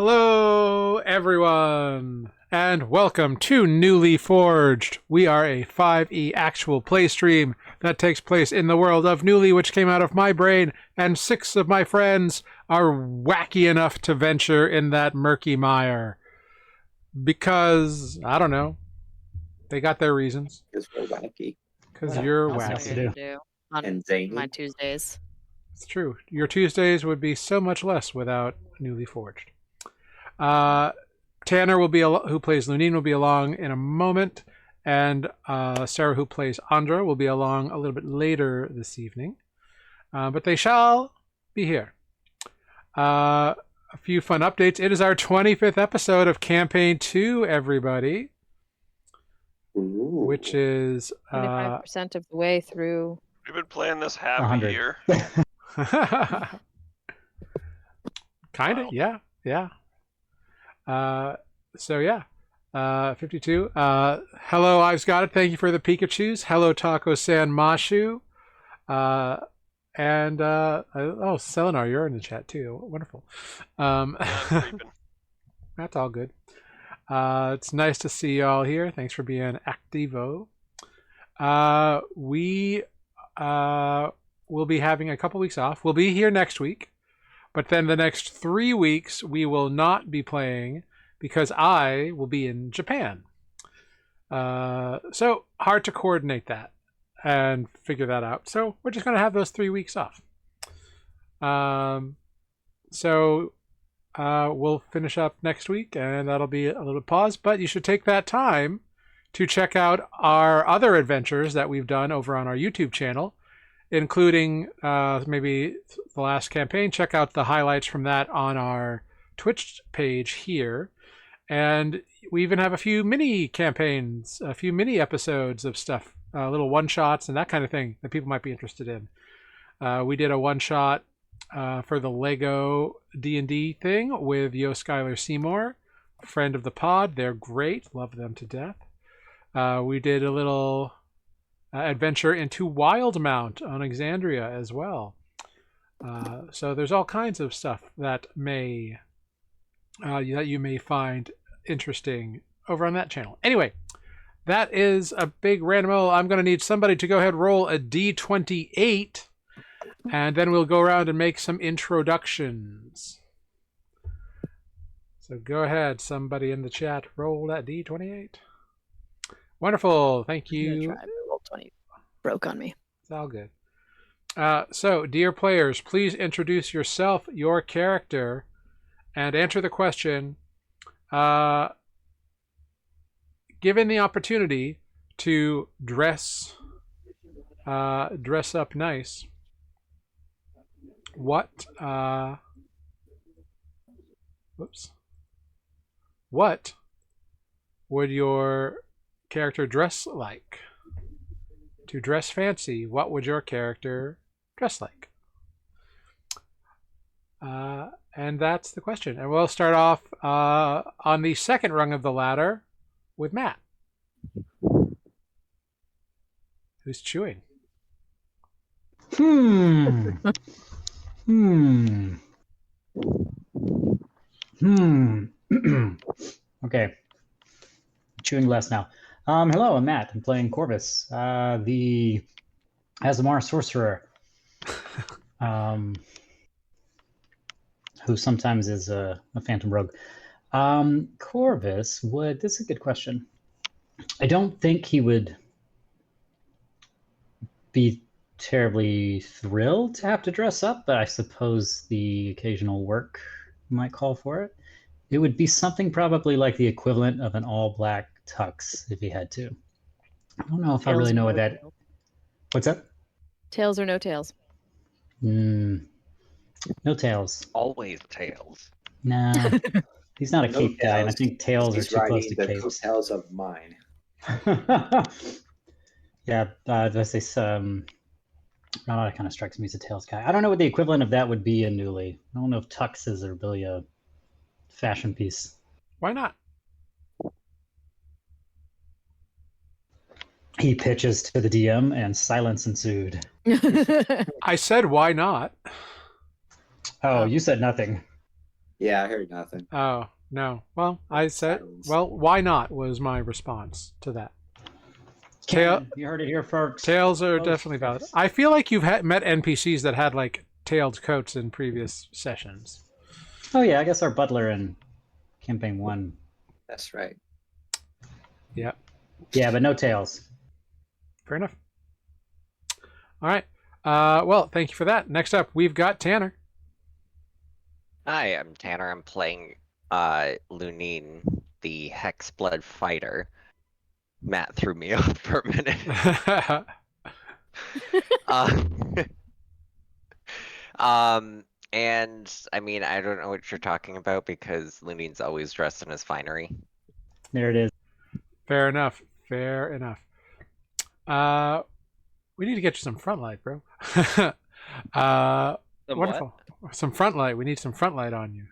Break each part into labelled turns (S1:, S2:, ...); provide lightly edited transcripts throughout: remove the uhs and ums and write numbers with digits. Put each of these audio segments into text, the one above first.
S1: Hello, everyone, and welcome to Nuuli Forged. We are a 5e actual play stream that takes place in the world of Nuuli, which came out of my brain, and 6 of my friends are wacky enough to venture in that murky mire. Because, I don't know, they got their reasons.
S2: Because we're wacky.
S1: Because you're
S3: That's what
S1: wacky.
S3: I do on
S2: And zany.
S3: my Tuesdays.
S1: It's true. Your Tuesdays would be so much less without Nuuli Forged. Tanner will be who plays Lunine will be along in a moment, and Sarah, who plays Andra, will be along a little bit later this evening. But they shall be here. A few fun updates. It is our 25th episode of Campaign 2, everybody.
S2: Ooh.
S1: Which is
S3: 25% of the way through.
S4: We've been playing this half
S5: 100.
S4: a year.
S1: Kind of,
S4: Wow.
S1: yeah. So yeah, 52. Hello, I've got it. Thank you for the Pikachus. Hello, Taco San Mashu. Oh, Selenar, you're in the chat too. Wonderful.
S4: I'm creeping.
S1: That's all good. It's nice to see you all here. Thanks for being activo. We will be having a couple weeks off. We'll be here next week, but then the next 3 weeks we will not be playing because I will be in Japan. So hard to coordinate that and figure that out. So we're just going to have those 3 weeks off. We'll finish up next week, and that'll be a little pause. But you should take that time to check out our other adventures that we've done over on our YouTube channel, including maybe the last campaign. Check out the highlights from that on our Twitch page here. And we even have a few mini campaigns, a few mini episodes of stuff, little one-shots and that kind of thing that people might be interested in. We did a one-shot for the Lego D&D thing with Yo Skylar Seymour, a friend of the pod. They're great. Love them to death. We did a little adventure into Wildmount on Exandria as well. So there's all kinds of stuff that you may find interesting over on that channel. Anyway, that is a big random roll. I'm going to need somebody to go ahead and roll a D28, and then we'll go around and make some introductions. So go ahead, somebody in the chat, roll that D28. Wonderful, thank you.
S3: Try to roll 20. Broke on me.
S1: It's all good. So, dear players, please introduce yourself, your character, and answer the question. Given the opportunity to dress up nice, what would your character dress like? To dress fancy, what would your character dress like? And that's the question. And we'll start off on the second rung of the ladder with Matt, who's chewing.
S5: Okay. Chewing less now. Hello, I'm Matt. I'm playing Corvus, the Azamar sorcerer, who sometimes is a phantom rogue. Corvus would... This is a good question. I don't think he would be terribly thrilled to have to dress up, but I suppose the occasional work might call for it. It would be something probably like the equivalent of an all-black tux if he had to. I don't know if I really know what that... What's that?
S3: Tails or no tails?
S5: No tails.
S4: Always tails.
S5: Nah. He's not a
S2: No
S5: cape guy, and I
S2: tails.
S5: think tails are
S2: He's
S5: too close
S2: riding
S5: to
S2: the
S5: capes.
S2: coattails of mine.
S5: Yeah, that's this. That kind of strikes me as a tails guy. I don't know what the equivalent of that would be in Nuuli. I don't know if tuxes are really a fashion piece.
S1: Why not?
S5: He pitches to the DM, and silence ensued.
S1: I said, why not?
S5: Oh, you said nothing.
S2: Yeah, I heard nothing.
S1: Oh, no. Well, I said,
S2: Silence.
S1: well, why not was my response to that. Tail,
S5: Canon, you heard it here, folks.
S1: tails are
S5: Folks.
S1: definitely valid. I feel like you've met NPCs that had like tailed coats in previous sessions.
S5: Oh yeah, I guess our butler in campaign 1.
S2: That's right.
S1: Yeah,
S5: Yeah, but no tails.
S1: fair enough. All right. Well, thank you for that. Next up, we've got Tanner.
S6: Hi, I'm Tanner. I'm playing Lunine, the Hexblood fighter. Matt threw me off for a minute. uh, and I mean, I don't know what you're talking about because Lunine's always dressed in his finery.
S5: There it is.
S1: Fair enough. Fair enough. We need to get you some front light, bro. Wonderful. Some front light. We need some front light on you.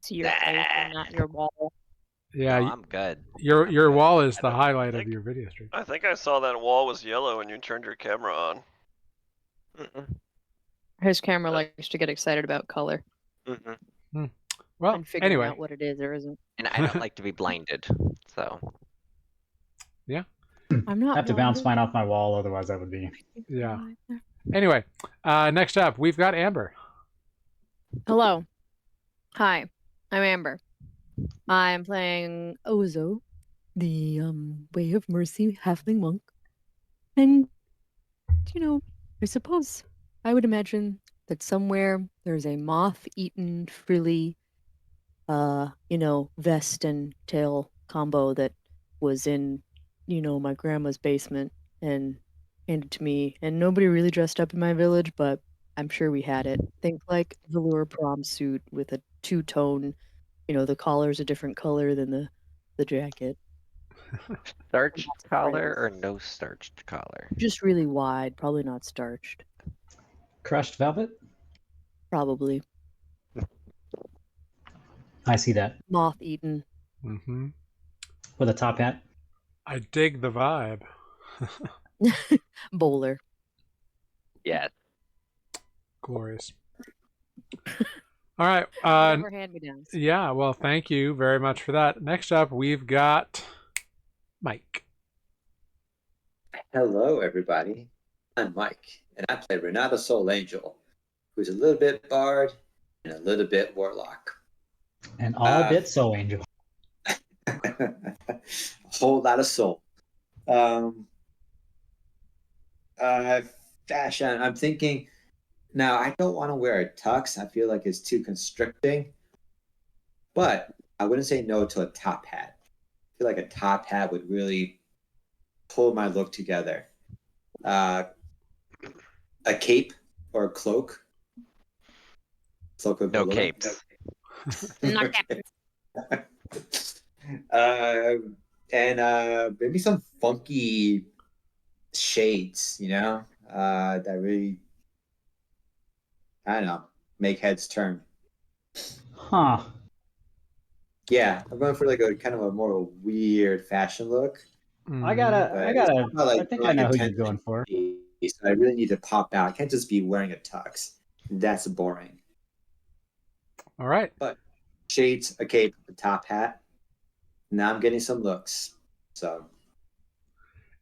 S3: To your face and not your wall.
S1: Yeah,
S6: No, I'm good.
S1: your wall is
S4: I
S1: the
S4: don't
S1: highlight of
S4: think-
S1: your video stream.
S4: I think I saw that wall was yellow when you turned your camera on.
S6: Mm-mm,
S3: His camera likes to get excited about color
S6: mm-mm.
S1: Well,
S3: and figuring
S1: anyway,
S3: out what it is or isn't.
S6: And I don't like to be blinded, so.
S3: I'm not.
S5: I have to bounce
S3: blinded.
S5: mine off my wall, otherwise I would be.
S1: yeah. Anyway, next up, we've got Amber.
S3: Hello. Hi. I'm Amber. I'm playing Ozo, the Way of Mercy halfling monk. And I suppose I would imagine that somewhere there's a moth-eaten, frilly, vest and tail combo that was in, my grandma's basement and handed to me. And nobody really dressed up in my village, but I'm sure we had it. Think like velour prom suit with a two-tone, the collar's a different color than the jacket.
S6: Starched collar or no starched collar?
S3: Just really wide, probably not starched.
S5: Crushed velvet?
S3: Probably.
S5: I see that.
S3: Moth-eaten.
S1: Mm-hmm.
S5: With a top hat?
S1: I dig the vibe.
S3: Bowler.
S6: Yes.
S1: Glorious. All right.
S3: Never hand-me-downs.
S1: Yeah, well, thank you very much for that. Next up, we've got Mike.
S2: Hello, everybody. I'm Mike, and I play Renata Soul Angel, who's a little bit bard and a little bit warlock.
S5: And all bit soul angel.
S2: A whole lot of soul. Fashion. I'm thinking now. I don't want to wear a tux. I feel like it's too constricting. But I wouldn't say no to a top hat. I feel like a top hat would really pull my look together. A cape or a cloak. Cloak would be
S6: No
S2: a little-
S6: capes.
S3: Not
S2: and maybe some funky shades, that really, I don't know, make heads turn.
S5: Huh.
S2: Yeah, I'm going for like a kind of a more weird fashion look.
S5: I think I know who you're going for.
S2: So I really need to pop out. I can't just be wearing a tux. That's boring.
S1: All right.
S2: But shades, a cape, a top hat. Now I'm getting some looks. So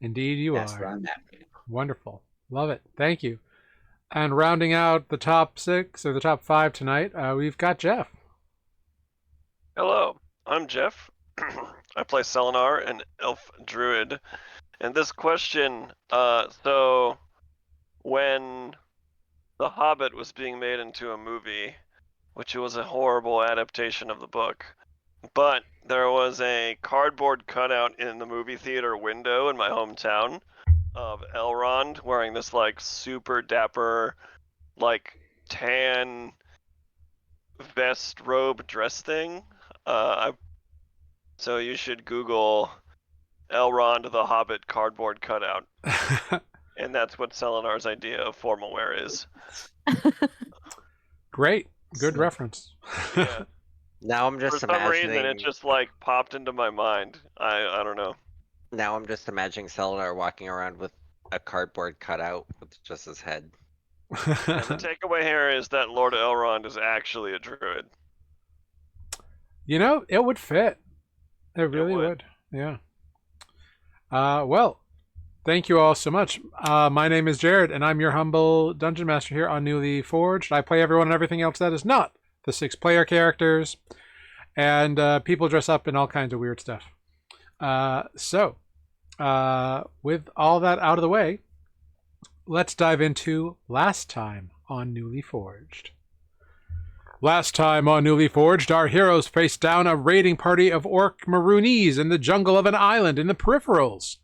S1: Indeed, you
S2: that's
S1: are.
S2: where I'm at right now.
S1: Wonderful. Love it. Thank you. And rounding out the top 6 or the top 5 tonight, we've got Jeff.
S4: Hello, I'm Jeff. I play Selenar, an elf druid. And this question, so when The Hobbit was being made into a movie, which was a horrible adaptation of the book, but there was a cardboard cutout in the movie theater window in my hometown of Elrond wearing this like super dapper, like tan vest robe dress thing. So you should Google Elrond the Hobbit cardboard cutout, and that's what Selenar's idea of formal wear is.
S1: Great. Good reference.
S4: Yeah.
S6: Now I'm
S4: For
S6: just
S4: some
S6: imagining.
S4: reason, it just like popped into my mind. I don't know.
S6: Now I'm just imagining Selenar walking around with a cardboard cutout with just his head.
S4: And the takeaway here is that Lord Elrond is actually a druid.
S1: You know, it would fit. It really would. Yeah. Well, thank you all so much. My name is Jared, and I'm your humble dungeon master here on Nuuli Forged. I play everyone and everything else that is not the 6-player characters, and people dress up in all kinds of weird stuff. So, with all that out of the way, let's dive into last time on Nuuli Forged. Last time on Nuuli Forged, our heroes faced down a raiding party of orc maroonies in the jungle of an island in the peripherals.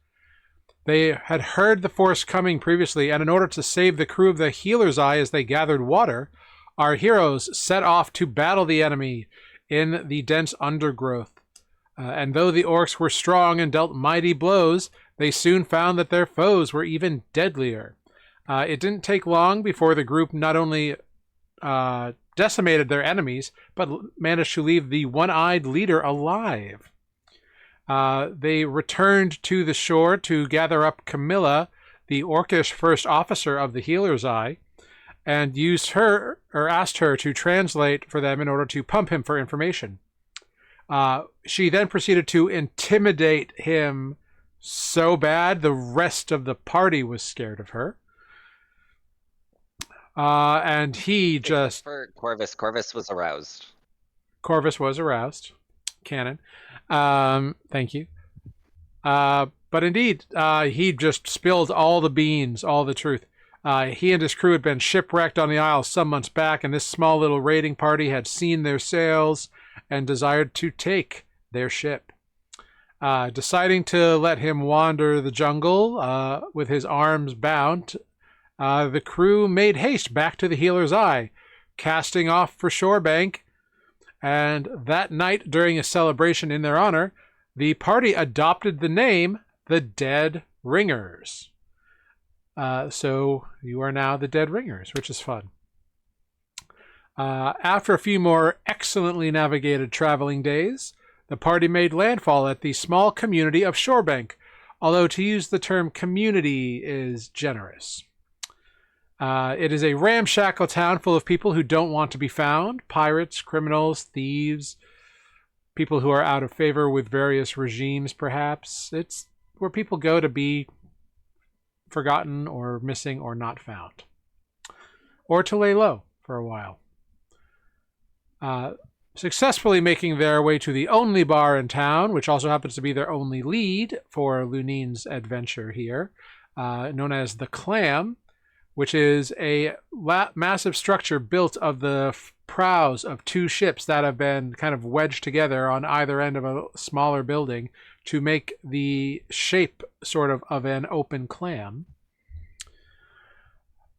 S1: They had heard the force coming previously, and in order to save the crew of the Healer's Eye as they gathered water, our heroes set off to battle the enemy in the dense undergrowth. And though the orcs were strong and dealt mighty blows, they soon found that their foes were even deadlier. It didn't take long before the group not only decimated their enemies, but managed to leave the one-eyed leader alive. They returned to the shore to gather up Camilla, the orcish first officer of the Healer's Eye, and asked her to translate for them in order to pump him for information. She then proceeded to intimidate him so bad the rest of the party was scared of her. And he just...
S6: For Corvus. Corvus was aroused.
S1: Corvus was aroused. Canon. Thank you. But indeed, he just spilled all the beans, all the truth. He and his crew had been shipwrecked on the Isle some months back, and this small little raiding party had seen their sails and desired to take their ship. Deciding to let him wander the jungle with his arms bound, the crew made haste back to the Healer's Eye, casting off for Shorebank, and that night, during a celebration in their honor, the party adopted the name the Dead Ringers. So you are now the Dead Ringers, which is fun. After a few more excellently navigated traveling days, the party made landfall at the small community of Shorebank, although to use the term community is generous. It is a ramshackle town full of people who don't want to be found. Pirates, criminals, thieves, people who are out of favor with various regimes, perhaps. It's where people go to be forgotten or missing or not found. Or to lay low for a while. Successfully making their way to the only bar in town, which also happens to be their only lead for Lunin's adventure here, known as the Clam, which is a massive structure built of the prows of 2 ships that have been kind of wedged together on either end of a smaller building to make the shape sort of an open clam.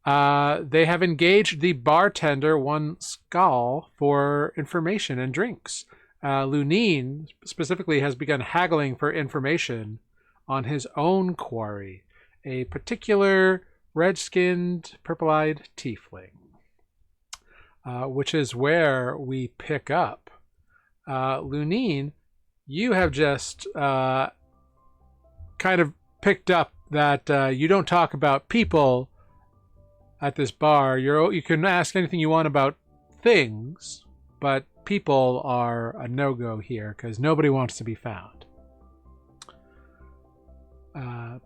S1: They have engaged the bartender, one Skal, for information and drinks. Lunin specifically has begun haggling for information on his own quarry, a particular red-skinned, purple-eyed tiefling, which is where we pick up. Lunin, you have just kind of picked up that you don't talk about people at this bar. You can ask anything you want about things, but people are a no-go here because nobody wants to be found.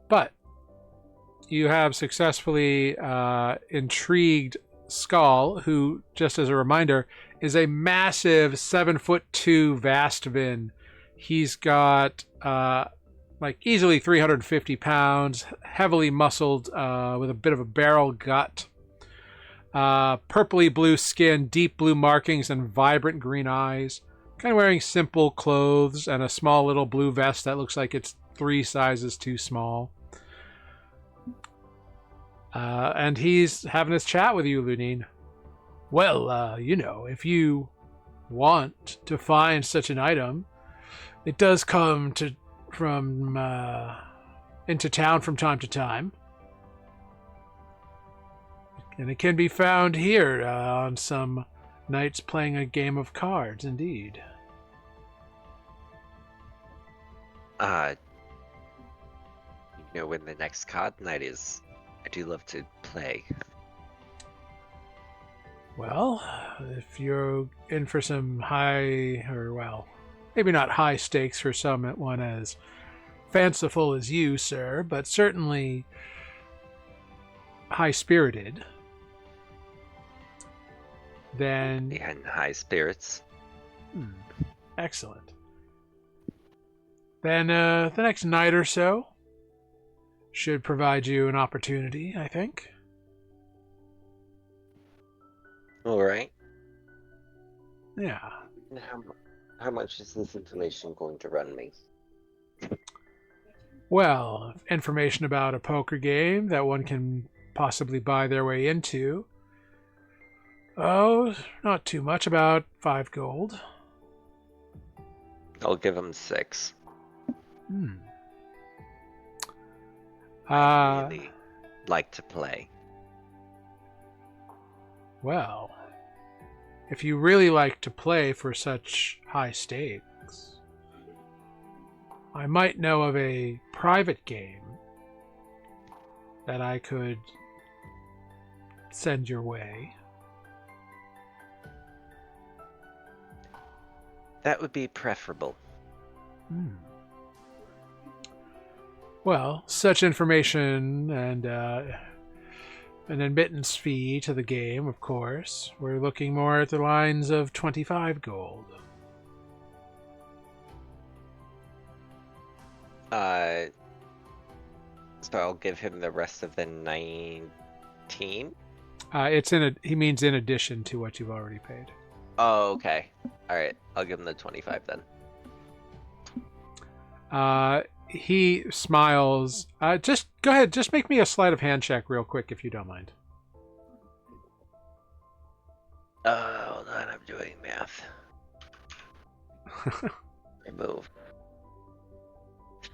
S1: But you have successfully intrigued Skal, who, just as a reminder, is a massive 7'2" Vastvin. He's got like easily 350 pounds, heavily muscled, with a bit of a barrel gut, purpley blue skin, deep blue markings, and vibrant green eyes. Kind of wearing simple clothes and a small little blue vest that looks like it's 3 sizes too small. And he's having this chat with you, Lunin. Well, you know, if you want to find such an item, it does come from into town from time to time. And it can be found here on some nights playing a game of cards, indeed.
S6: You know when the next card night is? I do love to play.
S1: Well, if you're in for some high, or well, maybe not high stakes for someone as fanciful as you, sir, but certainly high-spirited, then...
S6: Behind high spirits.
S1: Excellent. Then the next night or so should provide you an opportunity, I think.
S6: All right.
S1: Yeah.
S6: How much is this information going to run me?
S1: Well, information about a poker game that one can possibly buy their way into. Oh, not too much, about 5 gold.
S6: I'll give him 6. I really like to play.
S1: Well, if you really like to play for such high stakes, I might know of a private game that I could send your way.
S6: That would be preferable.
S1: Well, such information and an admittance fee to the game, of course. We're looking more at the lines of 25 gold.
S6: So I'll give him the rest of the 19?
S1: He means in addition to what you've already paid.
S6: Oh, okay. Alright, I'll give him the 25 then.
S1: He smiles. Just go ahead. Just make me a sleight of hand check real quick, if you don't mind.
S6: Hold on, I'm doing math. Remove.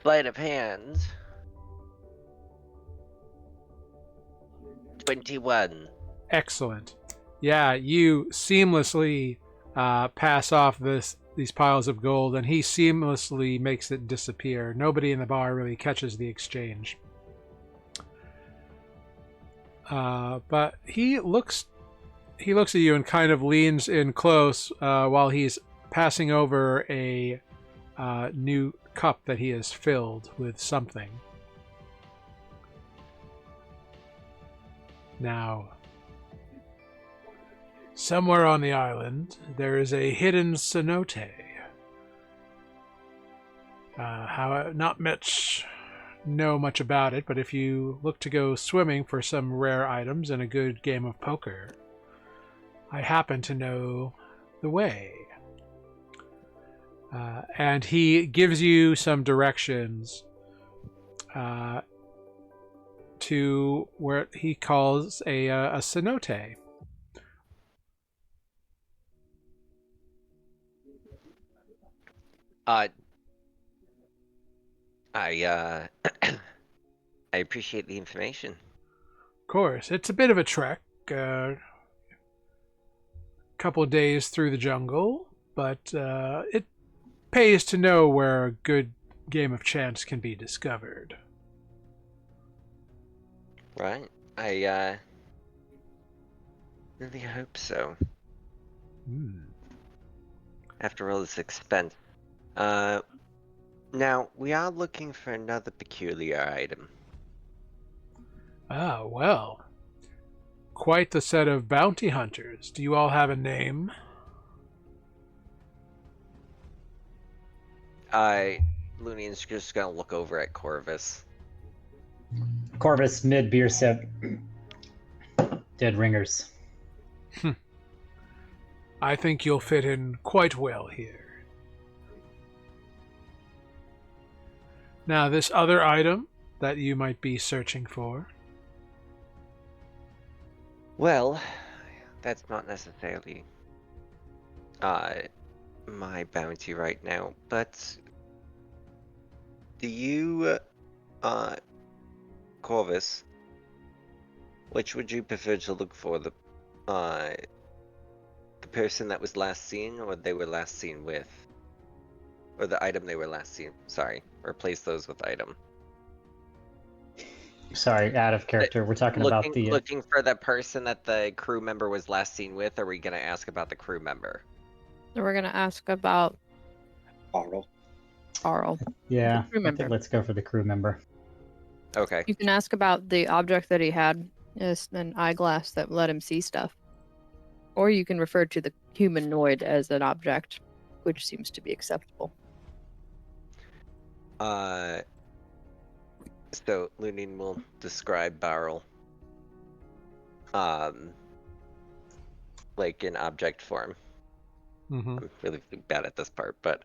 S6: Sleight of hand. 21.
S1: Excellent. Yeah, you seamlessly pass off these piles of gold, and he seamlessly makes it disappear. Nobody in the bar really catches the exchange. But he looks at you and kind of leans in close while he's passing over a new cup that he has filled with something. Now, somewhere on the island, there is a hidden cenote. Not much know much about it, but if you look to go swimming for some rare items and a good game of poker, I happen to know the way. And he gives you some directions to where he calls a cenote.
S6: I I appreciate the information.
S1: Of course, it's a bit of a trek, couple of days through the jungle, but it pays to know where a good game of chance can be discovered.
S6: Right? I really hope so. After all this expense. Now, we are looking for another peculiar item.
S1: Ah, well. Quite the set of bounty hunters. Do you all have a name?
S6: Looney's just gonna look over at Corvus.
S5: Corvus, mid beer sip. Dead ringers.
S1: I think you'll fit in quite well here. Now, this other item that you might be searching for.
S6: Well, that's not necessarily my bounty right now, but do you, Corvus, which would you prefer to look for, the person that was last seen, or they were last seen with? Or the item they were last seen, sorry. Replace those with item.
S5: Sorry, out of character. We're talking about the.
S6: Looking for the person that the crew member was last seen with. Or are we gonna ask about the crew member?
S3: So we're gonna ask about
S2: Arl.
S3: Arl.
S5: Yeah,
S3: crew
S5: I
S3: member.
S5: think let's go for the crew member.
S6: Okay.
S3: You can ask about the object that he had, is an eyeglass that let him see stuff. Or you can refer to the humanoid as an object, which seems to be acceptable.
S6: So Lunin will describe Barrel. Like in object form.
S1: Mm-hmm.
S6: I'm really bad at this part, but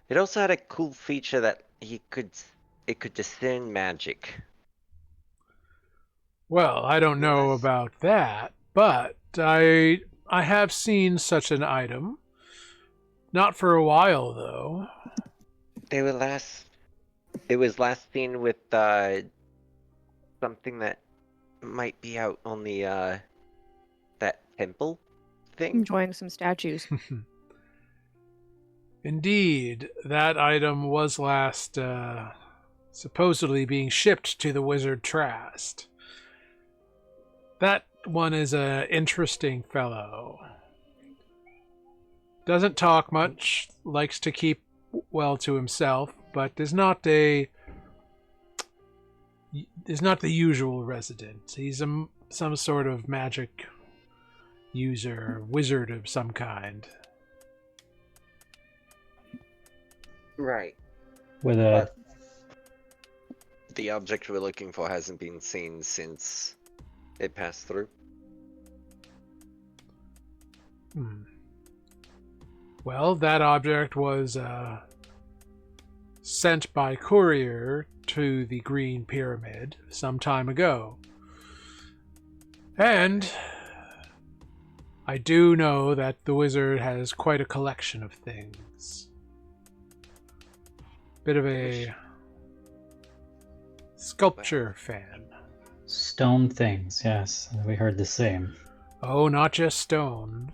S6: it also had a cool feature that it could discern magic.
S1: Well, I don't know
S6: Yes.
S1: about that, but I have seen such an item. Not for a while though.
S6: It was last seen with something that might be out on the that temple thing.
S3: Enjoying some statues.
S1: Indeed, that item was last supposedly being shipped to the Wizard Trast. That one is a interesting fellow. Doesn't talk much, likes to keep well to himself, but is not the usual resident. He's some sort of magic user, wizard of some kind.
S6: Right.
S5: With a.
S6: But the object we're looking for hasn't been seen since it passed through.
S1: Well, that object was sent by courier to the Green Pyramid some time ago. And I do know that the wizard has quite a collection of things. Bit of a sculpture fan.
S5: Stone things, yes. We heard the same.
S1: Oh, not just stone.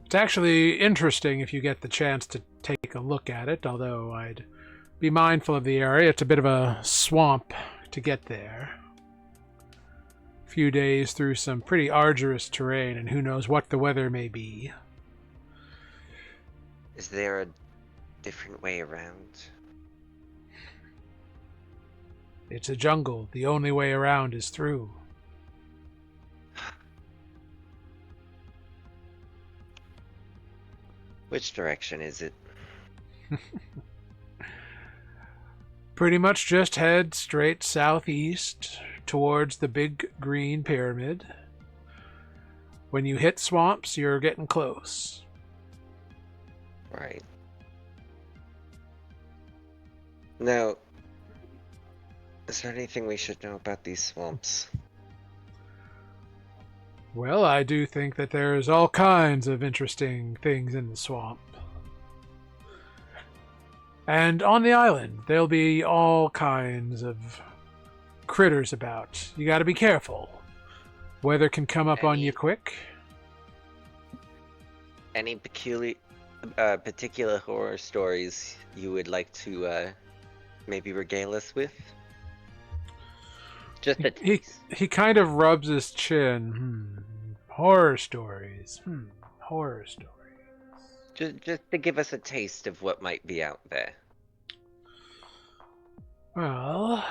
S1: It's actually interesting if you get the chance to take a look at it, although I'd be mindful of the area. It's a bit of a swamp to get there. A few days through some pretty arduous terrain, and who knows what the weather may be.
S6: Is there a different way around?
S1: It's a jungle. The only way around is through.
S6: Which direction is it?
S1: Pretty much just head straight southeast towards the big green pyramid. When you hit swamps, you're getting close.
S6: Right. Now, is there anything we should know about these swamps?
S1: Well, I do think that there's all kinds of interesting things in the swamp. And on the island, there'll be all kinds of critters about. You gotta be careful. Weather can come up on you quick.
S6: Any particular horror stories you would like to maybe regale us with? Just a taste.
S1: He kind of rubs his chin. Horror stories. Horror stories.
S6: Just to give us a taste of what might be out there.
S1: Well,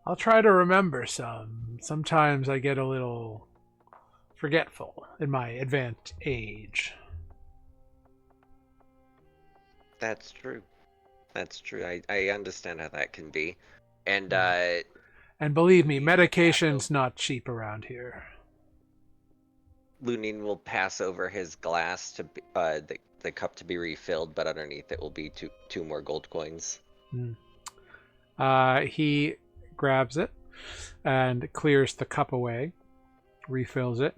S1: I'll try to remember some. Sometimes I get a little forgetful in my advanced age.
S6: That's true. That's true. I understand how that can be. And
S1: And believe me, medication's not cheap around here.
S6: Lunin will pass over his glass to be, the cup to be refilled, but underneath it will be two more gold coins.
S1: He grabs it and clears the cup away, refills it.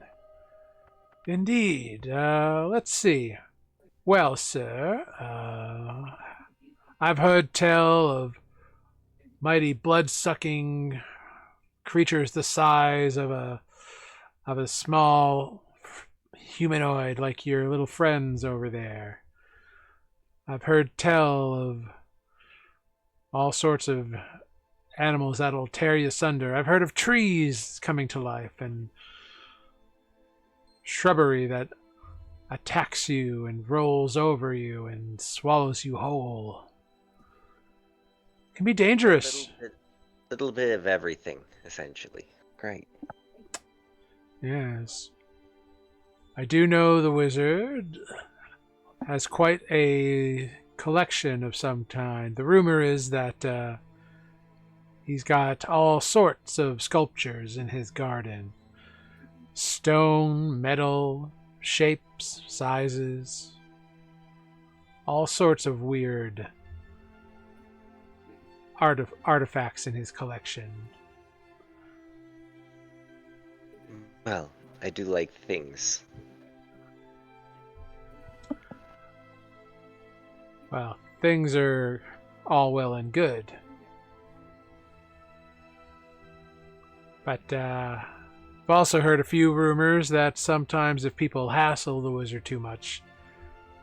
S1: Indeed. Let's see. Well, sir, I've heard tell of mighty blood-sucking creatures the size of a small humanoid like your little friends over there. I've heard tell of all sorts of animals that'll tear you asunder. I've heard of trees coming to life and shrubbery that attacks you and rolls over you and swallows you whole. It can be dangerous.
S6: Little bit of everything, essentially. Great.
S1: Yes. I do know the wizard has quite a collection of some kind. The rumor is that he's got all sorts of sculptures in his garden. Stone, metal, shapes, sizes. All sorts of weird artifacts in his collection.
S6: Well, I do like things.
S1: Well, things are all well and good. But I've also heard a few rumors that sometimes if people hassle the wizard too much,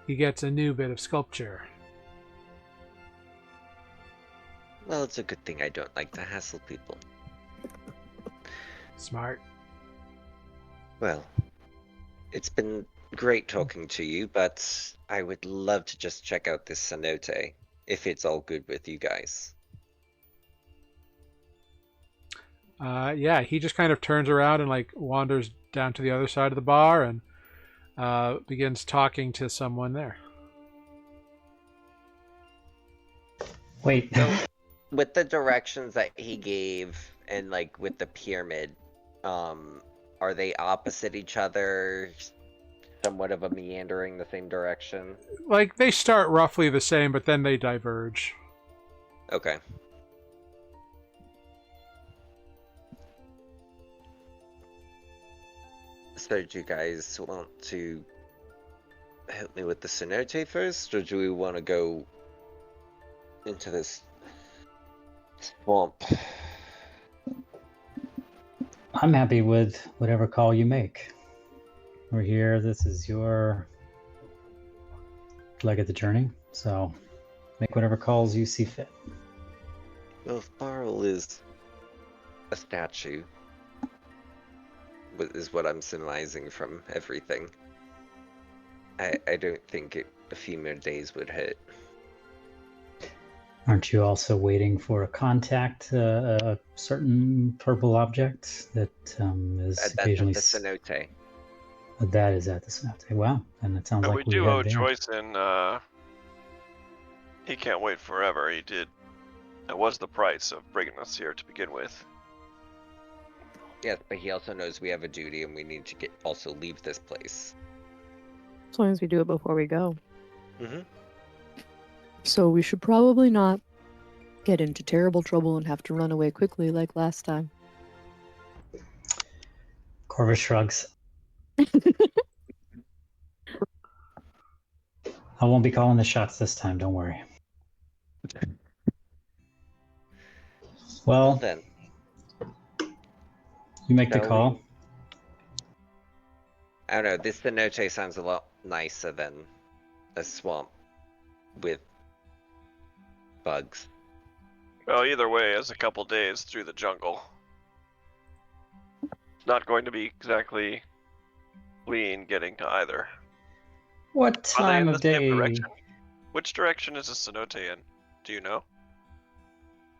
S1: he gets a new bit of sculpture.
S6: Well, it's a good thing I don't like to hassle people.
S1: Smart.
S6: Well, it's been great talking to you, but I would love to just check out this cenote, if it's all good with you guys.
S1: Yeah, he just kind of turns around and like wanders down to the other side of the bar and begins talking to someone there.
S5: Wait.
S6: So, with the directions that he gave and like with the pyramid, are they opposite each other? Somewhat of a meandering the same direction?
S1: Like they start roughly the same, but then they diverge.
S6: Okay. So do you guys want to help me with the cenote first, or do we want to go into this swamp?
S5: I'm happy with whatever call you make. We're here. This is your leg of the journey, so make whatever calls you see fit.
S6: Well, if Barrel is a statue, is what I'm surmising from everything, I don't think a few more days would hurt.
S5: Aren't you also waiting for a contact, a certain purple object that is
S6: That's
S5: occasionally...
S6: the cenote.
S5: That is at the cenote. Wow, and it sounds
S4: And
S5: like
S4: we do owe
S5: have
S4: Joyson, he can't wait forever. That was the price of bringing us here to begin with.
S6: Yes, but he also knows we have a duty and we need to also leave this place.
S3: As long as we do it before we go.
S6: Mm-hmm.
S3: So we should probably not get into terrible trouble and have to run away quickly like last time.
S5: Corvus shrugs. I won't be calling the shots this time, don't worry. Well,
S6: Then,
S5: you make the
S6: shall
S5: call.
S6: we? I don't know, this cenote sounds a lot nicer than a swamp with bugs.
S4: Well, either way, it's a couple days through the jungle. It's not going to be exactly clean getting to either.
S5: What
S4: Are they
S5: time
S4: in
S5: of
S4: the same
S5: day?
S4: direction? Which direction is the cenote in? Do you know?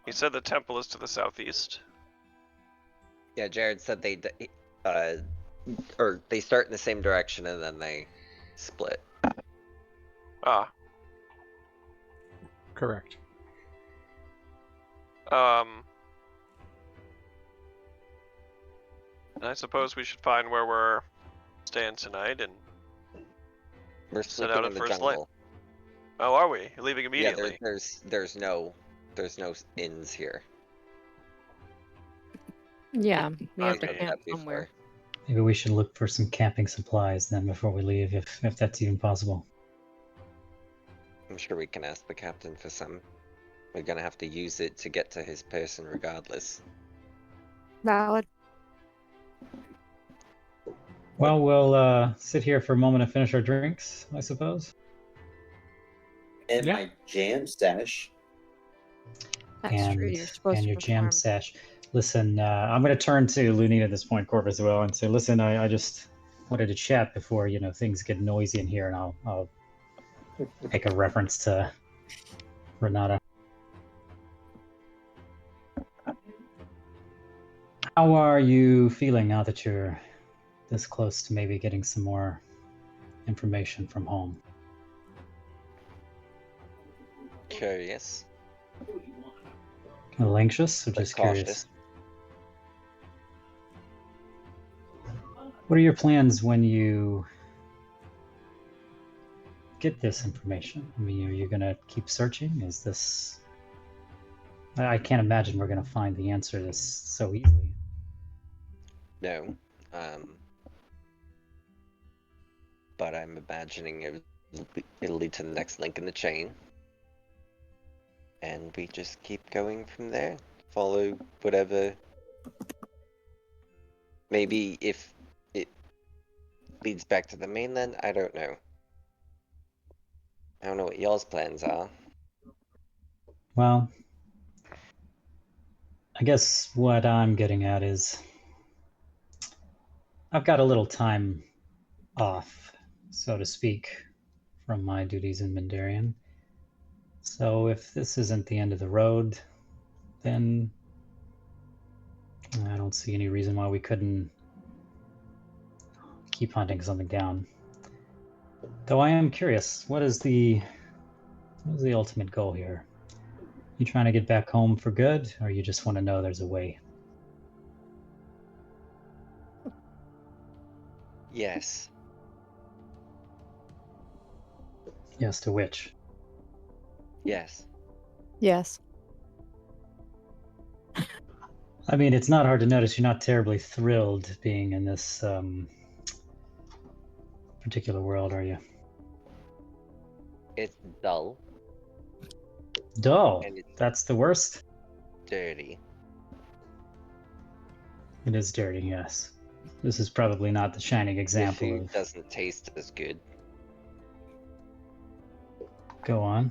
S4: He said the temple is to the southeast.
S6: Yeah, Jared said they start in the same direction and then they split.
S4: Ah.
S1: Correct.
S4: I suppose we should find where we're staying tonight and
S6: We're
S4: set
S6: sleeping
S4: out
S6: in the
S4: first light.
S6: jungle.
S4: Oh, are we? You're leaving immediately?
S6: Yeah, there's no inns here.
S3: Yeah, we have to
S4: Okay.
S3: camp somewhere.
S5: Maybe we should look for some camping supplies then before we leave, if that's even possible.
S6: I'm sure we can ask the captain for some. We're gonna have to use it to get to his person regardless.
S3: Valid.
S5: Well, we'll sit here for a moment and finish our drinks, I suppose.
S2: in
S1: Yeah.
S2: my jam stash.
S3: That's true. You're supposed
S5: and
S3: to
S5: your jam
S3: perform.
S5: sash. Listen, I'm going to turn to Lunine at this point, Corv, as well, and say, listen, I just wanted to chat before things get noisy in here, and I'll make a reference to Renata. How are you feeling now that you're this close to maybe getting some more information from home?
S6: Curious,
S5: A little anxious or
S6: but
S5: just curious?
S6: cautious.
S5: What are your plans when you get this information? I mean, are you going to keep searching? Is this... I can't imagine we're going to find the answer to this so easily.
S6: No. But I'm imagining it'll lead to the next link in the chain. And we just keep going from there. Follow whatever. Maybe if it leads back to the mainland, I don't know. I don't know what y'all's plans are.
S5: Well, I guess what I'm getting at is I've got a little time off, so to speak, from my duties in Mindarian. So if this isn't the end of the road, then I don't see any reason why we couldn't keep hunting something down. Though I am curious, what is the ultimate goal here? You trying to get back home for good, or you just want to know there's a way?
S6: Yes.
S5: Yes, to which?
S6: Yes.
S3: Yes.
S5: I mean, it's not hard to notice you're not terribly thrilled being in this particular world, are you?
S6: It's dull.
S5: Dull.
S6: And it's
S5: That's the worst.
S6: dirty.
S5: It is dirty, yes. This is probably not the shining
S6: The
S5: example
S6: food
S5: of...
S6: doesn't taste as good.
S5: Go on.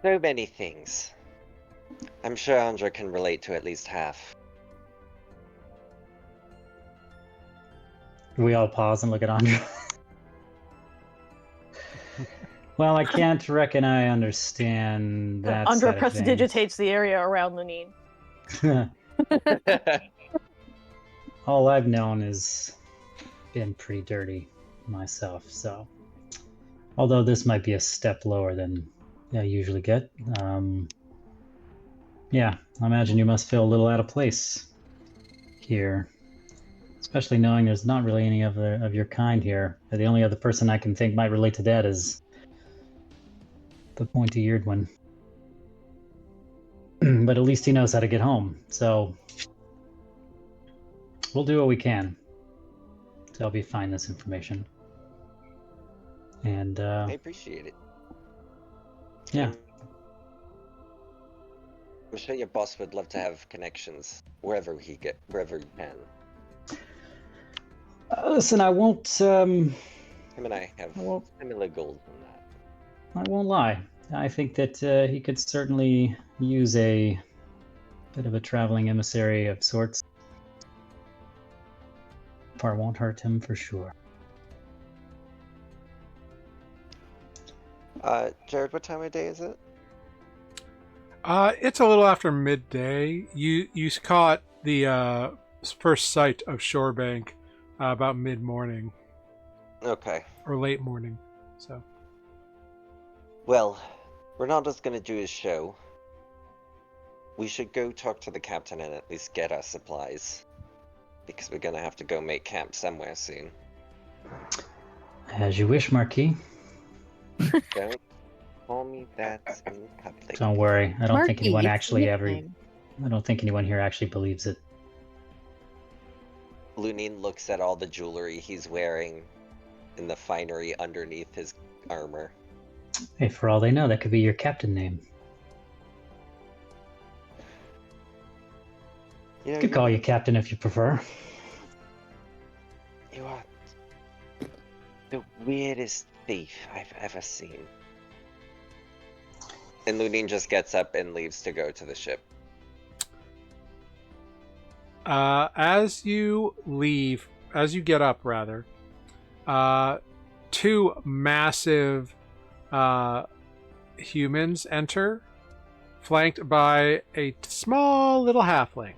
S6: So many things. I'm sure Andra can relate to at least half.
S5: We all pause and look at Andra. Well, I can't reckon I understand that
S7: Andra
S5: side of things.
S7: prestidigitates the area around Lunine.
S5: All I've known is been pretty dirty myself, so although this might be a step lower than I usually get, yeah, I imagine you must feel a little out of place here, especially knowing there's not really any of your kind here. The only other person I can think might relate to that is the pointy-eared one. But at least he knows how to get home, so we'll do what we can to help you find this information. And
S6: I appreciate it.
S5: yeah.
S6: I'm sure your boss would love to have connections wherever he can.
S5: Listen, I won't.
S6: Him and I have
S5: Well-
S6: similar goals on that.
S5: I won't lie. I think that he could certainly use a bit of a traveling emissary of sorts. Part won't hurt him for sure.
S6: Jared, what time of day is it?
S1: It's a little after midday. You caught the first sight of Shorebank about mid-morning
S6: Okay.
S1: or late morning. So
S6: Well, Ronaldo's gonna do his show. We should go talk to the captain and at least get our supplies. Because we're gonna have to go make camp somewhere soon.
S5: As you wish, Marquis.
S6: Don't call me that in public.
S5: Don't worry. I don't think
S3: Marky,
S5: anyone
S3: it's a
S5: actually ever.
S3: nickname.
S5: I don't think anyone here actually believes it.
S6: Lunine looks at all the jewelry he's wearing and the finery underneath his armor.
S5: Hey, for all they know, that could be your captain name.
S6: You know,
S5: Could call you captain if you prefer.
S6: You are The weirdest thief I've ever seen. And Lunine just gets up and leaves to go to the ship.
S1: As you get up, rather, two massive humans enter, flanked by a small little halfling,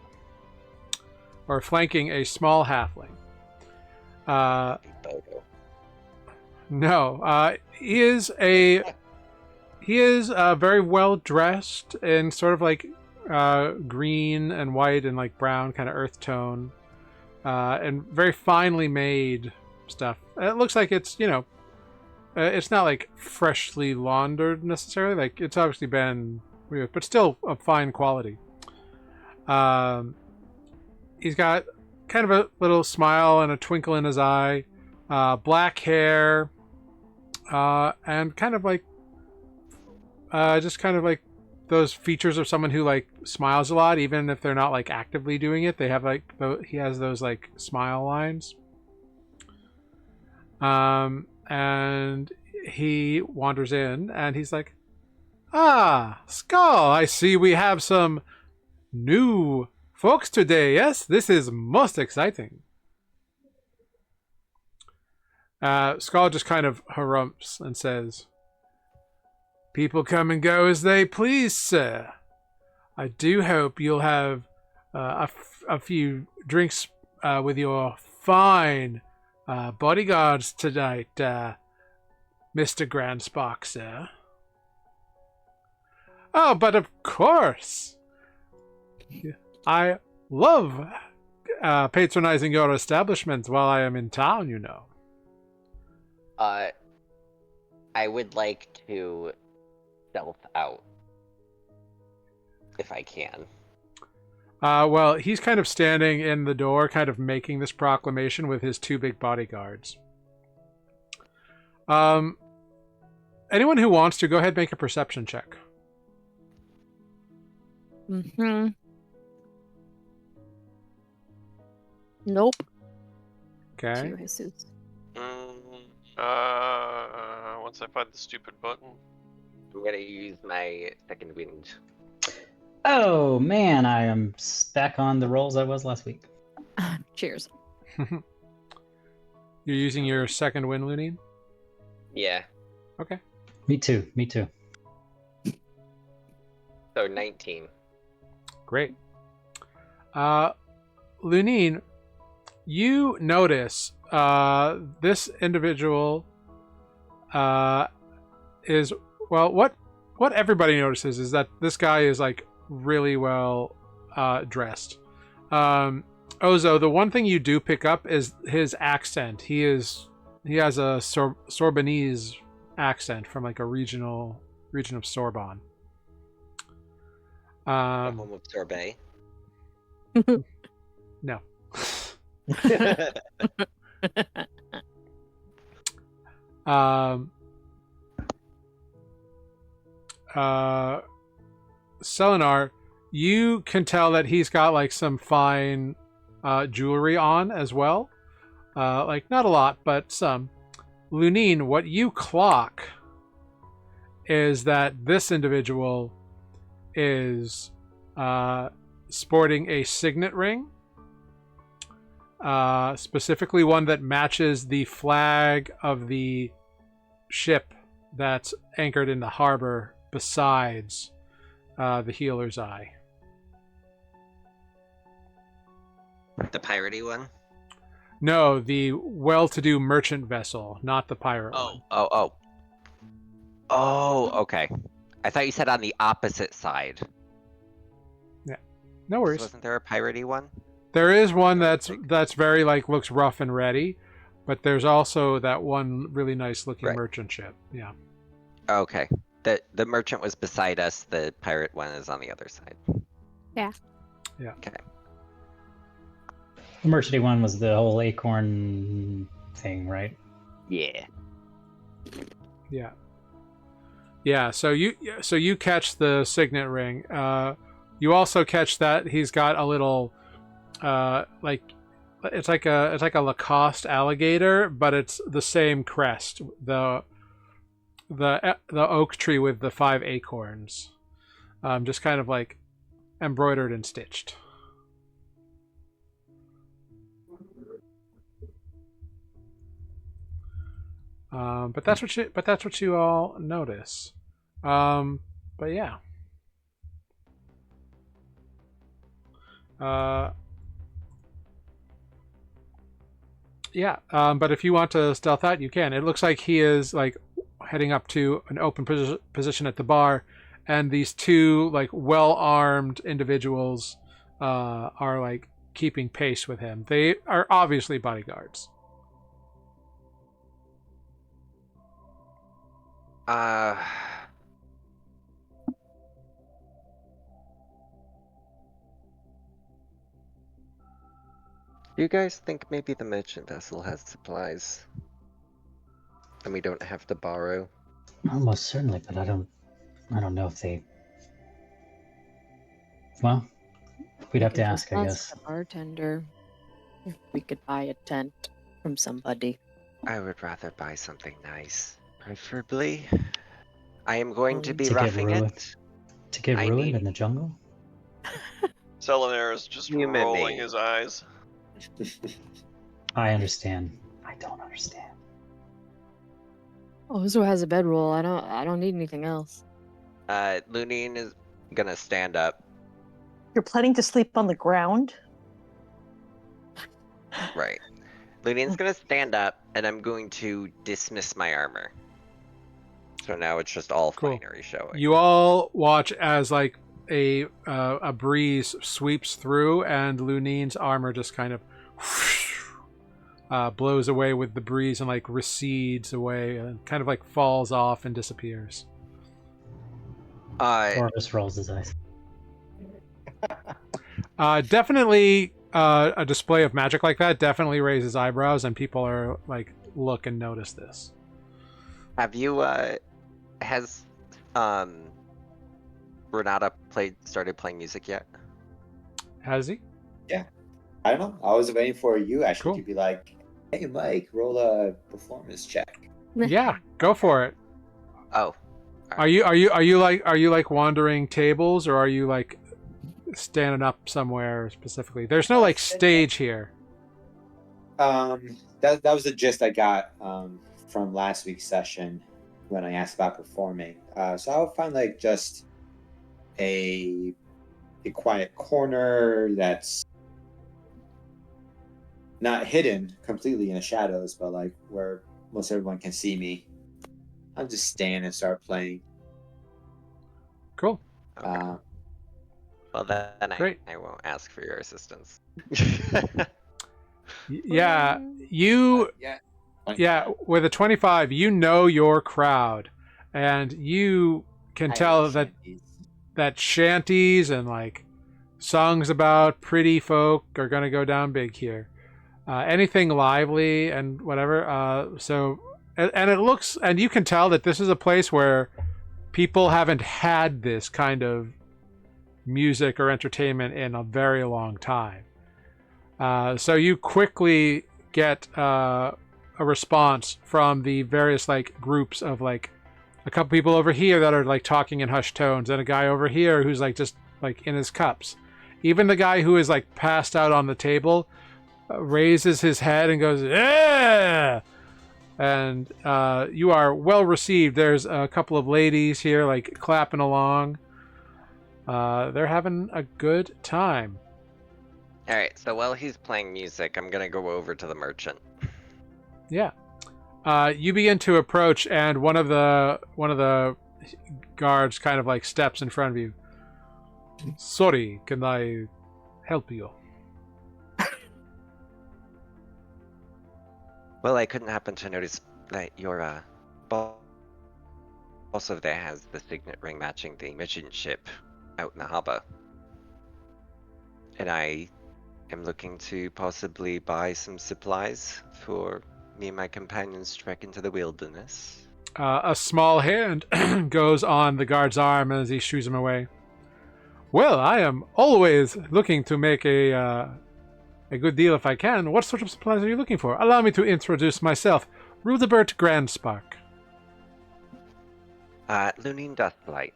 S1: or flanking a small halfling.
S6: Bogo.
S1: No, he is very well dressed in sort of like green and white and like brown kind of earth tone, and very finely made stuff. It looks like it's, it's not like freshly laundered necessarily. Like it's obviously been, but still of fine quality. He's got kind of a little smile and a twinkle in his eye, black hair, and kind of like, just kind of like those features of someone who like smiles a lot, even if they're not like actively doing it. They have like he has those like smile lines. And he wanders in and he's like, "Ah, Skull, I see we have some new folks today. Yes, this is most exciting." Skull just kind of harumphs and says, "People come and go as they please, sir. I do hope you'll have a few drinks with your fine bodyguards tonight, Mr. Grandspark, sir." "Oh, but of course. I love patronizing your establishment while I am in town, you know."
S6: I would like to stealth out, if I can.
S1: Well, he's kind of standing in the door, kind of making this proclamation with his two big bodyguards. Anyone who wants to, go ahead and make a perception check.
S3: Mm-hmm. Nope.
S1: Okay.
S3: You, Jesus.
S4: Once I find the stupid button.
S6: I'm gonna use my second wind.
S5: Oh man, I am back on the rolls I was last week.
S3: Cheers.
S1: You're using your second win, Lunine?
S6: Yeah,
S1: Okay.
S5: Me too. Me too.
S6: so 19.
S1: Great. Lunine, you notice this individual is, well, what everybody notices is that this guy is like really well dressed. Ozo, the one thing you do pick up is his accent. He has a Sorbonese accent from like a region of Sorbonne.
S6: The home of sorbet.
S1: No. Selenar, you can tell that he's got like some fine jewelry on as well. Like not a lot, but some. Lunine, what you clock is that this individual is sporting a signet ring, specifically one that matches the flag of the ship that's anchored in the harbor besides the Healer's Eye.
S6: The piratey one?
S1: No, the well-to-do merchant vessel, not the pirate one.
S6: Oh, okay. I thought you said on the opposite side.
S1: Yeah, no worries.
S6: So wasn't there a piratey one?
S1: There is one that's very like looks rough and ready, but there's also that one really nice looking merchant ship. Yeah.
S6: Okay. The merchant was beside us. The pirate one is on the other side.
S3: Yeah.
S1: Yeah.
S6: Okay.
S5: The merchanty one was the whole acorn thing, right?
S6: Yeah.
S1: Yeah. Yeah. So you catch the signet ring. You also catch that he's got a little like it's like a Lacoste alligator, but it's the same crest. The oak tree with the 5 acorns, just kind of like embroidered and stitched. But that's what you all notice. But yeah. But if you want to stealth out, you can. It looks like he is like heading up to an open position at the bar, and these two like well-armed individuals are like keeping pace with him. They are obviously bodyguards.
S6: Do you guys think maybe the merchant vessel has supplies? And we don't have to borrow?
S5: Almost certainly, but I don't know if they... Well, we'd have to ask, I guess.
S3: The bartender if we could buy a tent from somebody.
S6: I would rather buy something nice. Preferably. I am going to be
S5: To get
S6: roughing
S5: ruined.
S6: it.
S5: To get
S6: I
S5: ruined
S6: need-
S5: in the jungle?
S4: Selenair is just
S6: You and
S4: rolling
S6: me.
S4: his eyes.
S5: I understand. I don't understand.
S3: Ozo has a bedroll. I don't need anything else.
S6: Lunine is gonna stand up.
S7: You're planning to sleep on the ground?
S6: Right. Lunine's gonna stand up, and I'm going to dismiss my armor. So now it's just all
S1: Cool.
S6: finery showing.
S1: You all watch as like a breeze sweeps through, and Lunine's armor just kind of blows away with the breeze and like recedes away and kind of like falls off and disappears.
S5: Orvis rolls his eyes.
S1: Definitely a display of magic like that definitely raises eyebrows, and people are like look and notice this.
S6: Have you, has, Renata started playing music yet?
S1: Has he?
S2: I don't know. I was waiting for you actually
S1: Cool.
S2: to be like, "Hey, Mike, roll a performance check."
S1: Yeah, go for it.
S6: Oh.
S1: Are you like wandering tables, or are you like standing up somewhere specifically? There's no like stage here.
S2: That was the gist I got from last week's session when I asked about performing. So I would find like just a quiet corner that's not hidden completely in the shadows, but like where most everyone can see me. I'll just stand and start playing.
S1: Cool.
S6: Okay. Well, then
S1: Great.
S6: I won't ask for your assistance.
S1: Yeah, you
S2: Yeah.
S1: with a 25, you know your crowd, and you can tell that shanties and like songs about pretty folk are going to go down big here. Anything lively and whatever. And it looks, and you can tell that this is a place where people haven't had this kind of music or entertainment in a very long time. So you quickly get a response from the various like groups of like a couple people over here that are like talking in hushed tones, and a guy over here who's like just like in his cups. Even the guy who is like passed out on the table raises his head and goes, "Yeah!" And you are well received. There's a couple of ladies here like clapping along. They're having a good time.
S6: Alright, so while he's playing music, I'm gonna go over to the merchant.
S1: Yeah. You begin to approach, and one of the guards kind of like steps in front of you. Sorry, can I help you?
S6: Well, I couldn't happen to notice that your boss also there has the signet ring matching the merchant ship out in the harbor. And I am looking to possibly buy some supplies for me and my companions' trek into the wilderness.
S1: A small hand goes on the guard's arm as he shoos him away. Well, I am always looking to make a a good deal if I can. What sort of supplies are you looking for? Allow me to introduce myself. Rudibert Grandspark.
S6: Lunine Dustlight.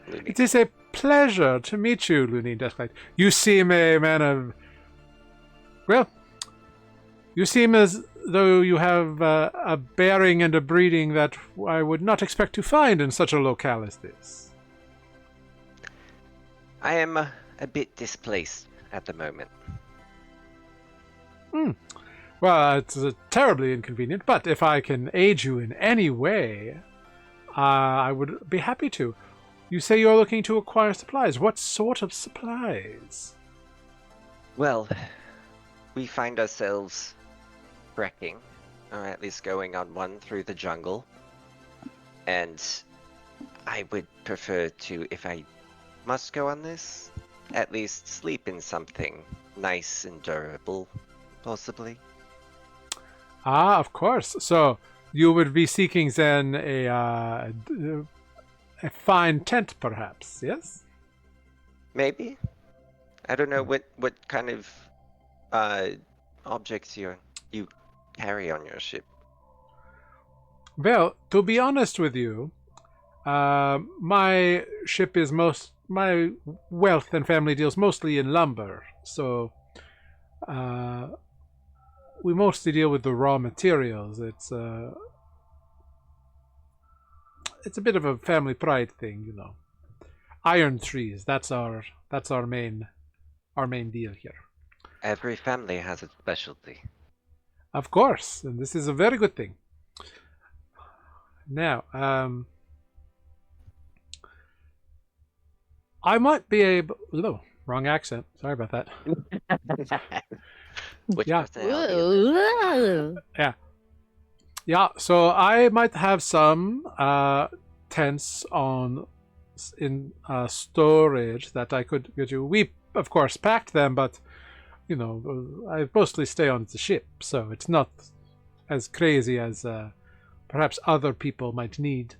S1: It is a pleasure to meet you, Lunine Dustlight. You seem a man of... Well, you seem as though you have a bearing and a breeding that I would not expect to find in such a locale as this.
S6: I am a bit displaced at the moment.
S1: Well, it's terribly inconvenient, but if I can aid you in any way, I would be happy to. You say you're looking to acquire supplies. What sort of supplies?
S6: Well, we find ourselves trekking, or at least going on one through the jungle. And I would prefer to, if I must go on this, at least sleep in something nice and durable, possibly.
S1: Ah, of course. So you would be seeking then a fine tent, perhaps, yes?
S6: Maybe. I don't know what kind of objects you carry on your ship.
S1: Well, to be honest with you, my ship is my wealth and family deals mostly in lumber, so we mostly deal with the raw materials. It's a bit of a family pride thing, you know. Iron trees, that's our main deal here.
S6: Every family has its specialty.
S1: Of course, and this is a very good thing. Now, I might be able... No, wrong accent. Sorry about that.
S6: Which
S1: Yeah.
S6: personality?
S1: Yeah, so I might have some tents in storage that I could get you. We, of course, packed them, but, you know, I mostly stay on the ship, so it's not as crazy as perhaps other people might need.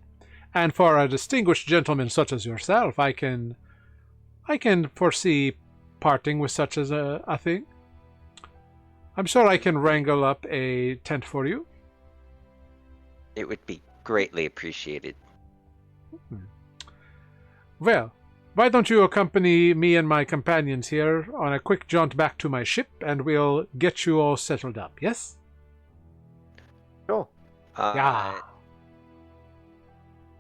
S1: And for a distinguished gentleman such as yourself, I can foresee parting with such as a thing. I'm sure I can wrangle up a tent for you.
S6: It would be greatly appreciated.
S1: Well, why don't you accompany me and my companions here on a quick jaunt back to my ship, and we'll get you all settled up, yes?
S6: Sure.
S1: Yeah.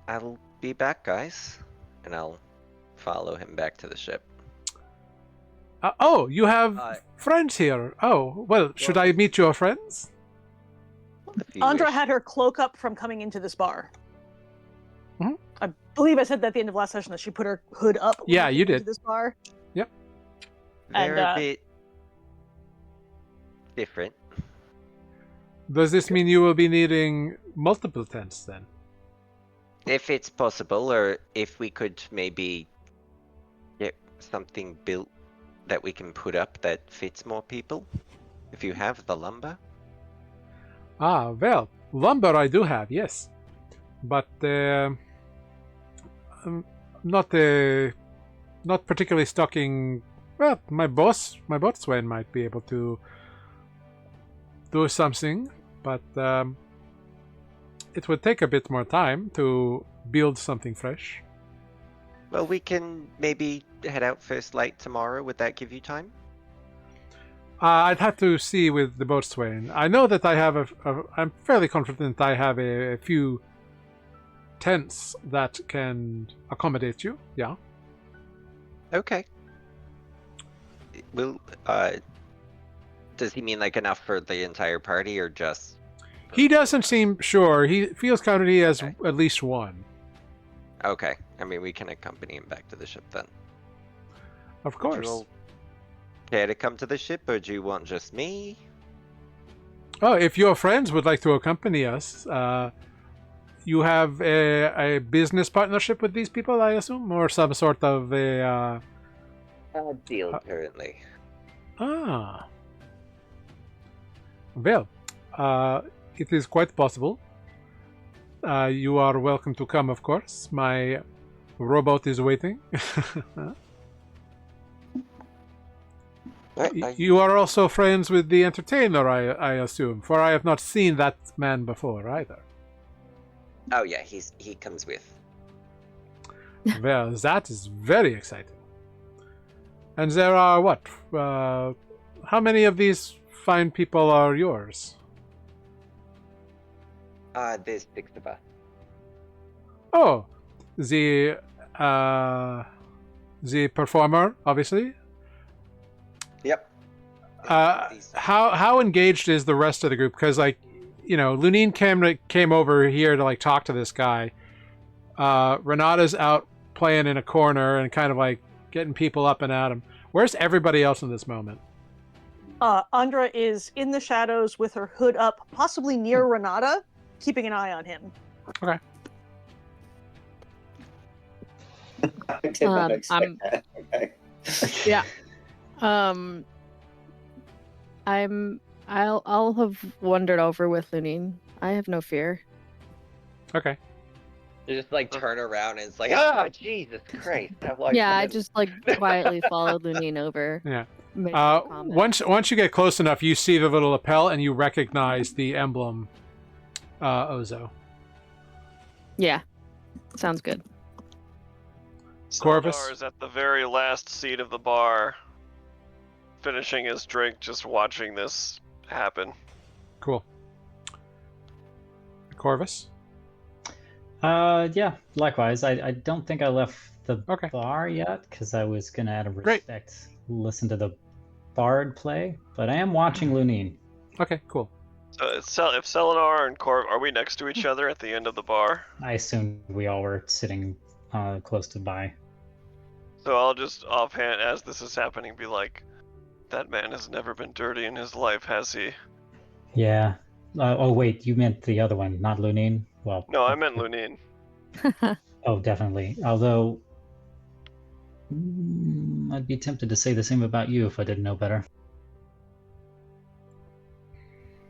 S6: I'll be back, guys, and I'll follow him back to the ship.
S1: Oh, you have friends here. Oh, well, should I meet your friends?
S6: If you
S7: Andra
S6: wish.
S7: had her cloak up from coming into this bar.
S1: Mhm.
S7: I believe I said that at the end of last session that she put her hood up. when
S1: Yeah,
S7: we
S1: you
S7: came into
S1: did.
S7: This bar.
S6: They're
S7: and,
S6: a bit different.
S1: Does this mean you will be needing multiple tents then?
S6: If it's possible, or if we could maybe get something built that we can put up that fits more people. If you have the lumber.
S1: Ah, well, lumber I do have, yes. But not particularly stocking. Well, my boatswain might be able to do something, but it would take a bit more time to build something fresh.
S6: Well, we can maybe head out first light tomorrow. Would that give you time?
S1: I'd have to see with the boatswain. I know that I have I'm fairly confident I have a few tents that can accommodate you. Yeah.
S6: Okay. Will does he mean like enough for the entire party, or just?
S1: He doesn't seem sure. He feels kind of he has
S6: Okay.
S1: at least one.
S6: Okay. I mean, we can accompany him back to the ship then.
S1: Of
S6: Would you
S1: course.
S6: all care to come to the ship, or do you want just me?
S1: Oh, if your friends would like to accompany us, you have a business partnership with these people, I assume, or some sort of a.
S6: Deal currently.
S1: Ah. Well, it is quite possible. You are welcome to come, of course. My rowboat is waiting. You are also friends with the entertainer, I assume, for I have not seen that man before either.
S6: Oh yeah, he comes with.
S1: Well, that is very exciting. And there are what? How many of these fine people are yours?
S6: There's 6 of us.
S1: Oh, the performer, obviously.
S6: Yep.
S1: How engaged is the rest of the group? Because Lunine came over here to talk to this guy. Renata's out playing in a corner and kind of getting people up and at him. Where's everybody else in this moment?
S7: Andra is in the shadows with her hood up, possibly near Renata, keeping an eye on him.
S1: Okay.
S2: I did not expect
S3: I'm-
S2: that. Okay.
S3: Yeah. I'll have wandered over with Lunine. I have no fear.
S1: Okay.
S6: You just turn around and it's Jesus Christ!
S3: Yeah, I just quietly followed Lunine over.
S1: Yeah.
S3: Made no comment.
S1: Once you get close enough, you see the little lapel and you recognize the emblem, Ozo.
S3: Yeah. Sounds good.
S1: Corvus?
S4: Sildar is at the very last seat of the bar, finishing his drink, just watching this happen.
S1: Cool. Corvus?
S5: Yeah, likewise. I don't think I left the
S1: Okay.
S5: bar yet, because I was going to, out of respect, listen to the bard play, but I am watching Lunine.
S1: Okay, cool.
S4: So if Selenar and Corv, are we next to each other at the end of the bar?
S5: I assumed we all were sitting close to by.
S4: So I'll just offhand, as this is happening, be like, that man has never been dirty in his life, has he?
S5: Yeah. Oh, wait, you meant the other one, not Lunine? Well,
S4: No, I meant Lunine.
S5: Oh, definitely. Although, I'd be tempted to say the same about you if I didn't know better.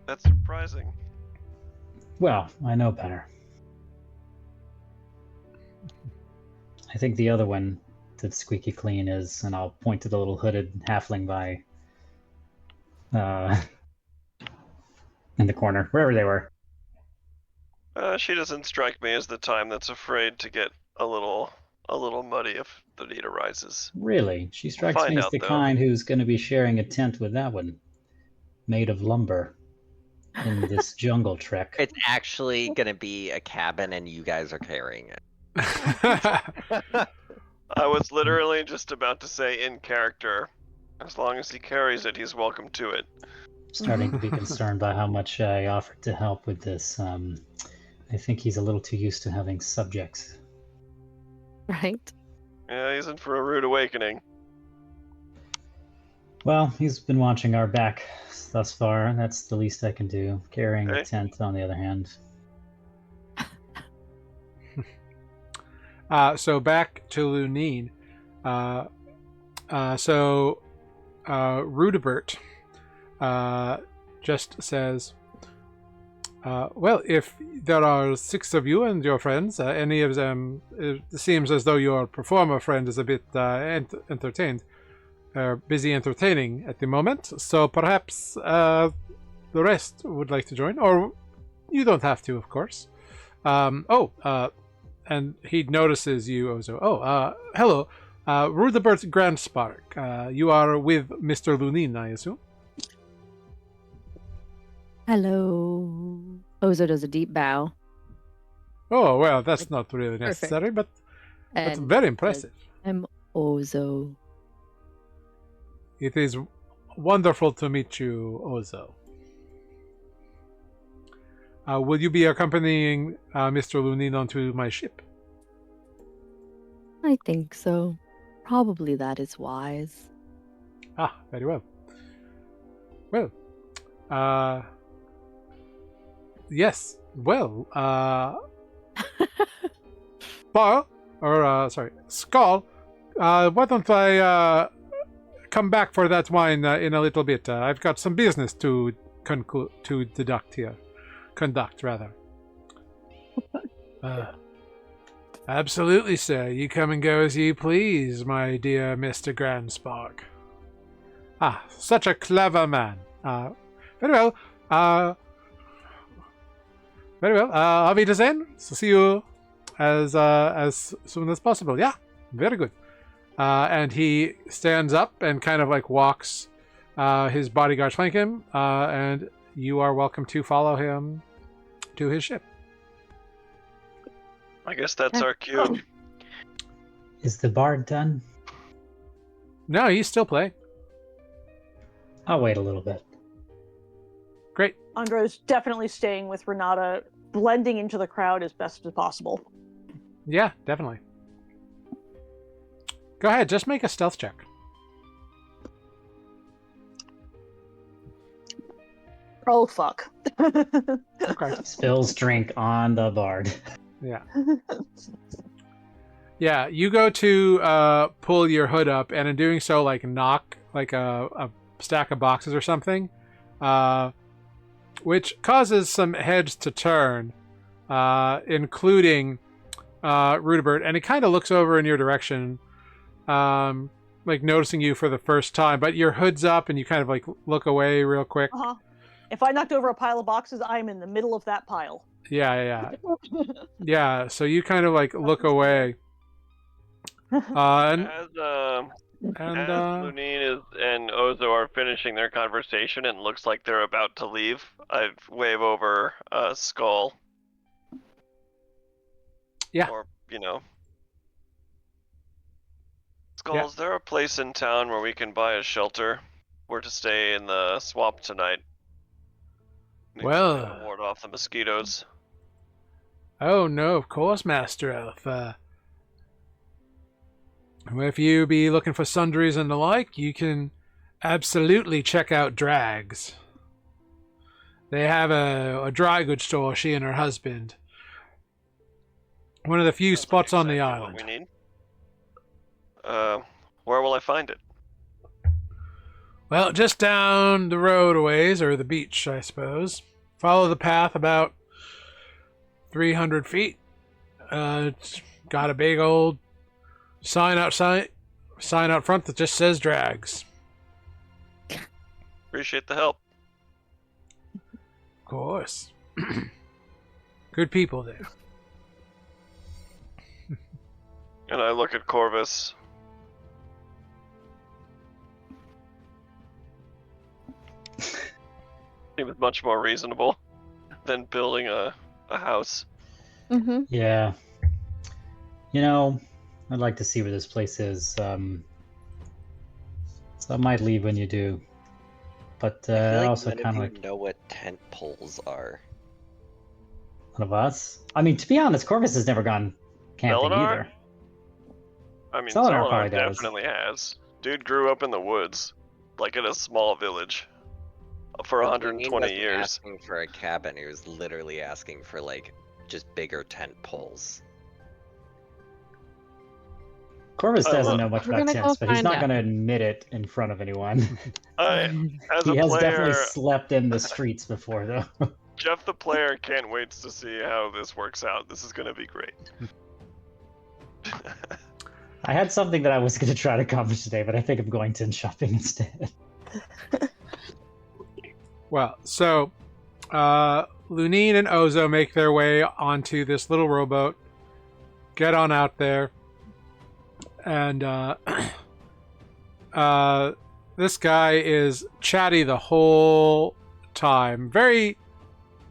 S4: That's surprising.
S5: Well, I know better. I think the other one that squeaky clean is, and I'll point to the little hooded halfling by in the corner, wherever they were.
S4: She doesn't strike me as the time that's afraid to get a little muddy if the need arises.
S5: Really? She strikes
S4: Find
S5: me as
S4: out,
S5: the
S4: though.
S5: kind who's going to be sharing a tent with that one, made of lumber, in this jungle trek.
S6: It's actually gonna be a cabin, and you guys are carrying it.
S4: I was literally just about to say in character, as long as he carries it, he's welcome to it.
S5: Starting to be concerned by how much I offered to help with this. I think he's a little too used to having subjects.
S3: Right?
S4: Yeah, he's in for a rude awakening.
S5: Well, he's been watching our back thus far. That's the least I can do. Carrying
S4: Okay.
S5: a tent, on the other hand.
S1: So back to Lunine. Rudibert just says, well, if there are 6 of you and your friends, any of them, it seems as though your performer friend is a bit entertained, busy entertaining at the moment, so perhaps the rest would like to join, or you don't have to, of course. And he notices you, Ozo. Hello, Rudibert Grandspark. You are with Mr. Lunine, I assume?
S3: Hello. Ozo does a deep bow.
S1: Oh, well, that's not really necessary, but that's
S3: And
S1: very
S3: says,
S1: impressive.
S3: I'm Ozo.
S1: It is wonderful to meet you, Ozo. Will you be accompanying Mr. Lunine onto my ship?
S3: I think so. Probably that is wise.
S1: Ah, very well. Well, yes, well, Skull, why don't I come back for that wine in a little bit? I've got some business to conduct, rather. Absolutely, sir. You come and go as you please, my dear Mr. Grandspark. Ah, such a clever man. Very well. Very well. Auf Wiedersehen. So see you as soon as possible. Yeah, very good. And he stands up and kind of like walks. His bodyguards flank him, and you are welcome to follow him to his ship.
S4: I guess that's our cue.
S5: Is the bard done?
S1: No, he's still playing.
S5: I'll wait a little bit.
S1: Great.
S7: Andro's definitely staying with Renata, blending into the crowd as best as possible.
S1: Yeah, definitely. Go ahead, just make a stealth check.
S7: Oh, fuck.
S1: Okay.
S5: Spills drink on the bard.
S1: Yeah. Yeah, you go to pull your hood up, and in doing so, like knock like a stack of boxes or something, which causes some heads to turn, including Rudibert, and he kind of looks over in your direction, like noticing you for the first time. But your hood's up, and you kind of like look away real quick.
S7: Uh-huh. If I knocked over a pile of boxes, I'm in the middle of that pile.
S1: Yeah. Yeah, so you kind of like look away. And
S4: As Lunine and Ozo are finishing their conversation and looks like they're about to leave, I wave over Skull.
S1: Yeah.
S4: Or, Skull,
S1: Yeah.
S4: is there a place in town where we can buy a shelter? We're to stay in the swamp tonight.
S1: Well,
S4: Ward off the mosquitoes.
S1: oh no, of course, Master Elf. If you be looking for sundries and the like, you can absolutely check out Drags. They have a dry goods store, she and her husband. One of the few
S4: Sounds
S1: spots
S4: like
S1: on the
S4: exactly
S1: island.
S4: what we need. Where will I find it?
S1: Well, just down the road a ways, or the beach, I suppose. Follow the path about 300 feet. It's got a big old sign out front that just says Drags.
S4: Appreciate the help.
S1: Of course. Good people there.
S4: And I look at Corvus. Seems much more reasonable than building a house.
S3: Mm-hmm.
S5: Yeah. I'd like to see where this place is. So I might leave when you do. But
S6: I feel
S5: I
S6: like
S5: also
S6: none
S5: kind
S6: of
S5: of
S6: you
S5: like
S6: know what tent poles are.
S5: one of us. I mean, to be honest, Corvus has never gone camping
S4: Selenar?
S5: either.
S4: I mean,
S5: Selenar
S4: Selenar
S5: probably does.
S4: definitely has. Dude grew up in the woods, like in a small village, for
S6: But
S4: 120
S6: Lunine wasn't
S4: years.
S6: asking for a cabin. He was literally asking for just bigger tent poles.
S5: Corvus
S4: I
S5: doesn't
S4: love-
S5: know much
S3: We're
S5: about
S3: gonna go
S5: tents, but he's
S3: find
S5: not
S3: out.
S5: going to admit it in front of anyone.
S4: As
S5: He
S4: a
S5: has definitely
S4: player,
S5: slept in the streets before, though.
S4: Jeff the player can't wait to see how this works out. This is going to be great.
S5: I had something that I was going to try to accomplish today, but I think I'm going to shopping instead.
S1: Well, so Lunine and Ozo make their way onto this little rowboat, get on out there, and this guy is chatty the whole time. Very,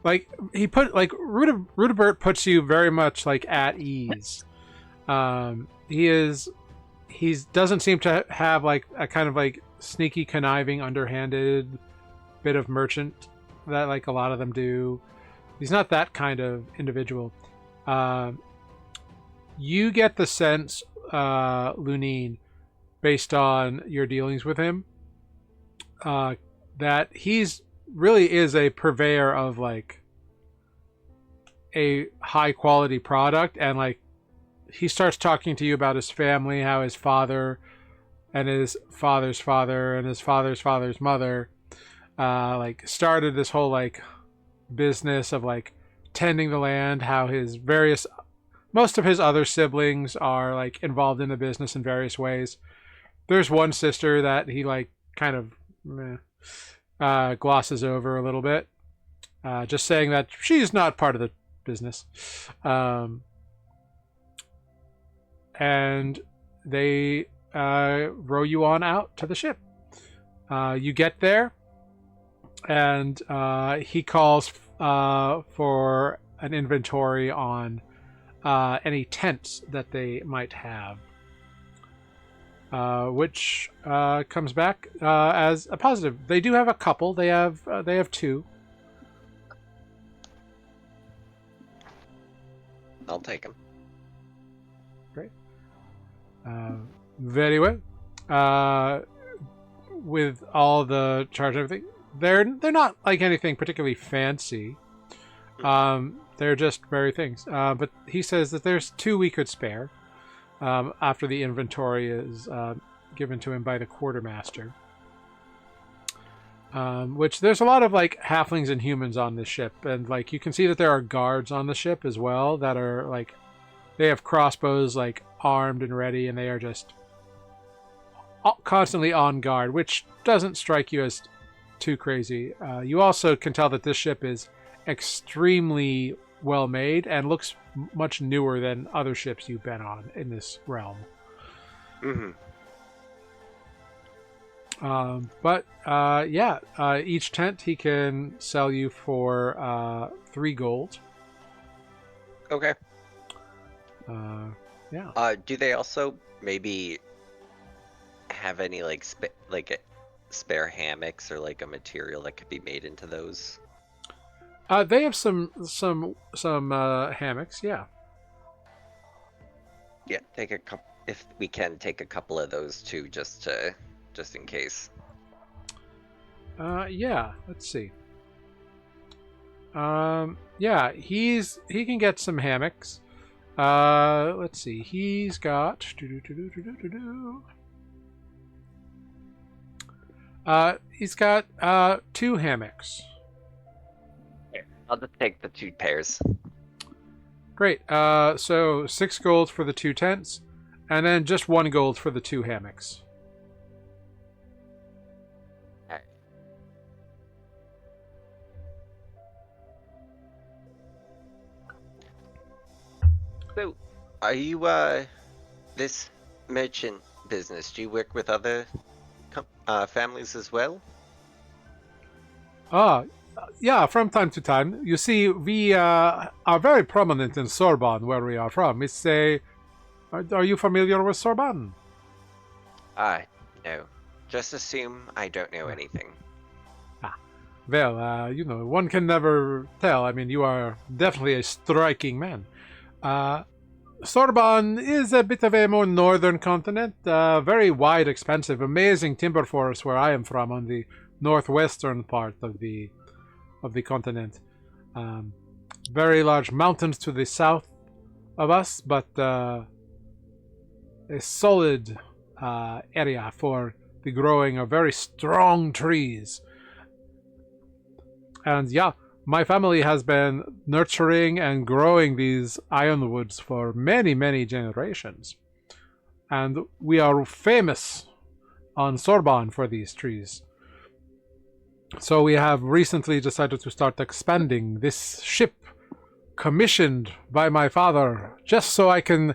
S1: Rudibert puts you very much at ease. He doesn't seem to have a kind of sneaky, conniving, underhanded bit of merchant that a lot of them do. He's not that kind of individual. You get the sense, Lunine, based on your dealings with him, that he's really is a purveyor of a high quality product, and he starts talking to you about his family, how his father and his father's father and his father's father's mother started this whole business of tending the land, how most of his other siblings are involved in the business in various ways. There's one sister that he kind of glosses over a little bit, just saying that she's not part of the business. And they row you on out to the ship. You get there, and he calls for an inventory on any tents that they might have, which comes back as a positive. They do have a couple. They have two.
S6: I'll take them.
S1: Great. Very well. With all the charge and everything, they're not like anything particularly fancy. They're just very things. But he says that there's 2 we could spare after the inventory is given to him by the quartermaster. Which there's a lot of like halflings and humans on this ship, and like you can see that there are guards on the ship as well that are like they have crossbows like armed and ready, and they are just constantly on guard, which doesn't strike you as too crazy. You also can tell that this ship is extremely well made and looks much newer than other ships you've been on in this realm. Each tent he can sell you for 3 gold.
S6: Okay.
S1: Yeah.
S6: Do they also maybe have any like spare hammocks or like a material that could be made into those?
S1: They have some hammocks. Yeah.
S6: Yeah, take a couple if we can. Take a couple of those too, just in case.
S1: Yeah. Let's see. Yeah, he can get some hammocks. Let's see. He's got. He's got 2 hammocks.
S6: I'll just take the 2 pairs.
S1: Great. So 6 gold for the 2 tents, and then just 1 gold for the 2 hammocks.
S6: Alright. So, are you this merchant business? Do you work with other families as well?
S1: Yeah, from time to time. You see, we are very prominent in Sorban, where we are from. It's a... Are you familiar with Sorban?
S6: No. Just assume I don't know anything.
S1: Well, one can never tell. I mean, you are definitely a striking man. Sorban is a bit of a more northern continent. Very wide, expansive, amazing timber forest where I am from on the northwestern part of the continent. Very large mountains to the south of us, but a solid area for the growing of very strong trees. And yeah, my family has been nurturing and growing these ironwoods for many, many generations. And we are famous on Sorban for these trees. So we have recently decided to start expanding this ship commissioned by my father just so I can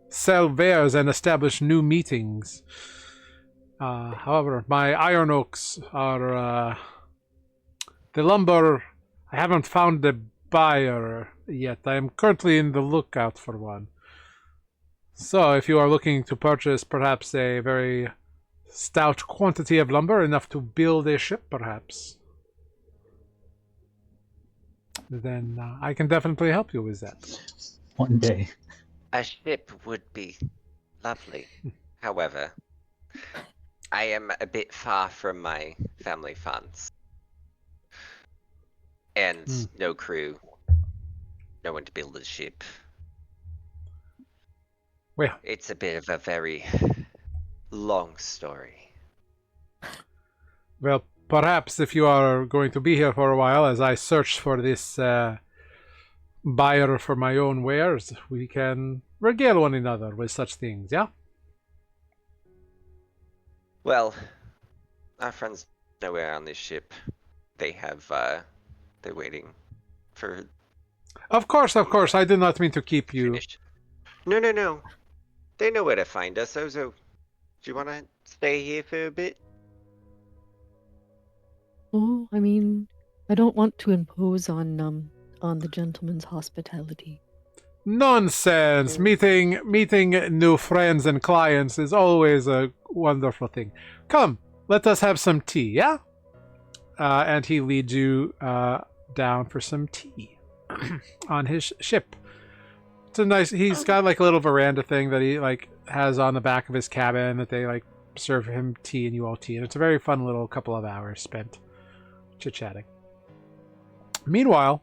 S1: sell wares and establish new meetings. However, my iron oaks are... the lumber... I haven't found a buyer yet. I am currently in the lookout for one. So if you are looking to purchase perhaps a very stout quantity of lumber, enough to build a ship perhaps, then I can definitely help you with that.
S5: One day.
S6: A ship would be lovely. However, I am a bit far from my family funds. And no crew. No one to build a ship.
S1: Well,
S6: it's a bit of a very long story.
S1: Well, perhaps if you are going to be here for a while, as I search for this buyer for my own wares, we can regale one another with such things, yeah?
S6: Well, Our friends nowhere on this ship. They have, they're waiting for
S1: Of course, I did not mean to keep you.
S6: finish. No. They know where to find us. Ozo, do you want to stay here for a bit?
S3: Oh, I mean, I don't want to impose on the gentleman's hospitality.
S1: Nonsense. Meeting new friends and clients is always a wonderful thing. Come, let us have some tea, yeah? And he leads you down for some tea on his ship. It's a nice. He's got like a little veranda thing that he like has on the back of his cabin that they like serve him tea and you all tea, and it's a very fun little couple of hours spent chit chatting. Meanwhile,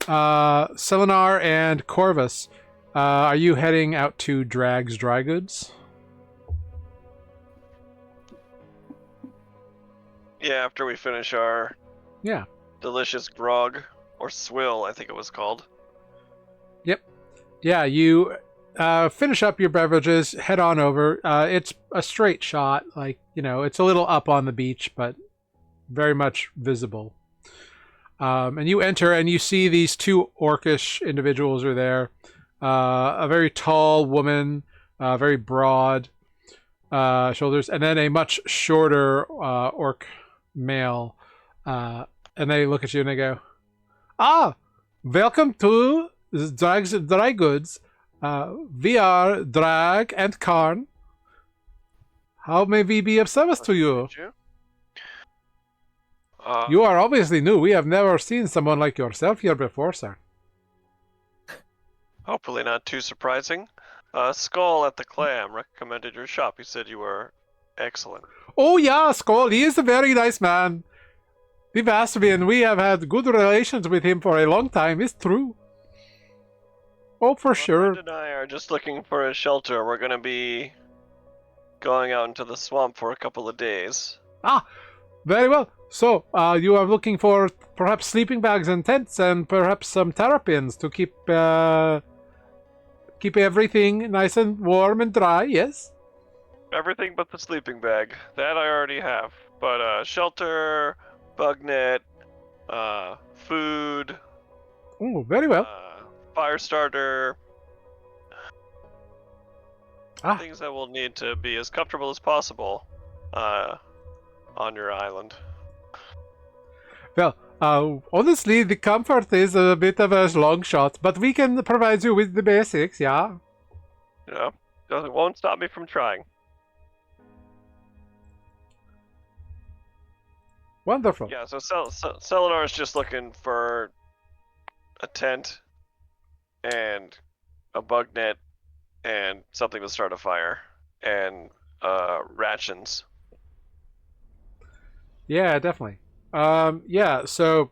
S1: Selenar and Corvus, are you heading out to Drag's Dry Goods?
S4: Yeah, after we finish our
S1: Yeah.
S4: delicious grog, or swill, I think it was called.
S1: Yep. Yeah, you finish up your beverages, head on over. It's a straight shot, like, you know, it's a little up on the beach, but very much visible. And you enter and you see these two orcish individuals are there. A very tall woman, very broad shoulders, and then a much shorter orc male. And they look at you and they go, "Ah, welcome to Drag's Dry Goods. We are Drag and Karn. How may we be of service to you? You are obviously new. We have never seen someone like yourself here before, sir."
S4: Hopefully not too surprising. Skull at the Clam recommended your shop. He said you were excellent.
S1: Oh yeah, Skull. He is a very nice man. We've asked me, and we have had good relations with him for a long time. It's true. Oh, for sure.
S4: My friend and I are just looking for a shelter. We're going to be going out into the swamp for a couple of days.
S1: Ah, very well. So, you are looking for perhaps sleeping bags and tents, and perhaps some terrapins to keep everything nice and warm and dry. Yes.
S4: Everything but the sleeping bag. That I already have. But shelter, bug net, food.
S1: Oh, very well.
S4: Fire starter.
S1: Ah.
S4: Things that will need to be as comfortable as possible on your island.
S1: Well, honestly, the comfort is a bit of a long shot, but we can provide you with the basics, yeah?
S4: You know, it won't stop me from trying.
S1: Wonderful.
S4: Yeah, so Selenar is just looking for a tent and a bug net and something to start a fire and rations.
S1: Yeah, definitely. Yeah, so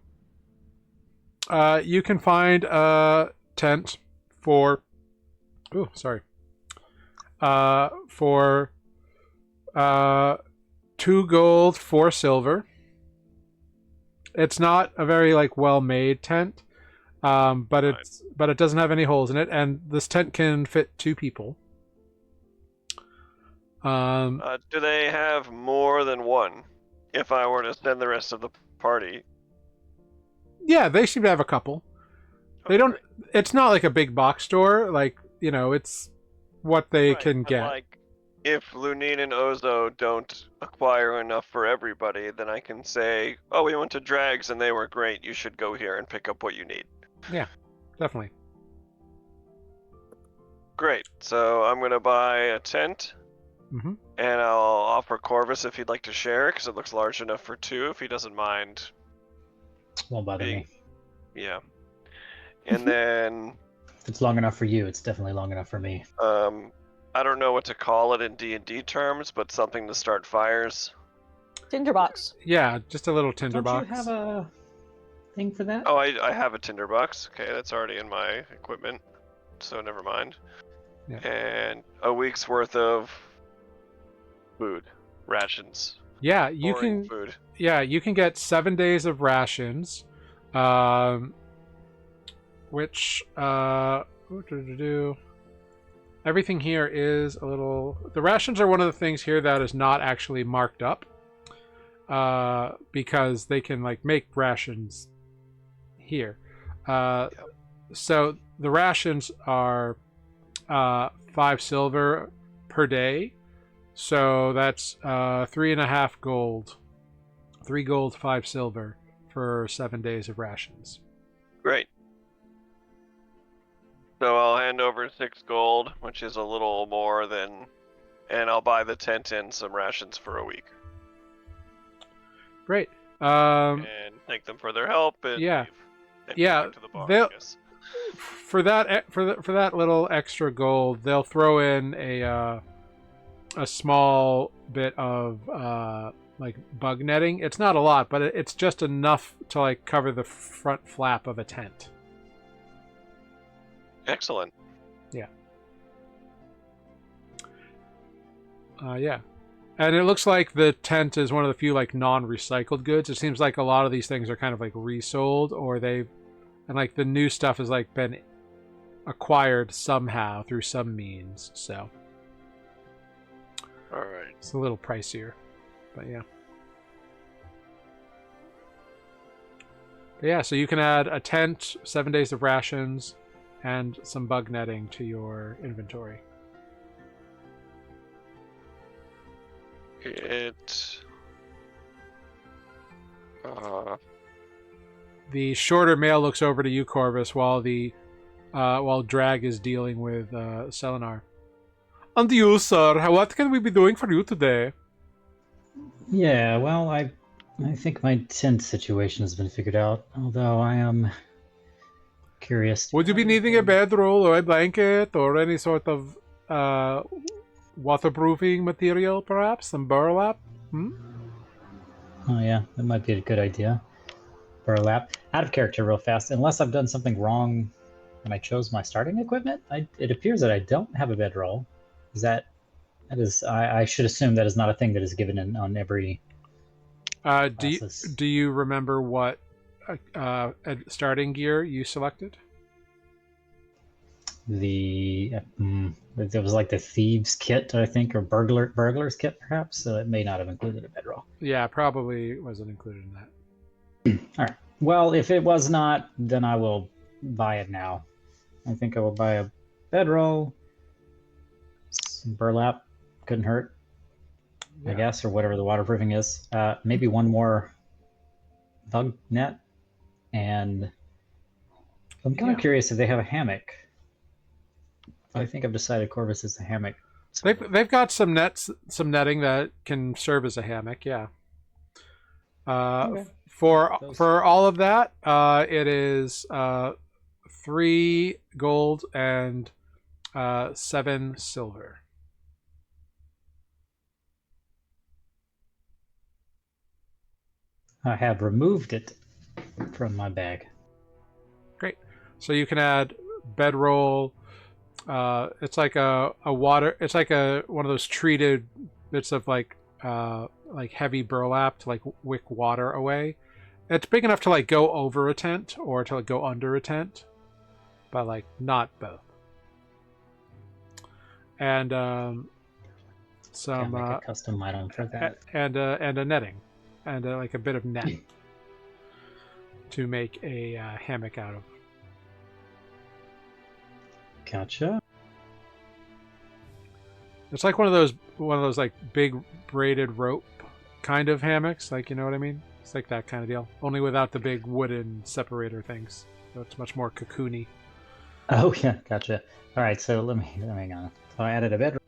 S1: you can find a tent for for 2 gold, 4 silver. It's not a very like well-made tent, but it doesn't have any holes in it, and this tent can fit 2 people.
S4: Do they have more than one? If I were to send the rest of the party.
S1: Yeah, they seem to have a couple. They don't. It's not like a big box store. Like, you know, it's what they can get.
S4: Like, if Lunine and Ozo don't acquire enough for everybody, then I can say, "Oh, we went to Drags and they were great. You should go here and pick up what you need."
S1: Yeah, definitely.
S4: Great. So I'm gonna buy a tent.
S1: Mm-hmm.
S4: And I'll offer Corvus if he'd like to share, because it looks large enough for 2, if he doesn't mind.
S5: Won't bother me.
S4: Yeah. And then...
S5: If it's long enough for you, it's definitely long enough for me.
S4: I don't know what to call it in D&D terms, but something to start fires.
S7: Tinderbox.
S1: Yeah, just a little tinderbox.
S5: Don't you have a thing for that?
S4: Oh, I have a tinderbox. Okay, that's already in my equipment, so never mind.
S1: Yeah.
S4: And a week's worth of... food, rations.
S1: Yeah, you can.
S4: Food.
S1: Yeah, you can get 7 days of rations, which everything here is a little. The rations are one of the things here that is not actually marked up, because they can like make rations here. So the rations are 5 silver per day. So that's 3.5 gold. 3 gold, 5 silver for 7 days of rations.
S4: Great. So I'll hand over 6 gold, which is a little more than, and I'll buy the tent and some rations for a week.
S1: Great.
S4: And thank them for their help. And
S1: Yeah.
S4: leave. And
S1: Yeah,
S4: back to the bar,
S1: they'll-
S4: I guess.
S1: For that little extra gold, they'll throw in a small bit of like bug netting. It's not a lot, but it's just enough to like cover the front flap of a tent.
S4: Excellent.
S1: Yeah. Yeah. And it looks like the tent is one of the few like non-recycled goods. It seems like a lot of these things are kind of like resold, or and like the new stuff has like been acquired somehow through some means. So
S4: All right.
S1: it's a little pricier, but yeah. But yeah, so you can add a tent, 7 days of rations, and some bug netting to your inventory. The shorter mail looks over to you, Corvus, while Drag is dealing with Selenar. And you, sir, what can we be doing for you today?
S5: Yeah, well, I think my tent situation has been figured out, although I am curious.
S1: Would you be needing a bedroll or a blanket or any sort of waterproofing material, perhaps? Some burlap?
S5: Oh yeah, that might be a good idea. Burlap. Out of character real fast. Unless I've done something wrong when I chose my starting equipment, it appears that I don't have a bedroll. I should assume that is not a thing that is given on every
S1: do you remember what starting gear you selected?
S5: There was like the thieves kit, I think, or burglar's kit perhaps, so it may not have included a bedroll.
S1: Yeah, probably wasn't included in that.
S5: All right. Well, if it was not, then I will buy it now. I think I will buy a bedroll, some burlap, couldn't hurt,
S1: Yeah.
S5: I guess, or whatever the waterproofing is. Maybe one more bug net, and I'm kind of curious if they have a hammock. I think I've decided Corvus is a hammock.
S1: They've got some netting that can serve as a hammock. Yeah.
S5: Okay.
S1: For all of that, it is 3 gold and 7 silver.
S5: I have removed it from my bag.
S1: Great. So you can add bedroll. It's like a water. It's like one of those treated bits of like heavy burlap to like wick water away. It's big enough to like go over a tent or to like go under a tent, but like not both. And some
S5: Make a custom item for that.
S1: and a netting, and like a bit of net to make a hammock out of.
S5: Gotcha.
S1: It's like one of those like big braided rope kind of hammocks, like, you know what I mean? It's like that kind of deal, only without the big wooden separator things. So it's much more cocoony.
S5: Oh yeah, gotcha. All right, so let me hang on. So I added a bedroom.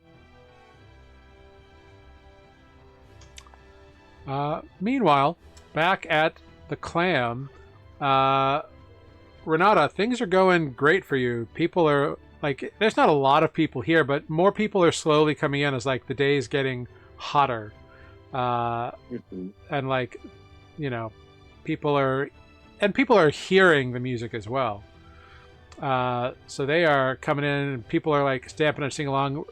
S1: Meanwhile, back at the clam, Renata, things are going great for you. People are like, there's not a lot of people here, but more people are slowly coming in as like the day is getting hotter. And like, you know, people are hearing the music as well. So they are coming in and people are like stamping and singing along.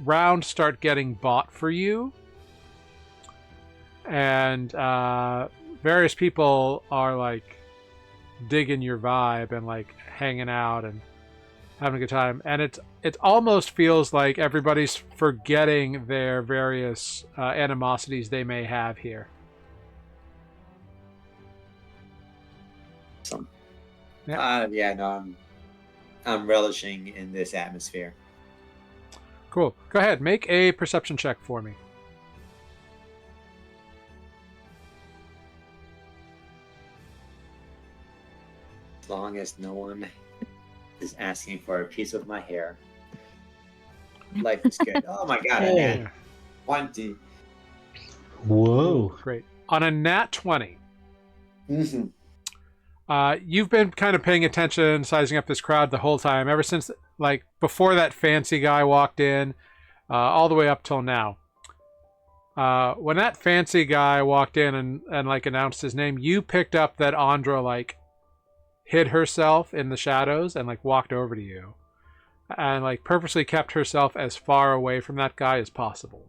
S1: Rounds start getting bought for you. And various people are like digging your vibe and like hanging out and having a good time, and it almost feels like everybody's forgetting their various animosities they may have here.
S2: Awesome.
S1: Yeah.
S2: No, I'm relishing in this atmosphere.
S1: Cool. Go ahead, make a perception check for me.
S2: As long as no one is asking for a piece of my hair, life is good. Oh my god, a
S5: Hey.
S2: nat 20.
S5: Whoa.
S1: Great. On a nat 20,
S2: Mm-hmm.
S1: you've been kind of paying attention, sizing up this crowd the whole time, ever since, like, before that fancy guy walked in, all the way up till now. When that fancy guy walked in and like announced his name, you picked up that Andra like hid herself in the shadows and like walked over to you, and like purposely kept herself as far away from that guy as possible.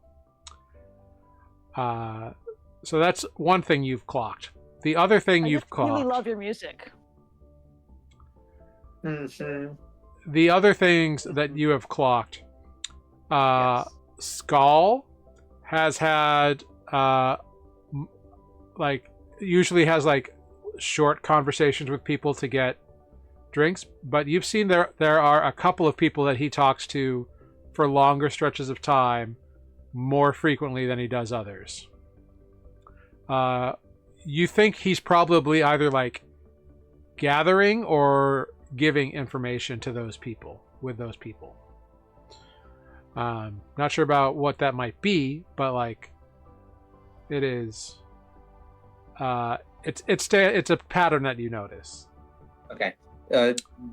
S1: So that's one thing you've clocked. The other thing
S7: I
S1: you've
S7: just really
S1: clocked.
S7: love your music.
S2: Mm-hmm.
S1: The other things that you have clocked.
S6: Yes.
S1: Skull has had like usually has like short conversations with people to get drinks, but you've seen there are a couple of people that he talks to for longer stretches of time more frequently than he does others. You think he's probably either like gathering or giving information to those people with those people. Not sure about what that might be, but like it is it's a pattern that you notice.
S2: Okay.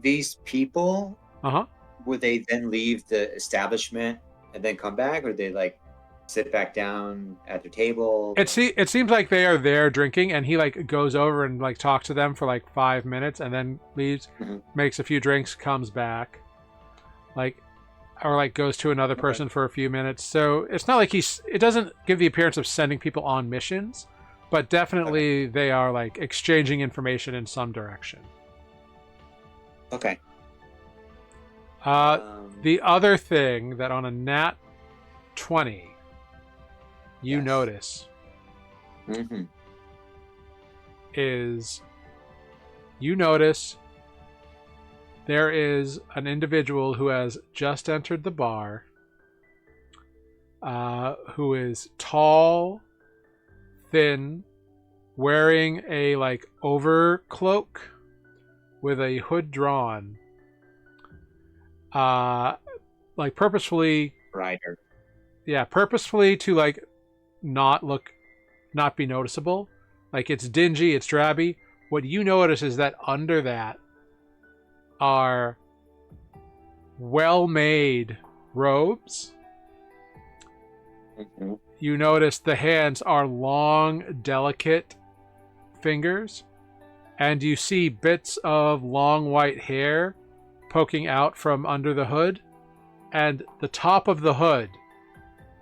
S2: These people,
S1: Uh-huh.
S2: would they then leave the establishment and then come back, or they like sit back down at their table?
S1: It seems like they are there drinking, and he like goes over and like talks to them for like 5 minutes and then leaves,
S2: Mhm.
S1: makes a few drinks, comes back, like, or like goes to another
S2: Okay.
S1: person for a few minutes. So it's not like it doesn't give the appearance of sending people on missions, but definitely they are like exchanging information in some direction.
S2: Okay.
S1: The other thing that on a nat 20 you
S2: Yes.
S1: notice
S2: Mm-hmm.
S1: is you notice there is an individual who has just entered the bar, who is tall, thin, wearing a like overcloak with a hood drawn, like purposefully
S2: Rider.
S1: purposefully to like not be noticeable. Like it's dingy, it's drabby. What you notice is that under that are well-made robes.
S2: Mm-hmm.
S1: You notice the hands are long, delicate fingers, and you see bits of long white hair poking out from under the hood, and the top of the hood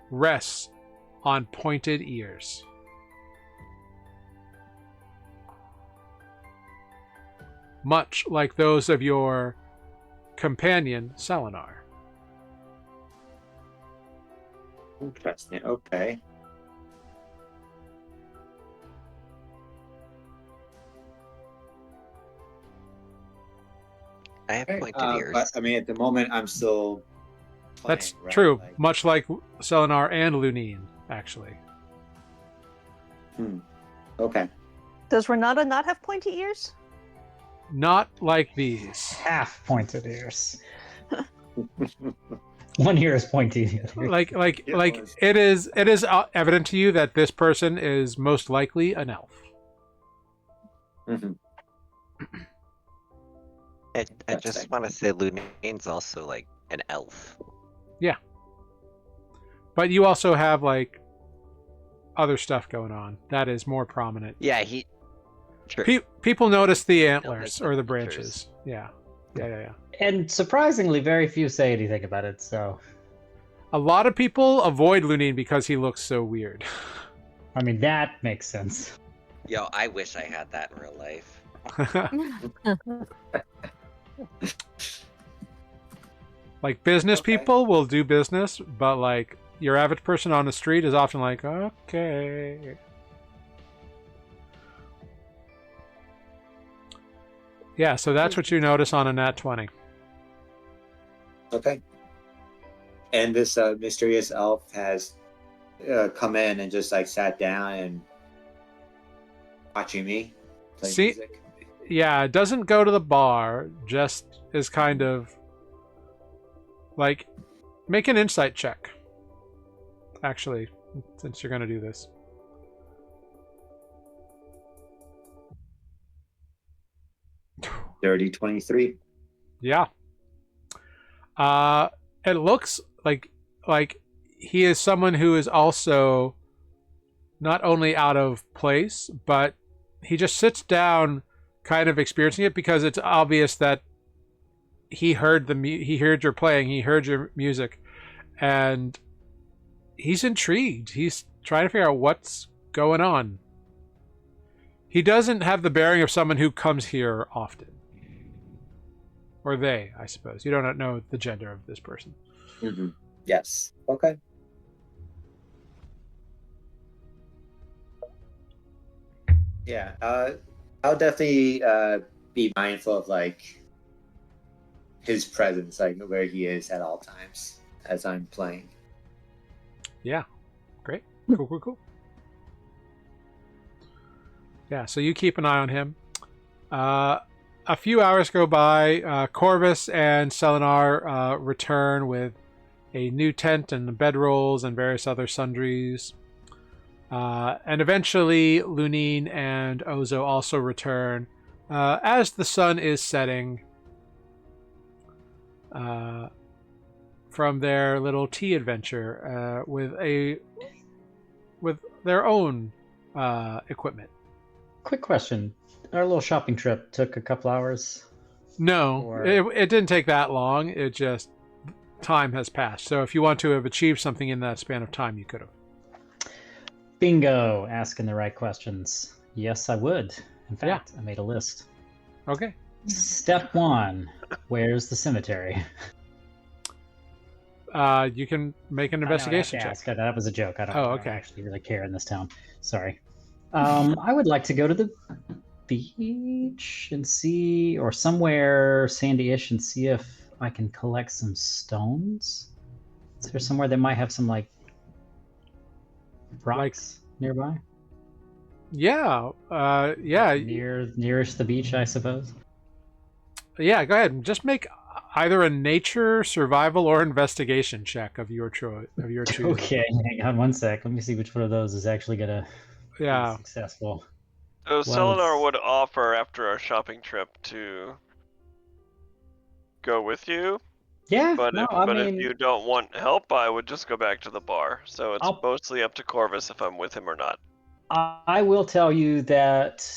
S1: rests on pointed ears. Much like those of your companion, Selenar.
S2: Interesting. Okay.
S6: I have
S2: Okay,
S6: pointed ears.
S2: But I mean, at the moment, I'm still.
S1: That's
S2: playing, right?
S1: true.
S2: Like,
S1: Much like Selenar and Lunine, actually.
S2: okay.
S7: Does Renata not have pointy ears?
S1: Not like these.
S5: Half pointed ears. One ear is pointy.
S1: Like
S2: Yeah,
S1: like it is evident to you that this person is most likely an elf.
S2: Mm-hmm.
S6: I
S2: That's
S6: just
S2: like-
S6: want to say Lunine's also like an elf.
S1: But you also have like other stuff going on that is more prominent.
S6: Yeah, he. True.
S1: People notice the
S6: make
S1: antlers or the
S6: pictures.
S1: branches. Yeah.
S5: And surprisingly, very few say anything about it, so.
S1: A lot of people avoid Lunine because he looks so weird.
S5: I mean, that makes sense.
S6: Yo, I wish I had that in real life.
S1: Like business
S2: Okay.
S1: people will do business, but like your average person on the street is often like, okay. Yeah, so that's what you notice on a nat 20.
S2: Okay. And this mysterious elf has come in and just like sat down and watching me play
S1: See,
S2: music.
S1: yeah, it doesn't go to the bar, just is kind of like, make an insight check. Actually, since you're going to do this.
S2: Dirty 23.
S1: Yeah. It looks like he is someone who is also not only out of place, but he just sits down, kind of experiencing it because it's obvious that he heard he heard your playing, he heard your music, and he's intrigued. He's trying to figure out what's going on. He doesn't have the bearing of someone who comes here often. Or they, I suppose. You don't know the gender of this person.
S2: Mm-hmm. Yes. Okay. Yeah. I'll definitely be mindful of like his presence, like where he is at all times as I'm playing.
S1: Yeah. Great. Cool. Yeah, so you keep an eye on him. A few hours go by. Corvus and Selenar return with a new tent and bedrolls and various other sundries. And eventually, Lunine and Ozo also return as the sun is setting from their little tea adventure with their own equipment.
S5: Quick question. Our little shopping trip took a couple hours.
S1: No,
S5: Or-
S1: it didn't take that long. It just, time has passed. So if you want to have achieved something in that span of time, you could have.
S5: Bingo! Asking the right questions. Yes, I would. In fact, I made a list.
S1: Okay.
S5: Step 1. Where's the cemetery?
S1: You can make an
S5: I know, I have
S1: investigation
S5: to
S1: check.
S5: ask. That was a joke. I don't
S1: okay.
S5: actually really care in this town. Sorry. I would like to go to the beach and see, or somewhere sandy-ish, and see if I can collect some stones. Is there somewhere that might have some like rocks nearby?
S1: Yeah.
S5: Nearest the beach, I suppose.
S1: Yeah, go ahead. Just make either a nature, survival, or investigation check of your choice.
S5: Okay, hang on one sec. Let me see which one of those is actually gonna be successful.
S4: So
S5: Well,
S4: Selenar
S5: it's-
S4: would offer after our shopping trip to go with you,
S5: Yeah,
S4: but
S5: no,
S4: if you don't want help, I would just go back to the bar. So it's
S5: I'll-
S4: mostly up to Corvus if I'm with him or not.
S5: I will tell you that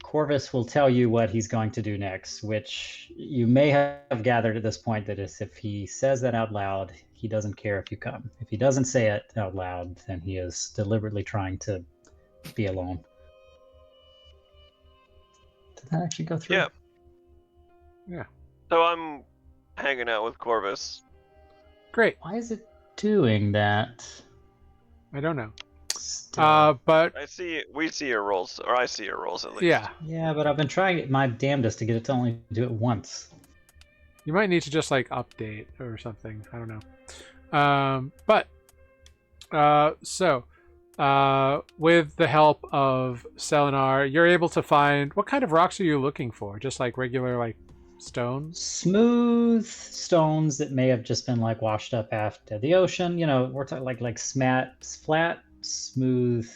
S5: Corvus will tell you what he's going to do next, which you may have gathered at this point that is, if he says that out loud, he doesn't care if you come. If he doesn't say it out loud, then he is deliberately trying to be alone. Did that actually go through?
S4: Yeah.
S1: Yeah.
S4: So I'm hanging out with Corvus.
S1: Great.
S5: Why is it doing that?
S1: I don't know.
S5: Still.
S1: But
S4: We see your rolls, or I see your rolls at least.
S1: yeah,
S5: Yeah, but I've been trying my damnedest to get it to only do it once.
S1: you might need to just like update or something. I don't know. With the help of Selenar, you're able to find, what kind of rocks are you looking for? Just like regular like stones?
S5: Smooth stones that may have just been like washed up after the ocean. You know, we're talking like flat, smooth.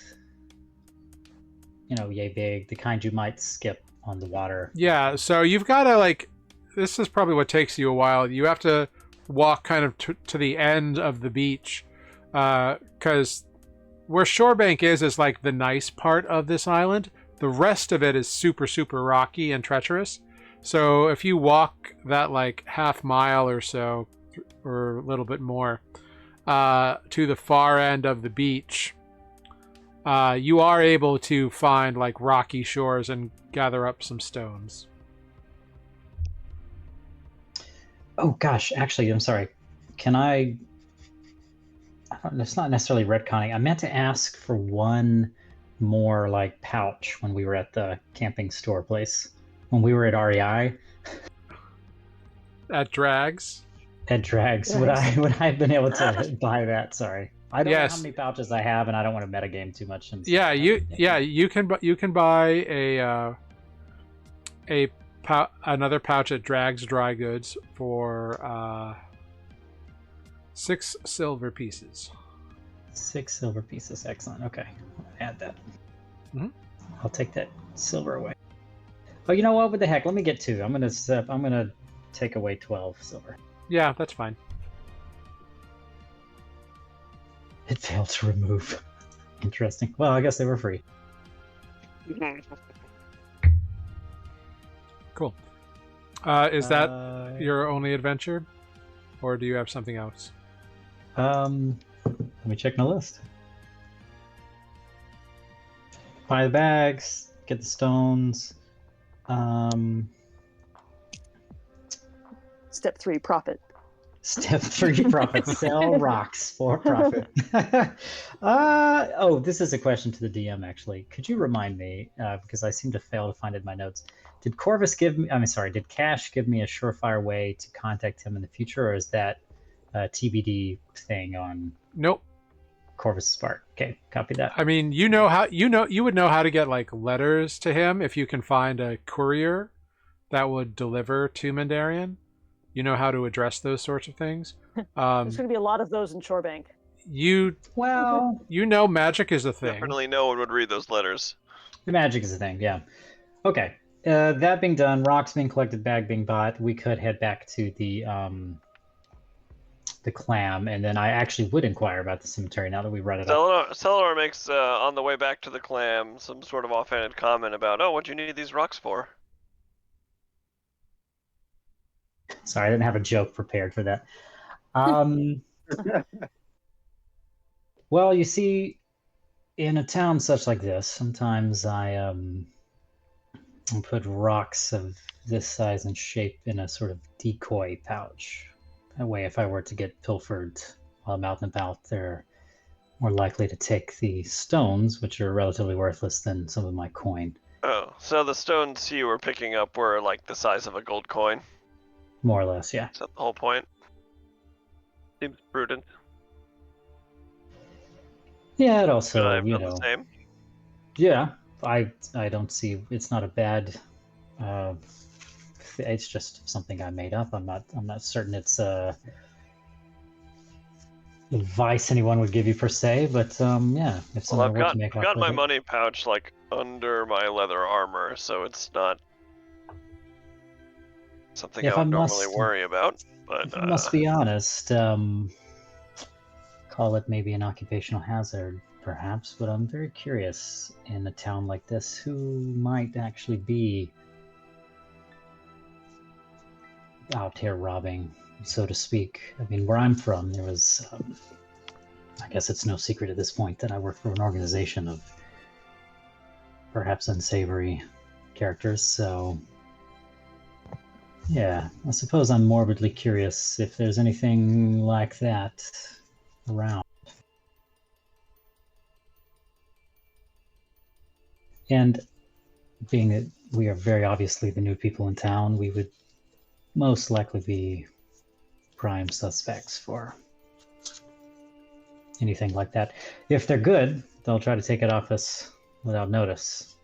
S5: You know, yay big, the kind you might skip on the water.
S1: Yeah, so you've got to like, this is probably what takes you a while. You have to walk kind of to the end of the beach, because where Shorebank is like the nice part of this island. The rest of it is super, super rocky and treacherous. So if you walk that like half mile or so, or a little bit more, to the far end of the beach, you are able to find like rocky shores and gather up some stones.
S5: Oh gosh, actually, I'm sorry. Can I? It's not necessarily retconning. I meant to ask for one more like pouch when we were at the camping store place. When we were at REI
S1: At Drags.
S5: at Drags, would I have been able to buy that? Sorry, I don't know how
S1: Yes.
S5: many pouches I have, and I don't want to metagame too much. And
S1: Yeah, you can buy another pouch at Drags Dry Goods for 6 silver pieces.
S5: 6 silver pieces, excellent. Okay, I'll add that.
S1: Mhm.
S5: I'll take that silver away. Oh, you know what? What the heck? Let me get 2. I'm gonna take away 12 silver.
S1: Yeah, that's fine.
S5: It failed to remove. Interesting. Well, I guess they were free.
S1: Cool. Is that your only adventure, or do you have something else?
S5: Let me check my list. Buy the bags, get the stones.
S7: Step 3, profit.
S5: Step 3, profit. Sell rocks for profit. This is a question to the DM, actually. Could you remind me, because I seem to fail to find it in my notes, did did Cash give me a surefire way to contact him in the future, or is that a TBD thing on
S1: Nope.
S5: Corvus's part? Okay, copy that.
S1: I mean, you would know how to get like letters to him if you can find a courier that would deliver to Mandarian. You know how to address those sorts of things.
S7: There's going to be a lot of those in Shorebank.
S1: You know magic is a thing.
S4: Definitely no one would read those letters.
S5: The magic is a thing, yeah. Okay, that being done, rocks being collected, bag being bought, we could head back to the clam, and then I actually would inquire about the cemetery now that we read it up.
S4: Celador makes, on the way back to the clam, some sort of offhanded comment about, oh, what'd you need these rocks for?
S5: Sorry, I didn't have a joke prepared for that. Well, you see, in a town such like this, sometimes I put rocks of this size and shape in a sort of decoy pouch. That way, if I were to get pilfered while I'm out and about, they're more likely to take the stones, which are relatively worthless, than some of my coin.
S4: Oh, so the stones you were picking up were like the size of a gold coin?
S5: More or less, yeah.
S4: Is that the whole point? Seems prudent.
S5: Yeah, it also,
S4: I've done the same.
S5: Yeah, I don't see, it's not a bad, it's just something I made up. I'm not certain it's advice anyone would give you per se, but yeah, if someone were to make
S4: I've got my money pouch like under my leather armor, so it's not something I would normally worry about. But
S5: if I must be honest, call it maybe an occupational hazard, perhaps, but I'm very curious in a town like this who might actually be out here robbing, so to speak. I mean, where I'm from, there was, I guess it's no secret at this point that I work for an organization of perhaps unsavory characters, so yeah, I suppose I'm morbidly curious if there's anything like that around. And being that we are very obviously the new people in town, we would most likely be prime suspects for anything like that. If they're good, they'll try to take it off us without notice.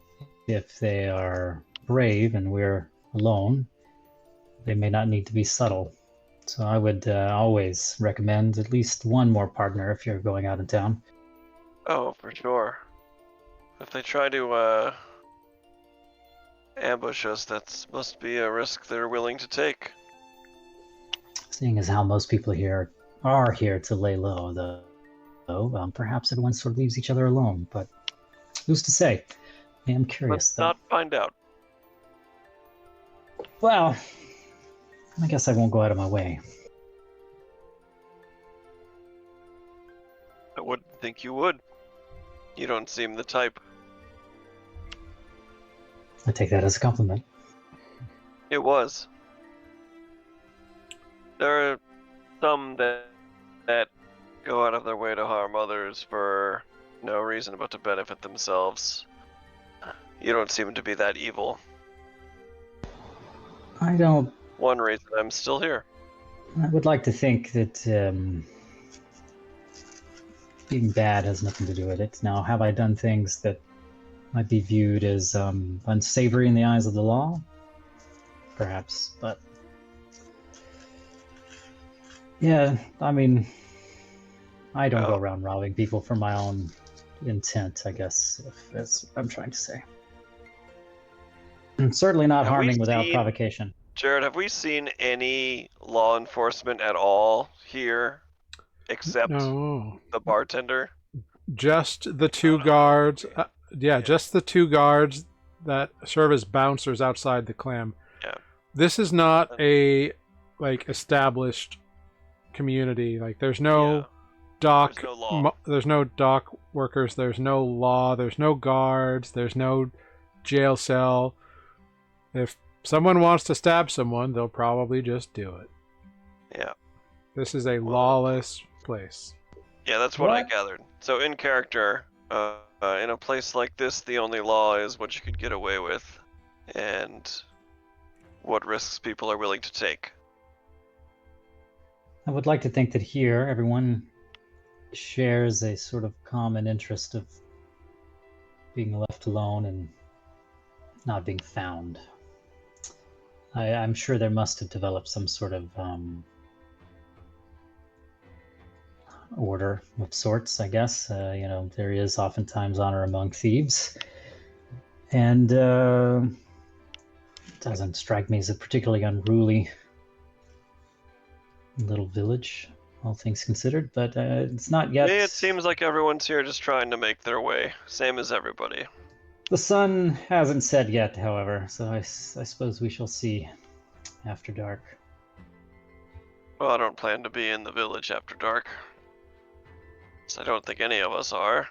S5: If they are brave and we're alone, they may not need to be subtle. So I would always recommend at least one more partner if you're going out in town.
S4: Oh, for sure. If they try to ambush us, that must be a risk they're willing to take.
S5: Seeing as how most people here are here to lay low, though, perhaps everyone sort of leaves each other alone, but who's to say? I am curious, though.
S4: Let's not find out.
S5: Well, I guess I won't go out of my way.
S4: I wouldn't think you would. You don't seem the type.
S5: I take that as a compliment.
S4: It was. There are some that go out of their way to harm others for no reason but to benefit themselves. You don't seem to be that evil.
S5: I don't.
S4: One reason I'm still here.
S5: I would like to think that being bad has nothing to do with it. Now, have I done things that might be viewed as unsavory in the eyes of the law? Perhaps, but yeah, I mean, I don't go around robbing people for my own intent, I guess, if that's what I'm trying to say. And certainly not
S4: Have we
S5: harming without
S4: seen-
S5: provocation.
S4: Jared, have we seen any law enforcement at all here except
S1: No,
S4: the bartender?
S1: just the two guards. Yeah, just the two guards that serve as bouncers outside the clam.
S4: Yeah.
S1: This is not a like established community. Like there's no
S4: Yeah.
S1: dock.
S4: There's no law.
S1: There's no dock workers. There's no law. There's no guards. There's no jail cell. If someone wants to stab someone, they'll probably just do it.
S4: Yeah.
S1: This is a lawless place.
S4: Yeah, that's what I
S5: What?
S4: gathered. So in character, in a place like this, the only law is what you could get away with, and what risks people are willing to take.
S5: I would like to think that here everyone shares a sort of common interest of being left alone and not being found. I'm sure there must have developed some sort of order of sorts, I guess. There is oftentimes honor among thieves. And it doesn't strike me as a particularly unruly little village, all things considered, but it's not yet.
S4: Me, it seems like everyone's here just trying to make their way, same as everybody.
S5: The sun hasn't set yet, however, so I suppose we shall see after dark.
S4: Well, I don't plan to be in the village after dark. So I don't think any of us are.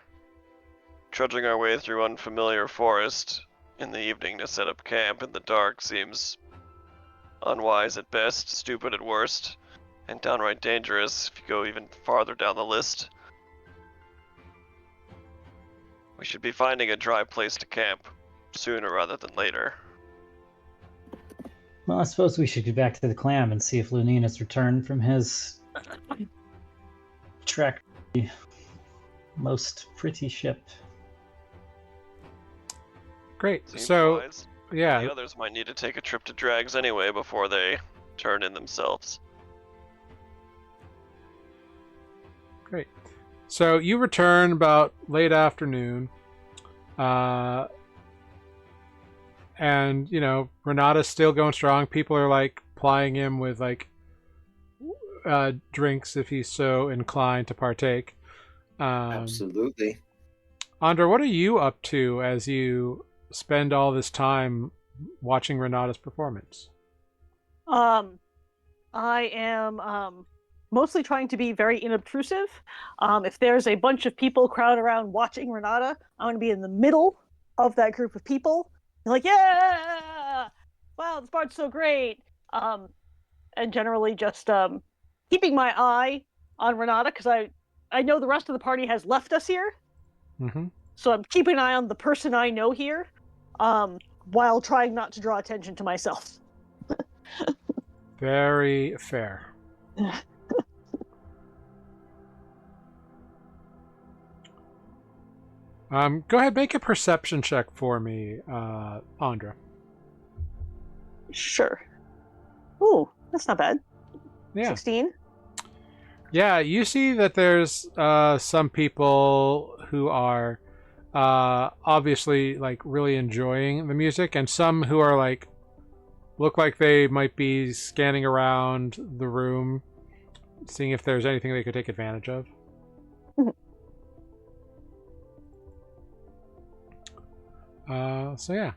S4: Trudging our way through unfamiliar forest in the evening to set up camp in the dark seems unwise at best, stupid at worst, and downright dangerous if you go even farther down the list. We should be finding a dry place to camp sooner rather than later.
S5: Well, I suppose we should get back to the clam and see if Lunin has returned from his trek to the most pretty ship.
S1: Great.
S4: Seems
S1: So
S4: wise.
S1: yeah,
S4: The others might need to take a trip to Drags anyway before they turn in themselves.
S1: great. So you return about late afternoon, and Renata's still going strong. People are like plying him with like drinks if he's so inclined to partake.
S2: Absolutely.
S1: Andra, what are you up to as you spend all this time watching Renata's performance?
S7: I am mostly trying to be very inobtrusive. If there's a bunch of people crowd around watching Renata, I'm going to be in the middle of that group of people. Be like, yeah! Wow, this part's so great! And generally just keeping my eye on Renata, because I know the rest of the party has left us here.
S1: Mm-hmm.
S7: So I'm keeping an eye on the person I know here, while trying not to draw attention to myself.
S1: Very fair. Go ahead, make a perception check for me, Andra.
S7: Sure. Ooh, that's not bad.
S1: Yeah.
S7: 16.
S1: Yeah, you see that there's some people who are obviously like really enjoying the music, and some who are like look like they might be scanning around the room, seeing if there's anything they could take advantage of. So yeah,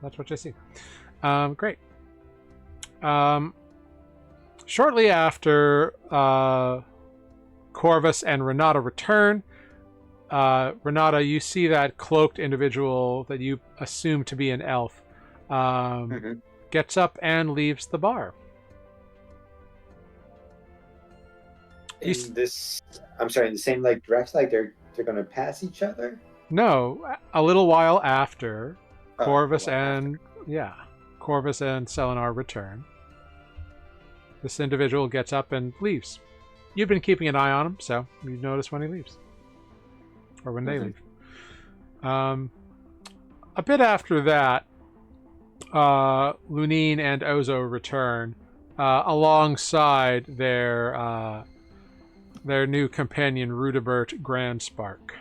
S1: that's what you see. Great. Shortly after Corvus and Renata return, Renata, you see that cloaked individual that you assume to be an elf gets up and leaves the bar. He's-
S2: in this, I'm sorry, in the same like direction, like they're gonna pass each other.
S1: No, a little while after
S2: Oh,
S1: Corvus
S2: a while
S1: and Corvus and Selenar return. This individual gets up and leaves. You've been keeping an eye on him, so you notice when he leaves. Or when they leave. A bit after that, Lunine and Ozo return alongside their new companion, Rudibert Grandspark.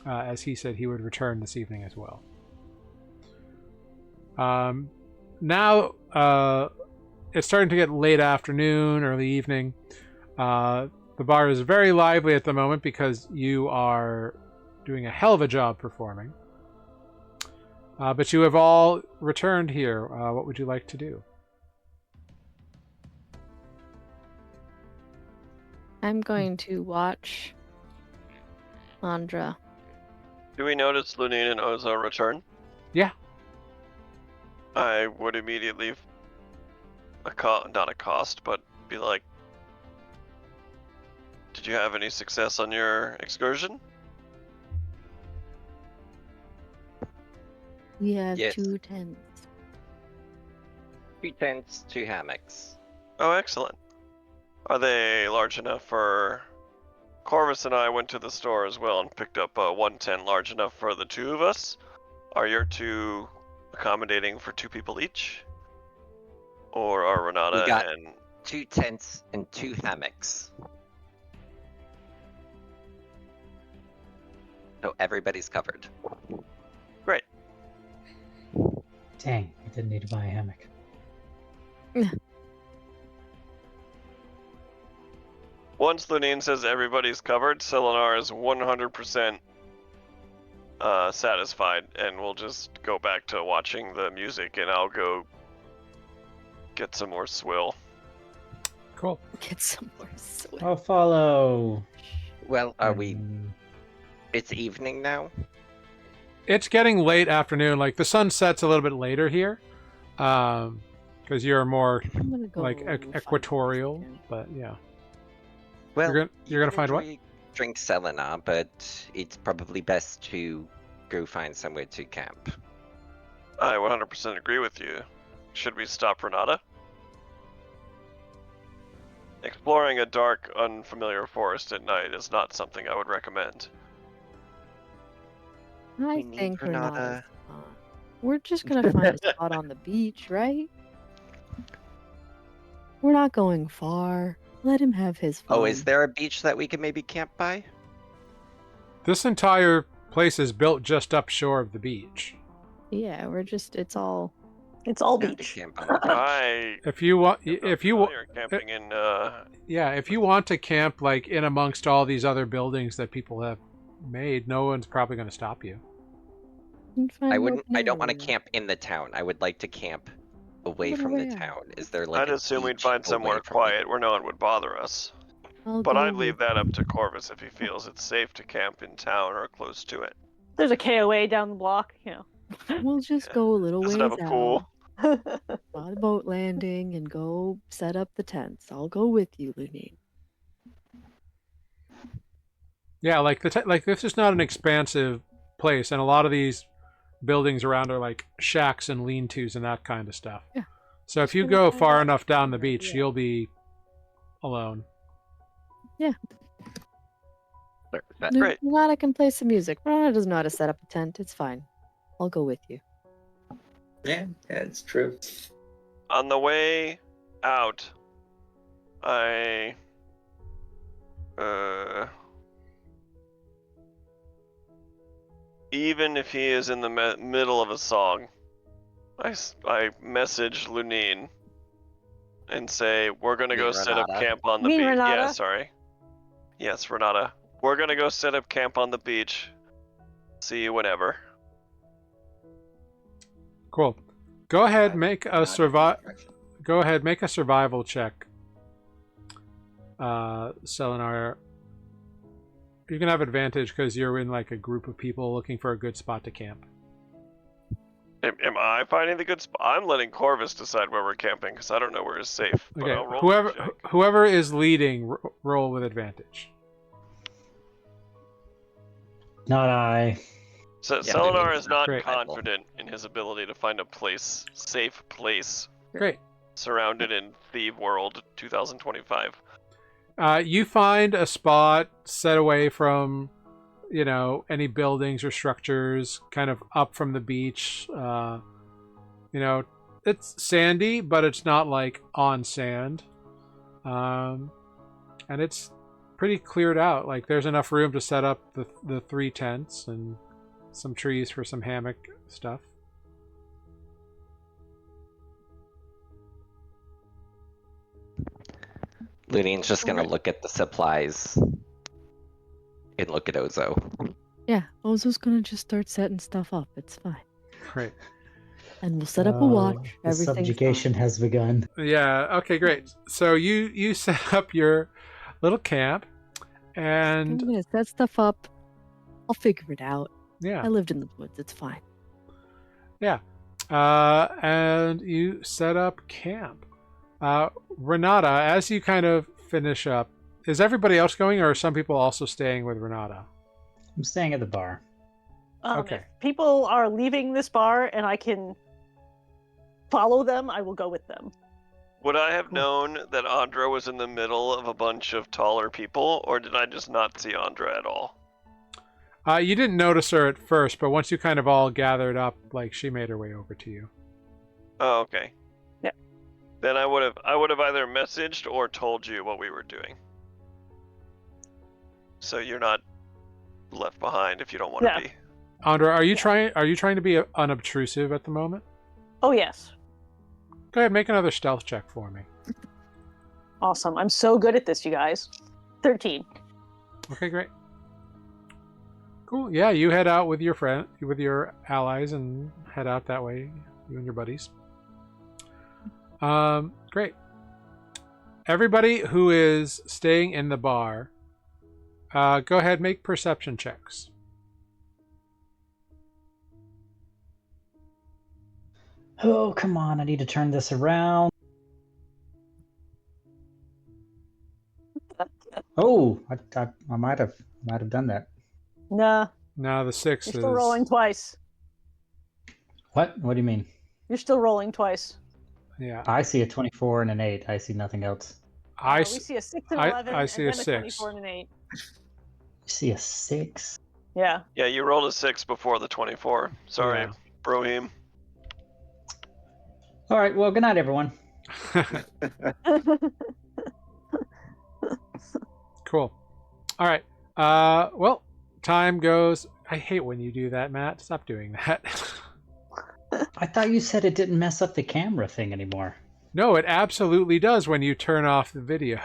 S1: As he said he would return this evening as well. Now, it's starting to get late afternoon, early evening. The bar is very lively at the moment because you are doing a hell of a job performing. But you have all returned here. What would you like to do?
S3: I'm going to watch Andra.
S4: Do we notice Lunine and Ozo return?
S1: Yeah.
S4: I would immediately, not accost, but be like, did you have any success on your excursion?
S3: We have
S6: Yes.
S3: 2 tents.
S6: 2 tents, 2 hammocks.
S4: Oh, excellent. Are they large enough for... Corvus and I went to the store as well and picked up a 1 tent large enough for the 2 of us. Are your 2 accommodating for 2 people each? Or are Renata
S6: We got-
S4: and...
S6: 2 tents and 2 hammocks. So everybody's covered.
S4: Great.
S5: Dang, I didn't need to buy a hammock.
S4: Once Lunine says everybody's covered, Selenar is 100% satisfied, and we'll just go back to watching the music, and I'll go get some more swill.
S1: Cool.
S3: Get some more sweat.
S5: I'll follow.
S6: Well, are we...
S5: Mm,
S6: It's evening now?
S1: It's getting late afternoon. Like the sun sets a little bit later here, because you're more
S3: I'm gonna go
S1: like
S3: find
S1: equatorial.
S3: Mexican.
S1: But yeah,
S6: Well,
S1: you're gonna find what?
S6: Drink Selena, but it's probably best to go find somewhere to camp.
S4: I 100% agree with you. Should we stop Renata? Exploring a dark, unfamiliar forest at night is not something I would recommend.
S3: I
S6: We need
S3: think we're not.
S6: Renata.
S3: We're just gonna find a spot on the beach, right? We're not going far. Let him have his fun.
S6: Oh, is there a beach that we can maybe camp by?
S1: This entire place is built just upshore of the beach.
S3: Yeah, we're just. It's all.
S7: It's all
S6: Yeah, to
S7: beach.
S6: camp on the beach.
S4: I
S1: If you want,
S4: am not
S1: if you
S4: familiar camping in
S1: if you want to camp like in amongst all these other buildings that people have made, no one's probably going to stop you.
S6: I wouldn't. I don't want to camp in the town. I would like to camp away
S3: Little
S6: from the
S3: way out.
S6: town. Is there like?
S4: I'd
S6: a
S4: assume we'd
S6: beach
S4: find
S6: away
S4: somewhere
S6: from
S4: quiet where no one would bother us.
S3: I'll
S4: But
S3: go
S4: I'd leave
S3: with
S4: that up
S3: you.
S4: to Corvus if he feels it's safe to camp in town or close to it.
S7: There's a KOA down the block,
S3: We'll just go a little
S4: Does
S3: ways
S4: it have a pool?
S7: know.
S3: by the boat landing and go set up the tents. I'll go with you, Lunine.
S1: Yeah, like like this is not an expansive place, and a lot of these buildings around are like shacks and lean-tos and that kind of stuff.
S3: Yeah.
S1: So if
S3: Just
S1: you
S3: gonna
S1: go
S3: find
S1: far
S3: out
S1: enough down the
S3: an
S1: beach,
S3: idea.
S1: you'll be alone.
S4: Great.
S3: Renata can play some music. Renata doesn't know how to set up a tent. It's fine. I'll go with you.
S2: Yeah, it's true.
S4: On the way out, I even if he is in the middle of a song, I message Lunine and say we're gonna
S6: You
S4: go
S6: mean
S4: set up
S6: Renata?
S4: camp on the
S7: You mean
S4: beach.
S7: Renata?
S4: Yeah, sorry. Yes, Renata. We're gonna go set up camp on the beach. See you whenever.
S1: Cool. Go ahead,
S2: Uh,
S1: make a
S2: not in
S1: survive.
S2: that direction.
S1: Go ahead, make a survival check. Selenar, you can have advantage because you're in like a group of people looking for a good spot to camp.
S4: Am I finding the good spot? I'm letting Corvus decide where we're camping because I don't know where is safe. But
S1: Okay,
S4: I'll roll a check.
S1: whoever is leading, roll with advantage.
S5: Not I.
S4: So
S2: Yeah,
S4: Selenar
S2: maybe
S4: is not
S1: Great.
S4: confident in his ability to find a safe place,
S1: Great.
S4: surrounded in Thieve World 2025.
S1: You find a spot set away from, any buildings or structures, kind of up from the beach. It's sandy, but it's not like on sand. And it's pretty cleared out. Like there's enough room to set up the 3 tents and some trees for some hammock stuff.
S6: Ludine's just gonna look at the supplies and look at Ozo.
S3: Yeah, Ozo's gonna just start setting stuff up. It's fine.
S1: Great.
S3: And we'll set up a watch.
S5: The
S3: Everything's
S5: subjugation
S3: fine.
S5: has begun.
S1: Yeah. Okay. Great. So you set up your little camp,
S3: I'm
S1: and
S3: gonna set stuff up. I'll figure it out.
S1: yeah,
S3: I lived in the woods. It's fine.
S1: and you set up camp. Renata, as you kind of finish up, is everybody else going, or are some people also staying with Renata?
S5: I'm staying at the bar.
S1: Okay.
S7: If people are leaving this bar and I can follow them, I will go with them.
S4: Would I have known that Andra was in the middle of a bunch of taller people, or did I just not see Andra at all?
S1: You didn't notice her at first, but once you kind of all gathered up, like she made her way over to you.
S4: Oh, okay.
S7: Yeah.
S4: Then I would have either messaged or told you what we were doing. So you're not left behind if you don't want to be.
S1: Andra, are you trying to be unobtrusive at the moment?
S7: Oh, yes.
S1: Go ahead, make another stealth check for me.
S7: Awesome. I'm so good at this, you guys. 13.
S1: Okay, great. Cool. Yeah, you head out with your allies, and head out that way. You and your buddies. Great. Everybody who is staying in the bar, go ahead, make perception checks.
S5: Oh, come on. I need to turn this around. Oh, I might have done that.
S7: Nah,
S1: Now the 6
S7: you're
S1: is...
S7: still rolling twice.
S5: What? What do you mean?
S7: You're still rolling twice.
S1: Yeah.
S5: I see a 24 and an 8. I see nothing else.
S7: We see a 6 and 11,
S1: I see
S7: and
S1: a
S7: then
S1: 6.
S7: 24 and an 8.
S5: You see a 6?
S7: Yeah.
S4: Yeah, you rolled a 6 before the 24. Sorry,
S1: Yeah.
S4: Brohim.
S5: All right. Well, good night, everyone.
S1: Cool. All right. Well, time goes. I hate when you do that, Matt. Stop doing that.
S5: I thought you said it didn't mess up the camera thing anymore.
S1: No, it absolutely does when you turn off the video.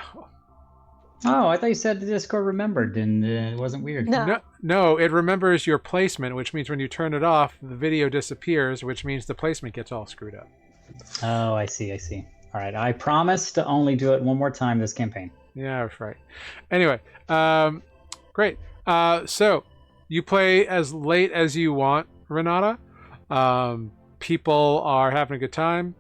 S5: Oh, I thought you said the Discord remembered and it wasn't weird.
S7: No.
S1: No, it remembers your placement, which means when you turn it off, the video disappears, which means the placement gets all screwed up.
S5: Oh, I see. All right. I promise to only do it one more time this campaign.
S1: Yeah, that's right. Anyway, great. So you play as late as you want, Renata. People are having a good time.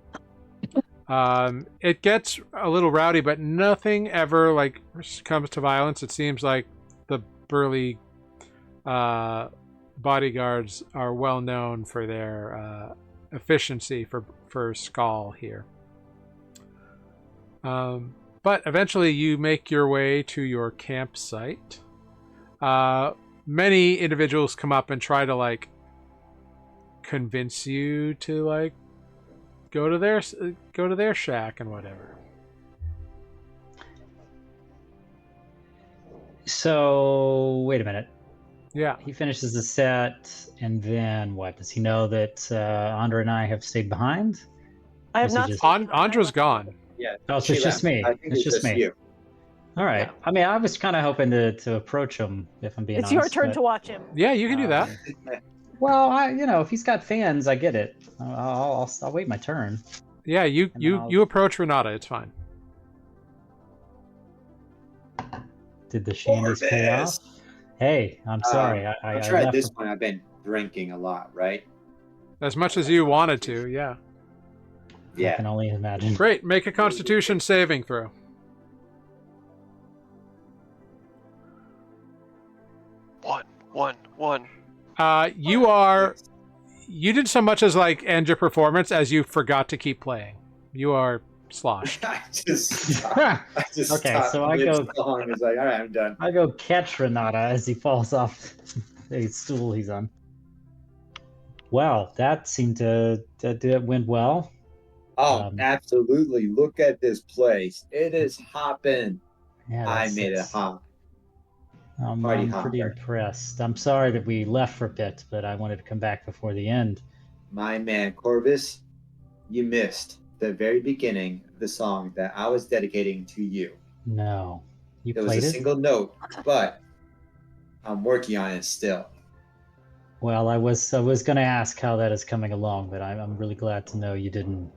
S1: It gets a little rowdy, but nothing ever like comes to violence. It seems like the burly bodyguards are well known for their efficiency for Skull here. But eventually you make your way to your campsite. Many individuals come up and try to like convince you to like go to their shack and whatever.
S5: So wait a minute.
S1: Yeah.
S5: He finishes the set, and then what? Does he know that Andra and I have stayed behind?
S7: I have
S5: Was he
S7: not.
S5: just-
S1: Andra's gone.
S2: Yeah.
S5: Oh, so it's just me.
S2: I think
S5: It's just me.
S2: you.
S5: All right.
S2: Yeah.
S5: I mean, I was kind of hoping to approach him, if I'm being
S7: It's
S5: honest.
S7: your turn
S5: but-
S7: to watch him.
S1: Yeah, you can do that.
S5: Well, if he's got fans, I get it. I'll wait my turn.
S1: Yeah, you
S5: And then I'll-
S1: you approach Renata. It's fine.
S5: Did the shandies pay off?
S2: Corvus!
S5: Hey, I'm sorry. I
S2: I'm sure at
S5: left
S2: this
S5: for-
S2: point I've been drinking a lot, right?
S1: As much as you wanted to, yeah.
S5: I
S2: Yeah.
S5: can only imagine.
S1: Great. Make a Constitution saving throw.
S4: One.
S1: You did so much as like end your performance as you forgot to keep playing. You are sloshed.
S2: I just
S5: Okay,
S2: stopped
S5: so I go-
S2: mid-song. It's like, all right, I'm done.
S5: I go catch Renata as he falls off the stool he's on. Wow, that seemed to went well.
S2: Oh, absolutely. Look at this place. It is hopping.
S5: Yeah,
S2: I made it hop.
S5: I'm
S2: Party
S5: pretty
S2: hopper.
S5: impressed. I'm sorry that we left for a bit, but I wanted to come back before the end.
S2: My man, Corvus, you missed the very beginning of the song that I was dedicating to you.
S5: No, you
S2: It was
S5: played
S2: a
S5: it.
S2: single note, but I'm working on it still.
S5: Well, I was going to ask how that is coming along, but I'm really glad to know you didn't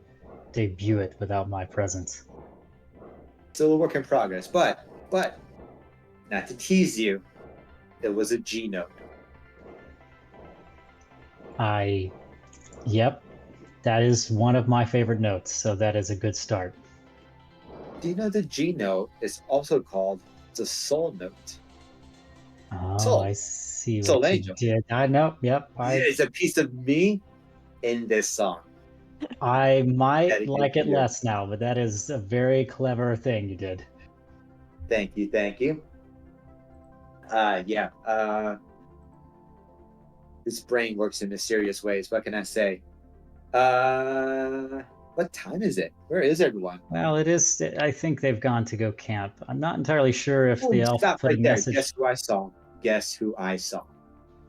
S5: debut it without my presence.
S2: Still a work in progress, but not to tease you, it was a G note.
S5: Yep, that is one of my favorite notes, so that is a good start.
S2: Do you know the G note is also called the soul note?
S5: Oh,
S2: Soul.
S5: I see
S2: Soul
S5: what you
S2: Angel.
S5: did. I know. Yep.
S2: It's a piece of me in this song.
S5: I might
S2: Dedicated
S5: like
S2: to
S5: it
S2: you.
S5: less now, but that is a very clever thing you did.
S2: Thank you. This brain works in mysterious ways. What can I say? What time is it? Where is everyone?
S5: Well, it is. I think they've gone to go camp. I'm not entirely sure if the elf
S2: Stop
S5: put
S2: right
S5: a
S2: there.
S5: message.
S2: Guess who I saw? Guess who I saw?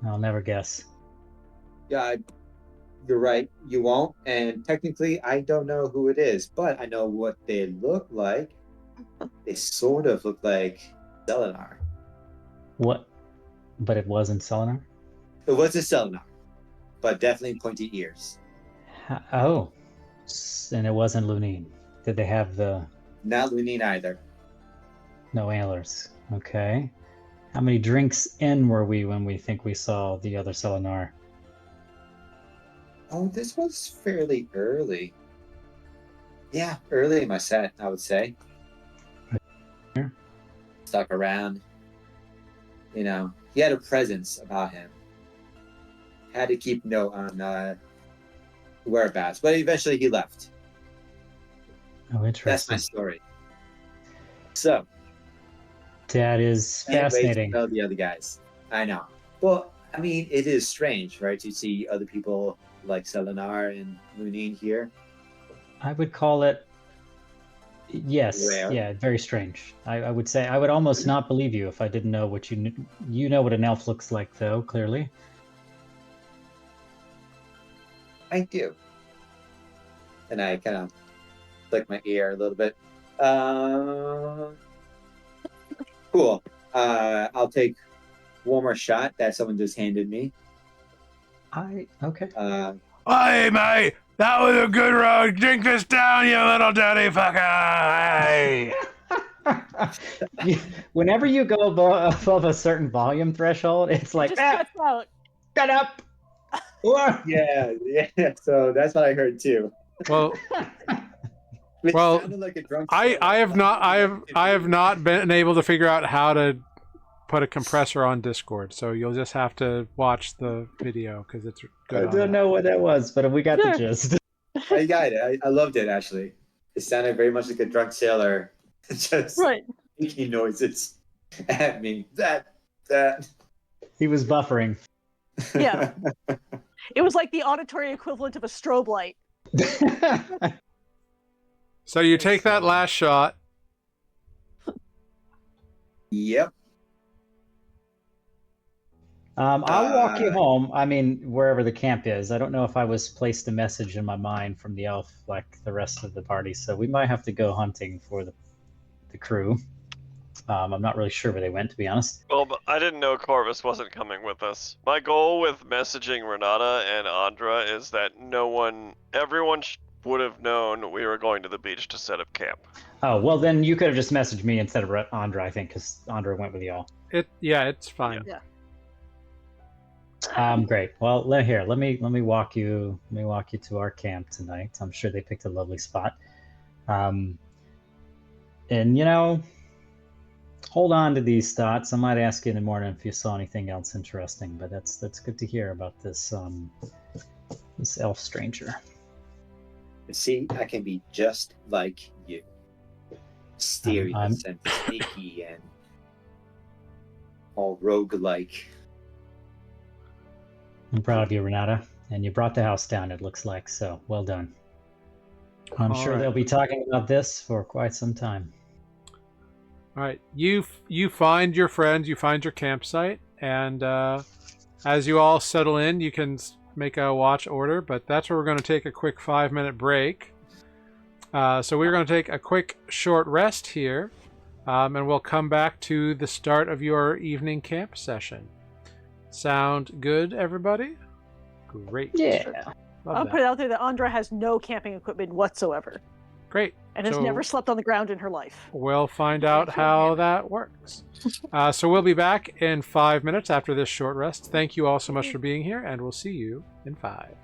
S5: I'll never guess.
S2: Yeah, you're right. You won't. And technically, I don't know who it is, but I know what they look like. They sort of look like Selenar.
S5: What? But it wasn't Selenar?
S2: It was a Selenar, but definitely pointy ears.
S5: Oh. And it wasn't Lunine. Did they have the
S2: Not Lunine either.
S5: no antlers? Okay. How many drinks in were we when we think we saw the other Selenar?
S2: Oh, this was fairly early. Yeah, early in my set, I would say.
S5: Here?
S2: Stuck around. You know, he had a presence about him. Had to keep note on whereabouts, but eventually he left.
S5: Oh,
S2: That's
S5: interesting.
S2: my story. So,
S5: That is
S2: can't wait to
S5: fascinating.
S2: know the other guys. I know. Well, I mean, it is strange, right, to see other people like Selenar and Lunine here.
S5: I would call it. Yes,
S2: Rare.
S5: yeah, very strange. I would say I would almost not believe you if I didn't know what you knew. You know what an elf looks like, though, clearly.
S2: I do. And I kind of flick my ear a little bit. Cool. I'll take one more shot that someone just handed me.
S5: Okay.
S1: Hey, mate! That was a good road. Drink this down, you little dirty fucker! Hey!
S5: Whenever you go above a certain volume threshold, it's like,
S7: Just cuts out.
S5: shut up.
S2: Yeah. So that's what I heard too.
S1: Well,
S2: It
S1: Well,
S2: sounded like a drunk
S1: I
S2: sailor.
S1: have not been able to figure out how to put a compressor on Discord, so you'll just have to watch the video because it's good.
S5: I
S1: on
S5: don't
S1: it.
S5: know what that was, but we got
S7: Sure.
S5: the gist.
S2: I got it. I loved it actually. It sounded very much like a drunk sailor, just
S7: Right.
S2: making noises at me. That.
S5: He was buffering.
S7: Yeah. It was like the auditory equivalent of a strobe light.
S1: So you take that last shot.
S2: Yep.
S5: I'll walk you home. I mean, wherever the camp is. I don't know if I was placed a message in my mind from the elf like the rest of the party, so we might have to go hunting for the crew. I'm not really sure where they went, to be honest.
S4: Well, but I didn't know Corvus wasn't coming with us. My goal with messaging Renata and Andra is that everyone would have known we were going to the beach to set up camp.
S5: Oh, well, then you could have just messaged me instead of Andra, I think, because Andra went with y'all.
S1: It's fine.
S7: Yeah.
S5: Great. Well, let me walk you to our camp tonight. I'm sure they picked a lovely spot. And hold on to these thoughts. I might ask you in the morning if you saw anything else interesting, but that's good to hear about this this elf stranger.
S2: See, I can be just like you. Mysterious and sneaky and all rogue-like.
S5: I'm proud of you, Renata. And you brought the house down, it looks like, so well done. I'm sure they'll be talking about this for quite some time.
S1: All right, you find your friends, you find your campsite, and as you all settle in, you can make a watch order, but that's where we're going to take a quick 5-minute break. So we're going to take a quick short rest here, and we'll come back to the start of your evening camp session. Sound good, everybody? Great.
S5: Yeah.
S7: I'll put it out there that Andra has no camping equipment whatsoever.
S1: Great.
S7: And has never slept on the ground in her life.
S1: We'll find out how that works. So we'll be back in 5 minutes after this short rest. Thank you all so much for being here, and we'll see you in 5.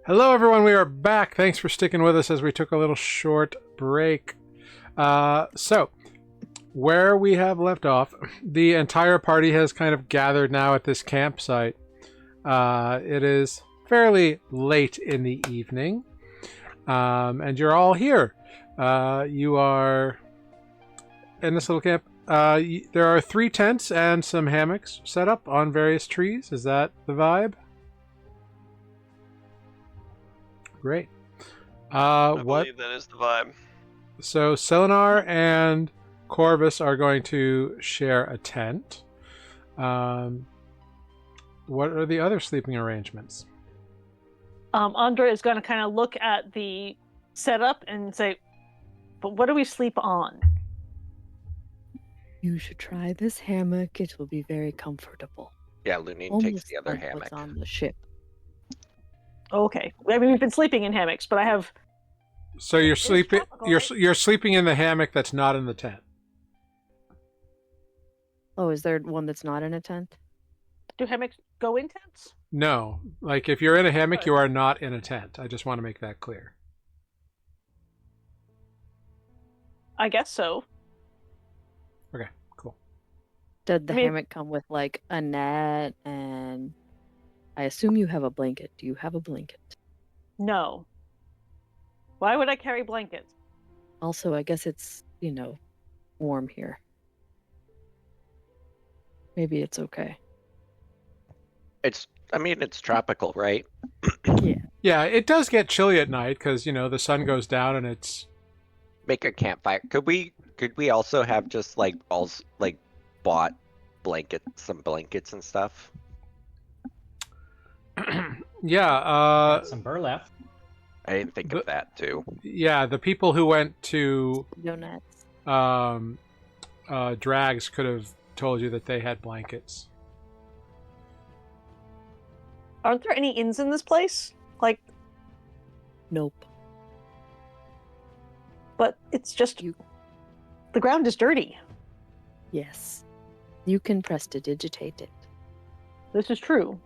S1: Hello, everyone. We are back. Thanks for sticking with us as we took a little short break. So, where we have left off, the entire party has kind of gathered now at this campsite. It is fairly late in the evening, and you're all here. You are in this little camp. There are 3 tents and some hammocks set up on various trees. Is that the vibe? Great.
S4: I believe that is the vibe.
S1: So Selenar and Corvus are going to share a tent. What are the other sleeping arrangements?
S7: Andra is going to kind of look at the setup and say, but what do we sleep on?
S3: You should try this hammock. It will be very comfortable.
S6: Yeah, Lunine takes
S3: Almost
S6: the other
S3: like
S6: hammock.
S3: what's on the ship.
S7: Okay. I mean, we've been sleeping in hammocks, but I have...
S1: So you're sleeping.
S7: tropical,
S1: You're
S7: right?
S1: you're sleeping in the hammock that's not in the tent.
S3: Oh, is there one that's not in a tent?
S7: Do hammocks go in tents?
S1: No, like if you're in a hammock,
S7: Right.
S1: you are not in a tent. I just want to make that clear.
S7: I guess so.
S1: Okay, cool.
S3: Did the
S7: I mean-
S3: hammock come with like a net and I assume you have a blanket. Do you have a blanket?
S7: No. Why would I carry blankets?
S3: Also, I guess it's, warm here. Maybe it's okay.
S6: It's tropical, right?
S1: Yeah, it does get chilly at night because the sun goes down and it's.
S6: Make a campfire. Could we also have just bought some blankets and stuff?
S1: Yeah.
S5: Got some burlap.
S6: I didn't think of that too.
S1: Yeah, the people who went to
S3: Donuts.
S1: Drags could have told you that they had blankets.
S7: Aren't there any inns in this place?
S3: Nope.
S7: But it's just...
S3: You-
S7: The ground is dirty.
S3: Yes. You can prestidigitate it.
S7: This is true.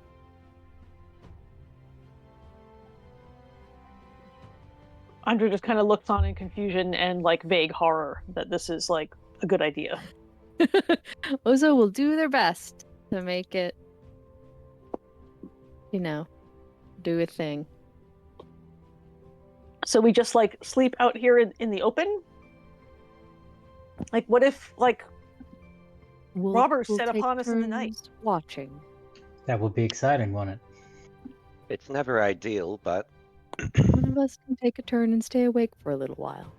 S7: Andrew just kind of looks on in confusion and vague horror that this is a good idea.
S3: Ozo will do their best to make it, do a thing.
S7: So we just sleep out here in the open? What if robbers set
S3: take
S7: upon us in the night?
S3: turns watching.
S5: That would be exciting, wouldn't it?
S6: It's never ideal, but
S3: One of us can take a turn and stay awake for a little while.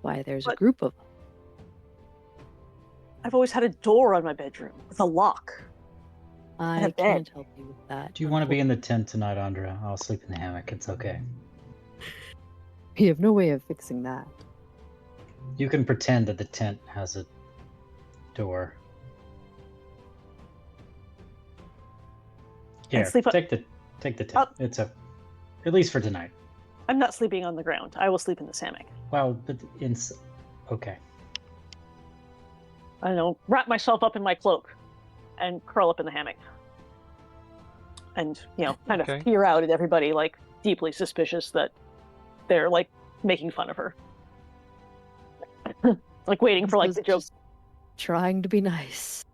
S3: Why, there's a
S7: But-
S3: group of
S7: I've always had a door on my bedroom with a lock.
S3: I
S7: a bed.
S3: can't help you with that.
S5: Do you want to be in the tent tonight, Andra? I'll sleep in the hammock. It's okay.
S3: We have no way of fixing that.
S5: You can pretend that the tent has a door. Here,
S7: sleep up-
S5: take the tent.
S7: Up.
S5: It's at least for tonight.
S7: I'm not sleeping on the ground. I will sleep in this hammock.
S5: Well, but okay.
S7: I don't know, wrap myself up in my cloak and curl up in the hammock. And, kind
S1: Okay.
S7: of peer out at everybody, deeply suspicious that they're, making fun of her. Waiting for,
S3: Ozo's
S7: the joke.
S3: just trying to be nice.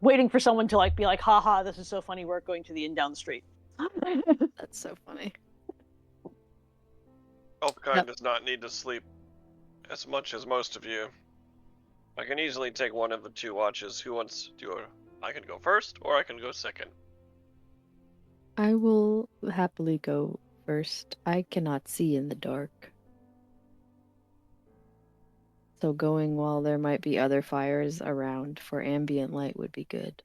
S7: Waiting for someone to, be like, haha, this is so funny, we're going to the inn down the street.
S3: That's so funny.
S4: Elfkind
S3: Yep.
S4: does not need to sleep as much as most of you. I can easily take one of the 2 watches. Who wants to do it? I can go first, or I can go second.
S3: I will happily go first. I cannot see in the dark. So going while there might be other fires around for ambient light would be good.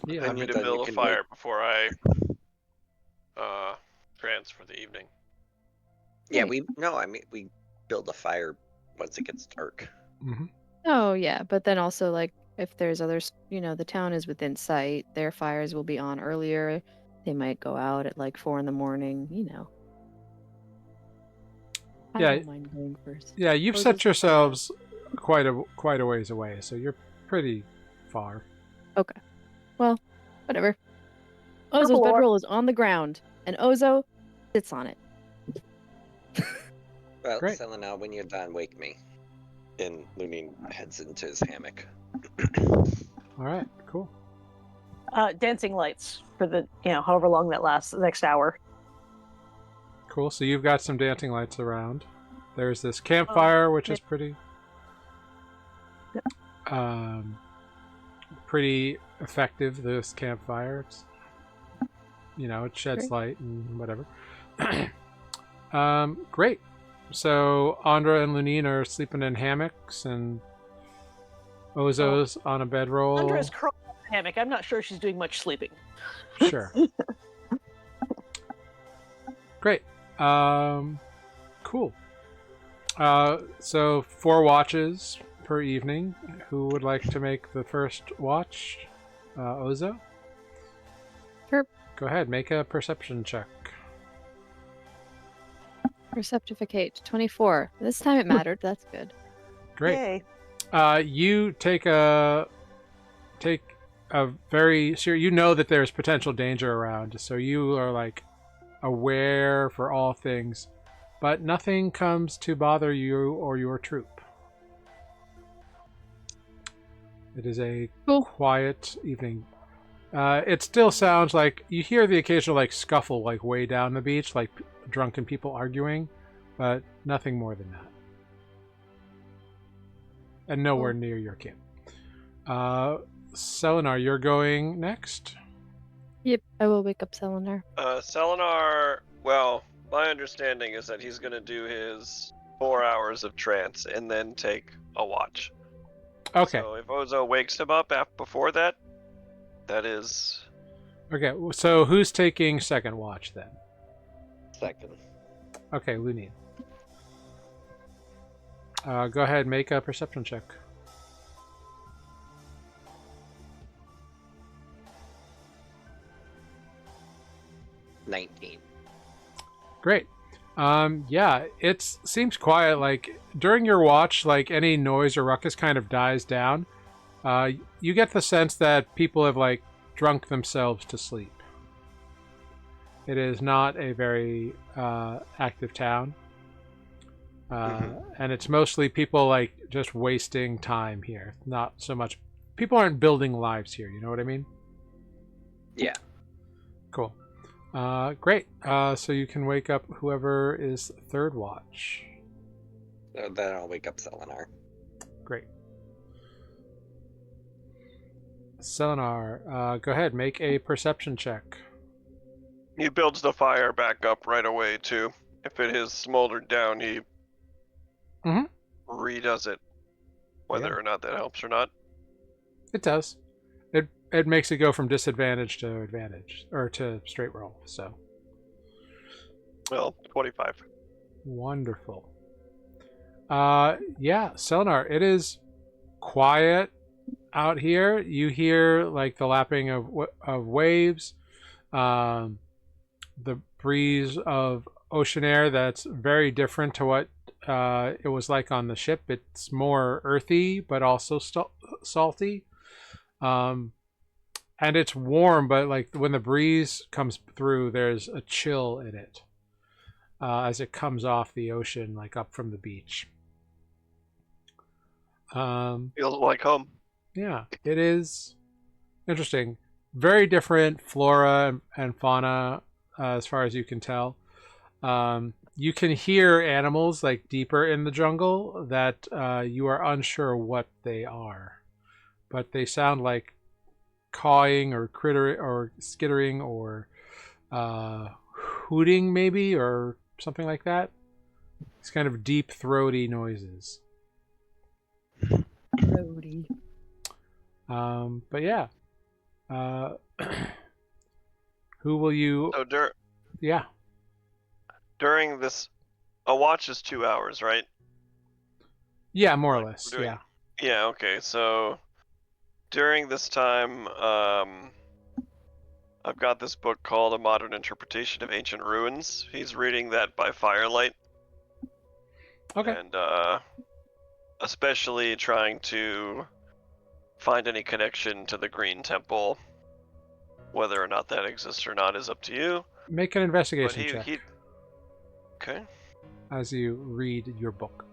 S1: Yeah.
S4: I need to
S6: then you
S4: build a
S6: can
S4: fire before I trance for the evening.
S6: yeah,
S3: Right.
S6: we build a fire once it gets dark.
S1: hmm
S3: Oh yeah, but then also if there's others, the town is within sight. Their fires will be on earlier. They might go out at 4 in the morning. I
S1: Yeah.
S3: don't mind going first.
S1: Yeah, you've
S3: Or
S1: set
S3: does-
S1: yourselves quite a ways away, so you're pretty far.
S3: Well, whatever. Ozo's
S7: Purple orb.
S3: bedroll is on the ground, and Ozo sits on it.
S6: Well,
S1: Great.
S6: Selena, when you're done, wake me. And Lunin heads into his hammock.
S1: All right, cool.
S7: Dancing lights for the, however long that lasts, the next hour.
S1: Cool. So you've got some dancing lights around. There's this campfire, which is pretty pretty effective, this campfire. It's, it sheds
S3: Great.
S1: light and whatever. Great. So Andra and Lunin are sleeping in hammocks, and Ozo's on a bedroll.
S7: Andra's curled up in a hammock. I'm not sure she's doing much sleeping.
S1: Sure. Great. Cool. So 4 watches per evening. Who would like to make the first watch? Ozo?
S3: Sure.
S1: Go ahead, make a perception check.
S3: Perceptificate 24. This time it mattered. That's good.
S1: Great.
S7: Yay.
S1: You take a very serious. You know that there's potential danger around, so you are like aware for all things, but nothing comes to bother you or your troop. It is a
S3: Cool.
S1: quiet evening. It still sounds like you hear the occasional like scuffle like way down the beach, like drunken people arguing, but nothing more than that. And nowhere near your camp. Selenar, you're going next?
S3: Yep, I will wake up Selenar.
S4: Selenar, well, my understanding is that he's going to do his 4 hours of trance and then take a watch.
S1: Okay.
S4: So if Ozo wakes him up before that, that is...
S1: Okay, so who's taking second watch then?
S6: Second.
S1: Okay, Lunin. Go ahead, make a perception check.
S6: $19.
S1: Great. Yeah, it seems quiet. Like during your watch, like any noise or ruckus kind of dies down. You get the sense that people have like drunk themselves to sleep. It is not a very active town. And it's mostly people like just wasting time here. Not so much. People aren't building lives here. You know what I mean?
S6: Yeah.
S1: Cool. Great. So you can wake up whoever is third watch.
S6: So then I'll wake up Selenar.
S1: Great. Selenar, go ahead. Make a perception check.
S4: He builds the fire back up right away, too. If it has smoldered down, he redoes it. Whether or not that helps or not.
S1: It does. It makes it go from disadvantage to advantage, or to straight roll, so.
S4: Well, 25.
S1: Wonderful. Yeah, Selenar, it is quiet out here. You hear like the lapping of waves, the breeze of ocean air that's very different to what it was like on the ship. It's more earthy, but also salty. And it's warm, but like when the breeze comes through, there's a chill in it as it comes off the ocean, like up from the beach.
S4: Feels like home.
S1: Yeah, it is interesting. Very different flora and fauna as far as you can tell. You can hear animals like deeper in the jungle that you are unsure what they are, but they sound like cawing or skittering or hooting maybe, or something like that. It's kind of deep throaty noises.
S3: Throaty.
S1: But yeah, who will you?
S4: So
S1: Yeah,
S4: during this, a watch is 2 hours, right?
S1: yeah, more or less.
S4: Doing-
S1: Yeah.
S4: Yeah, okay, so during this time, I've got this book called A Modern Interpretation of Ancient Ruins. He's reading that by firelight.
S1: Okay.
S4: And especially trying to find any connection to the Green Temple Whether or not that exists or not is up to you.
S1: Make an
S4: But
S1: investigation check
S4: he. Okay.
S1: as you read your book.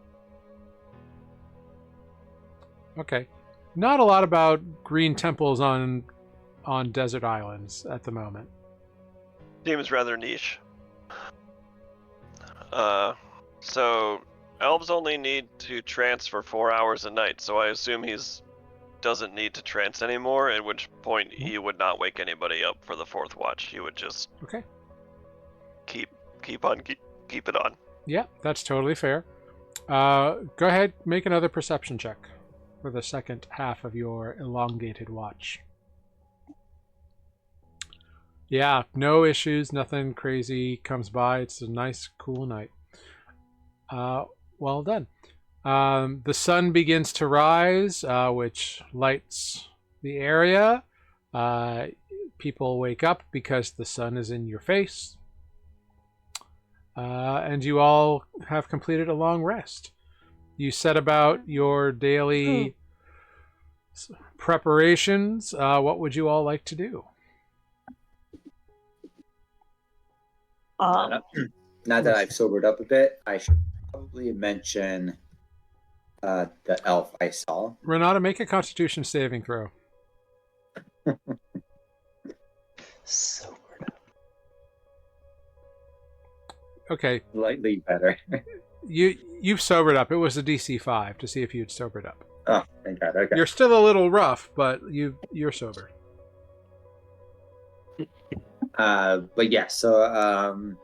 S1: Okay. Not a lot about green temples on desert islands at the moment.
S4: Seems rather niche. So elves only need to trance for 4 hours a night, so I assume he's doesn't need to trance anymore, at which point he would not wake anybody up for the 4th watch. He would just
S1: Okay.
S4: keep it on.
S1: Yeah, that's totally fair. Go ahead, make another perception check for the second half of your elongated watch. Yeah, no issues, nothing crazy comes by. It's a nice, cool night. Well done. The sun begins to rise, which lights the area. People wake up because the sun is in your face. And you all have completed a long rest. You set about your daily preparations. What would you all like to do?
S2: Now that I've sobered up a bit, I should probably mention the elf I saw.
S1: Renata, make a Constitution saving throw.
S5: Sobered up.
S1: Okay,
S2: Slightly better.
S1: you've sobered up. It was a DC 5 to see if you'd sobered up.
S2: Oh, thank God. Okay.
S1: You're still a little rough, but you're sober.
S2: But yeah, so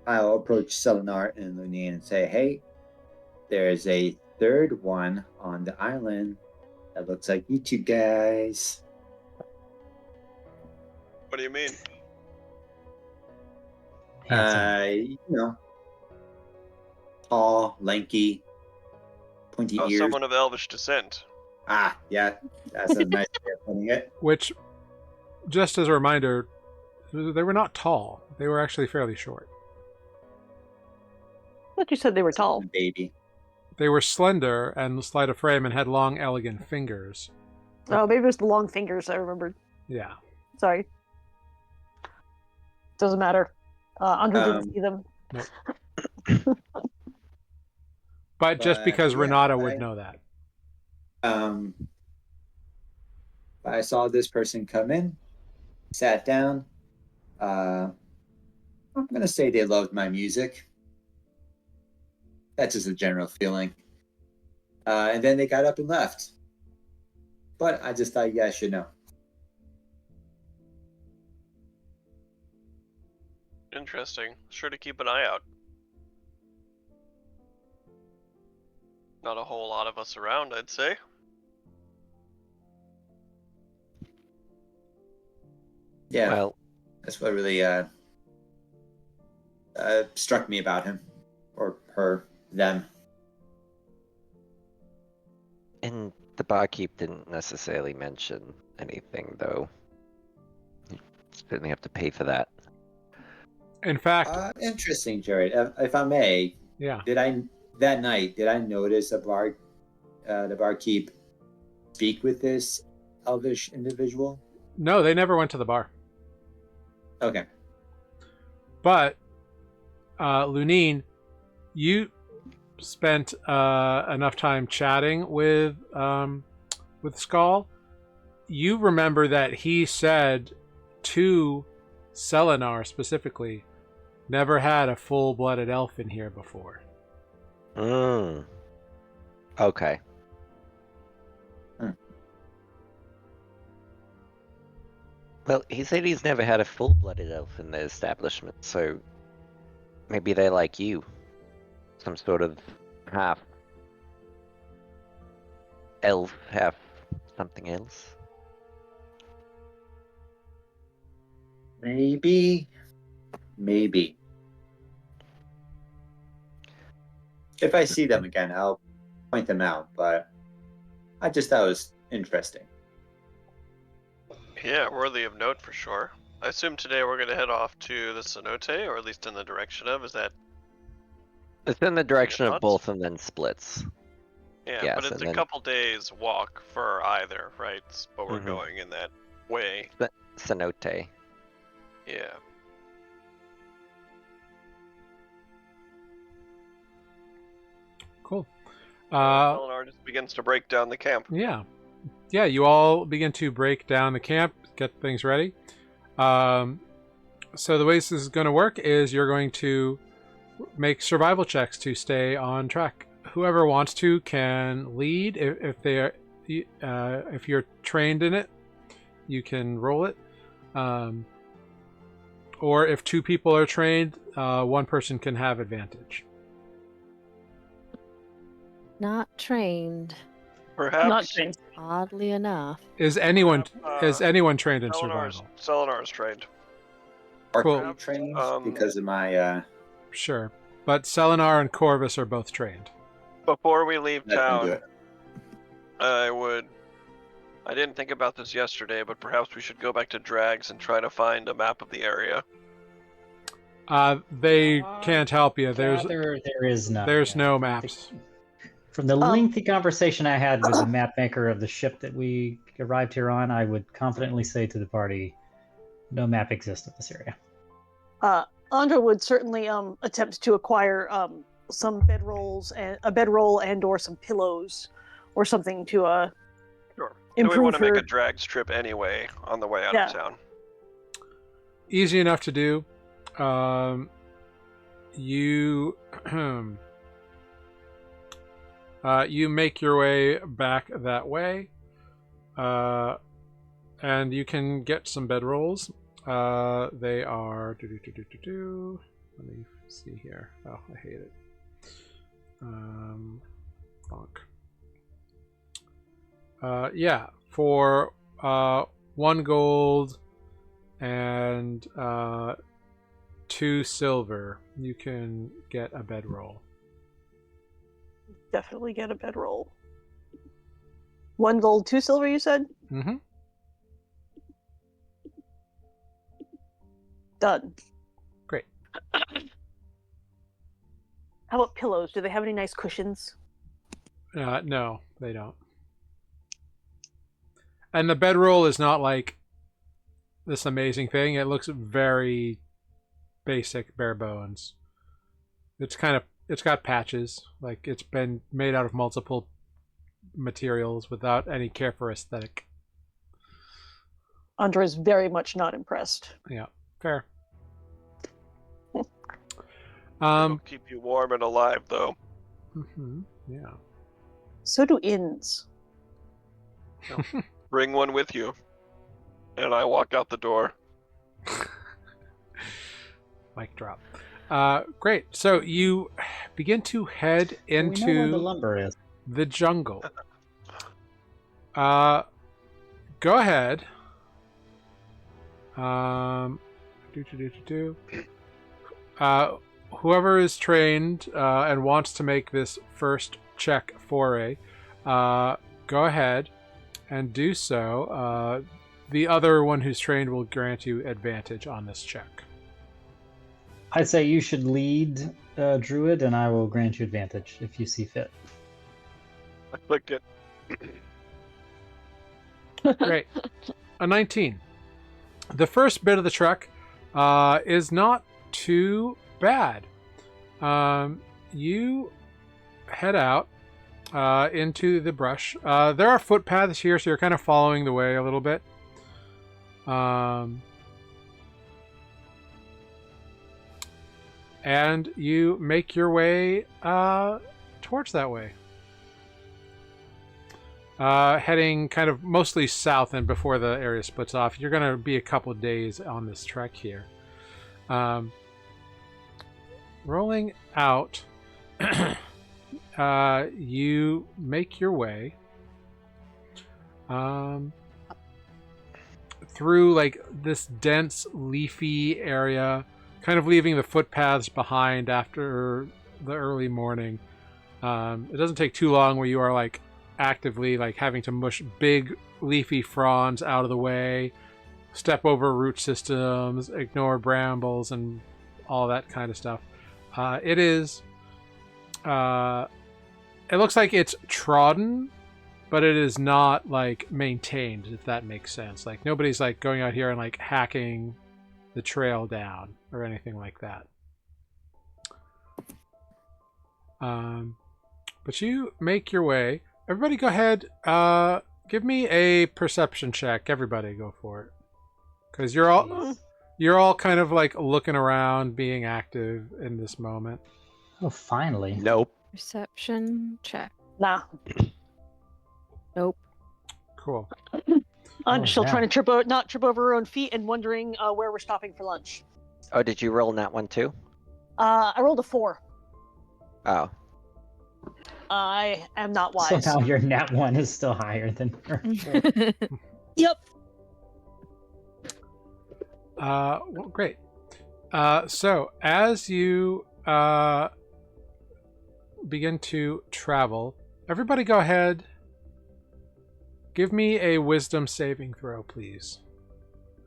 S2: I'll approach Selenar and Lunine and say, hey, there's a third one on the island that looks like you two guys.
S4: What do you mean?
S5: Handsome.
S2: Tall, lanky, pointy
S4: Oh,
S2: ears.
S4: someone of elvish descent.
S2: Ah, yeah, that's a nice way of putting it.
S1: Which, just as a reminder, they were not tall. They were actually fairly short.
S7: I thought you said they were tall.
S2: Baby.
S1: They were slender and slight of frame and had long, elegant fingers.
S7: Oh, maybe it was the long fingers I remembered.
S1: Yeah.
S7: Sorry. Doesn't matter. Andrew didn't see them.
S1: But just
S2: But,
S1: because
S2: yeah,
S1: Renata would know that.
S2: I saw this person come in, sat down. I'm gonna say they loved my music. That's just a general feeling. And then they got up and left. But I just thought you guys should know.
S4: Interesting. Sure to keep an eye out. Not a whole lot of us around, I'd say.
S2: Yeah,
S6: Well,
S2: that's what really struck me about him. Or her, them.
S6: and the barkeep didn't necessarily mention anything, though. You certainly have to pay for that.
S1: In fact,
S2: Interesting, Jared. If I may,
S1: yeah.
S2: that night, did I notice the barkeep speak with this elvish individual?
S1: No, they never went to the bar.
S2: Okay.
S1: But, Lunine, you spent enough time chatting with Skull. You remember that he said to Selenar specifically, never had a full-blooded elf in here before.
S6: Okay. Well, he said he's never had a full-blooded elf in the establishment, so maybe they're like you. Some sort of half elf, half something else.
S2: Maybe. If I see them again, I'll point them out, but I just thought it was interesting.
S4: Yeah, worthy of note for sure. I assume today we're going to head off to the cenote, or at least in the direction of. Is that?
S6: It's in the direction of
S4: thoughts?
S6: both and then splits.
S4: Yeah,
S6: Yes,
S4: but it's
S6: and
S4: a
S6: then-
S4: couple days walk for either, right? But we're
S6: Mhm.
S4: going in that way.
S6: cenote.
S4: Yeah.
S1: Cool.
S4: Eleanor just begins to break down the camp.
S1: Yeah. Yeah, you all begin to break down the camp, get things ready. So the way this is going to work is you're going to make survival checks to stay on track. Whoever wants to can lead. If you're trained in it, you can roll it. Or if two people are trained, one person can have advantage.
S3: Not trained,
S4: Perhaps
S7: Not trained.
S3: oddly enough.
S1: Is anyone trained in
S4: Selenar's
S1: survival?
S4: Selenar's trained.
S2: Or
S1: Cool.
S2: can you train
S4: Um,
S2: because of my
S1: Sure. But Selenar and Corvus are both trained.
S4: Before we leave
S2: I can do
S4: town,
S2: it.
S4: I didn't think about this yesterday, but perhaps we should go back to Drags and try to find a map of the area.
S1: They can't help you.
S5: There is none.
S1: There's
S5: yeah.
S1: no maps.
S5: From the lengthy conversation I had with the map maker of the ship that we arrived here on, I would confidently say to the party, no map exists of this area.
S7: Andra would certainly attempt to acquire some bedrolls and a bedroll and or some pillows or something to
S4: Sure.
S7: improve
S4: we want to
S7: her.
S4: make a Drags trip anyway on the way out of town.
S1: Easy enough to do. You you make your way back that way, and you can get some bedrolls. They are. Let me see here. Oh, I hate it. Bonk. Yeah, for 1 gold and 2 silver, you can get a bedroll.
S7: Definitely get a bedroll. 1 gold, 2 silver, you said?
S1: Mm-hmm.
S7: Done.
S1: Great.
S7: How about pillows? Do they have any nice cushions?
S1: No, they don't. And the bedroll is not like this amazing thing. It looks very basic, bare bones. It's got patches. Like it's been made out of multiple materials without any care for aesthetic.
S7: Andra is very much not impressed.
S1: Yeah, fair.
S4: It'll keep you warm and alive, though.
S1: Yeah.
S7: So do inns.
S4: Bring one with you. And I walk out the door.
S1: Mic drop. Great. So you begin to head
S5: We know where the
S1: into
S5: lumber is.
S1: the jungle. Go ahead. Whoever is trained and wants to make this first check foray, go ahead and do so. The other one who's trained will grant you advantage on this check.
S5: I'd say you should lead Druid, and I will grant you advantage if you see fit.
S4: I clicked it.
S1: Great. A 19. The first bit of the trek is not too bad. You head out into the brush. There are footpaths here, so you're kind of following the way a little bit. And you make your way towards that way. Heading kind of mostly south and before the area splits off. You're going to be a couple of days on this trek here. Rolling out, you make your way through like this dense leafy area, kind of leaving the footpaths behind after the early morning. It doesn't take too long where you are like actively like having to mush big leafy fronds out of the way, step over root systems, ignore brambles and all that kind of stuff. It looks like it's trodden but it is not like maintained, if that makes sense. Like nobody's like going out here and like hacking the trail down or anything like that. But you make your way. Everybody go ahead. Give me a perception check. Everybody go for it. Because you're all kind of like looking around, being active in this moment.
S5: Oh, finally.
S6: Nope.
S3: Perception check.
S7: Nah.
S3: Nope.
S1: Cool.
S7: I'm
S5: Oh,
S7: still
S5: yeah.
S7: trying to not trip over our own feet and wondering where we're stopping for lunch.
S6: Oh, did you roll in that one too?
S7: I rolled a 4.
S6: Oh.
S7: I am not wise.
S5: Somehow your nat 1 is still higher than her.
S7: Yep.
S1: Well, great. So as you begin to travel, everybody go ahead. Give me a wisdom saving throw, please.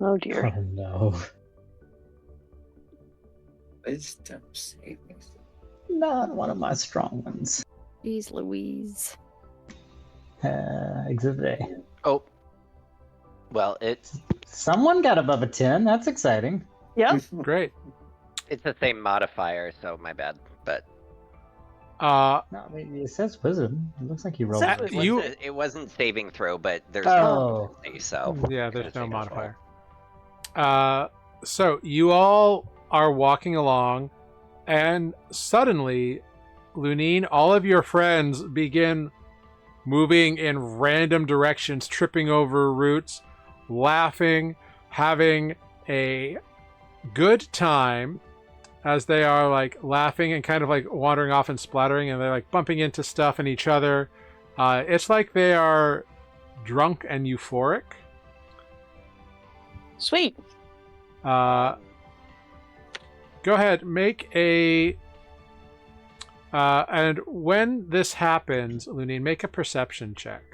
S7: Oh dear.
S5: Oh no.
S2: Wisdom savings.
S5: Not one of my strong ones.
S3: Jeez Louise.
S5: Exhibit A.
S6: Oh. Well, it's
S5: Someone got above a 10. That's exciting.
S7: Yep.
S1: Great.
S6: the same modifier, so my bad. But
S1: Uh,
S5: No, I mean, it says wisdom. It looks like you rolled.
S7: Says
S5: a-
S7: wisdom.
S1: you-
S6: it wasn't saving throw, but there's
S5: Oh.
S6: no so
S1: yeah, there's no
S6: Couldn't take it
S1: modifier. So you all are walking along, and suddenly, Lunine, all of your friends begin moving in random directions, tripping over roots, laughing, having a good time as they are like laughing and kind of like wandering off and splattering, and they're like bumping into stuff and each other. It's like they are drunk and euphoric.
S7: Sweet.
S1: Go ahead, make a. And when this happens, Lunine, make a perception check.
S6: –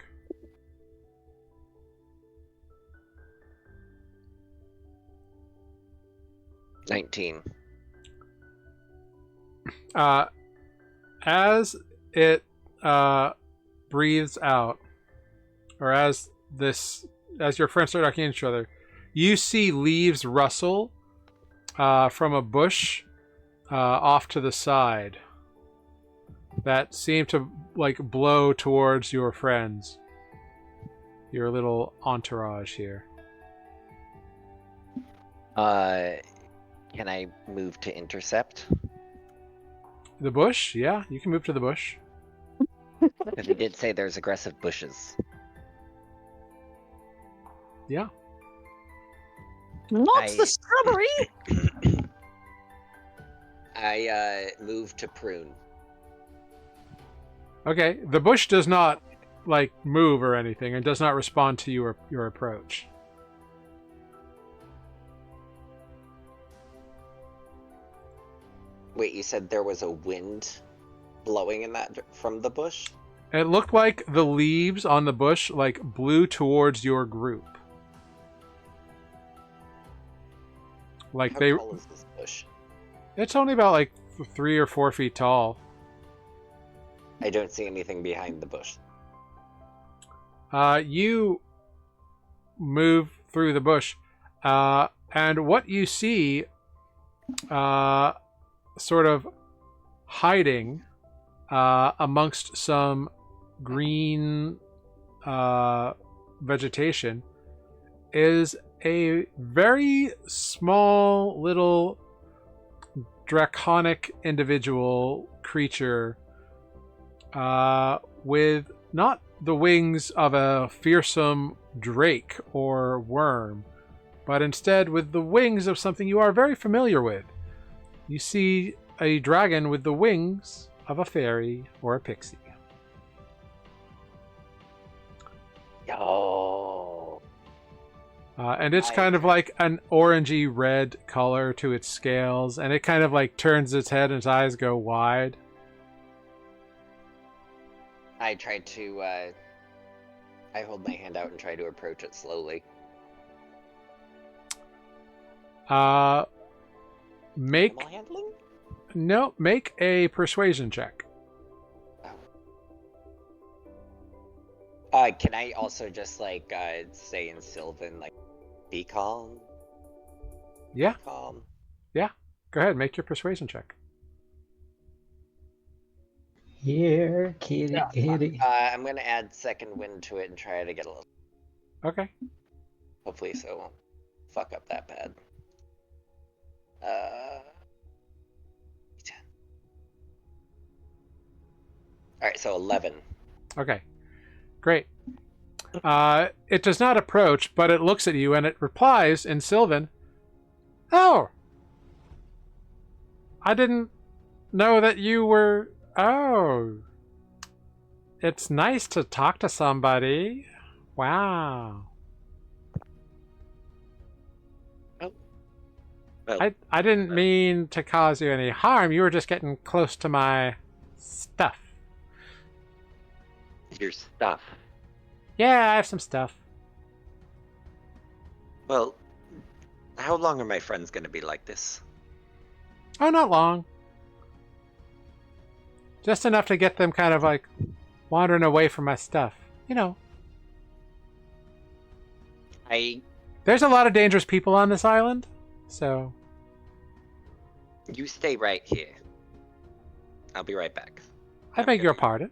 S6: 19.
S1: As it breathes out, or as your friends start talking to each other, you see leaves rustle from a bush off to the side that seem to like blow towards your friends, your little entourage here.
S6: Can I move to intercept?
S1: The bush? Yeah, you can move to the bush.
S6: Because he did say there's aggressive bushes.
S1: Yeah.
S7: Not the strawberry.
S6: I move to prune.
S1: Okay. The bush does not like move or anything and does not respond to your approach.
S6: Wait, you said there was a wind blowing in that from the bush?
S1: It looked like the leaves on the bush like blew towards your group. Like
S6: How
S1: they
S6: tall is this bush?
S1: It's only about like 3 or 4 feet tall.
S6: I don't see anything behind the bush.
S1: You move through the bush, and what you see, sort of hiding amongst some green vegetation, is a very small little draconic individual creature with not the wings of a fearsome drake or worm, but instead with the wings of something you are very familiar with. You see a dragon with the wings of a fairy or a pixie.
S6: Yo.
S1: And it's kind of like an orangey red color to its scales, and it kind of like turns its head and its eyes go wide.
S6: I try to, I hold my hand out and try to approach it slowly.
S1: Make
S6: Animal handling?
S1: no, make a persuasion check.
S6: Can I also just like say in Sylvan, like, be calm?
S1: Yeah,
S6: Be calm.
S1: go ahead, make your persuasion check.
S5: Here, kitty, kitty.
S6: I'm gonna add second wind to it and try to get a little.
S1: Okay.
S6: Hopefully, so it won't fuck up that bad. 10. All right, so 11.
S1: Okay. Great. It does not approach, but it looks at you and it replies in Sylvan, "Oh! I didn't know that you were... Oh. It's nice to talk to somebody. Wow.
S6: Well,
S1: I didn't mean to cause you any harm. You were just getting close to my stuff."
S6: your stuff.
S1: Yeah, I have some stuff.
S6: Well, how long are my friends gonna be like this?
S1: Oh, not long. Just enough to get them kind of like wandering away from my stuff. You know, there's a lot of dangerous people on this island, so...
S6: You stay right here. I'll be right back.
S1: I beg your pardon.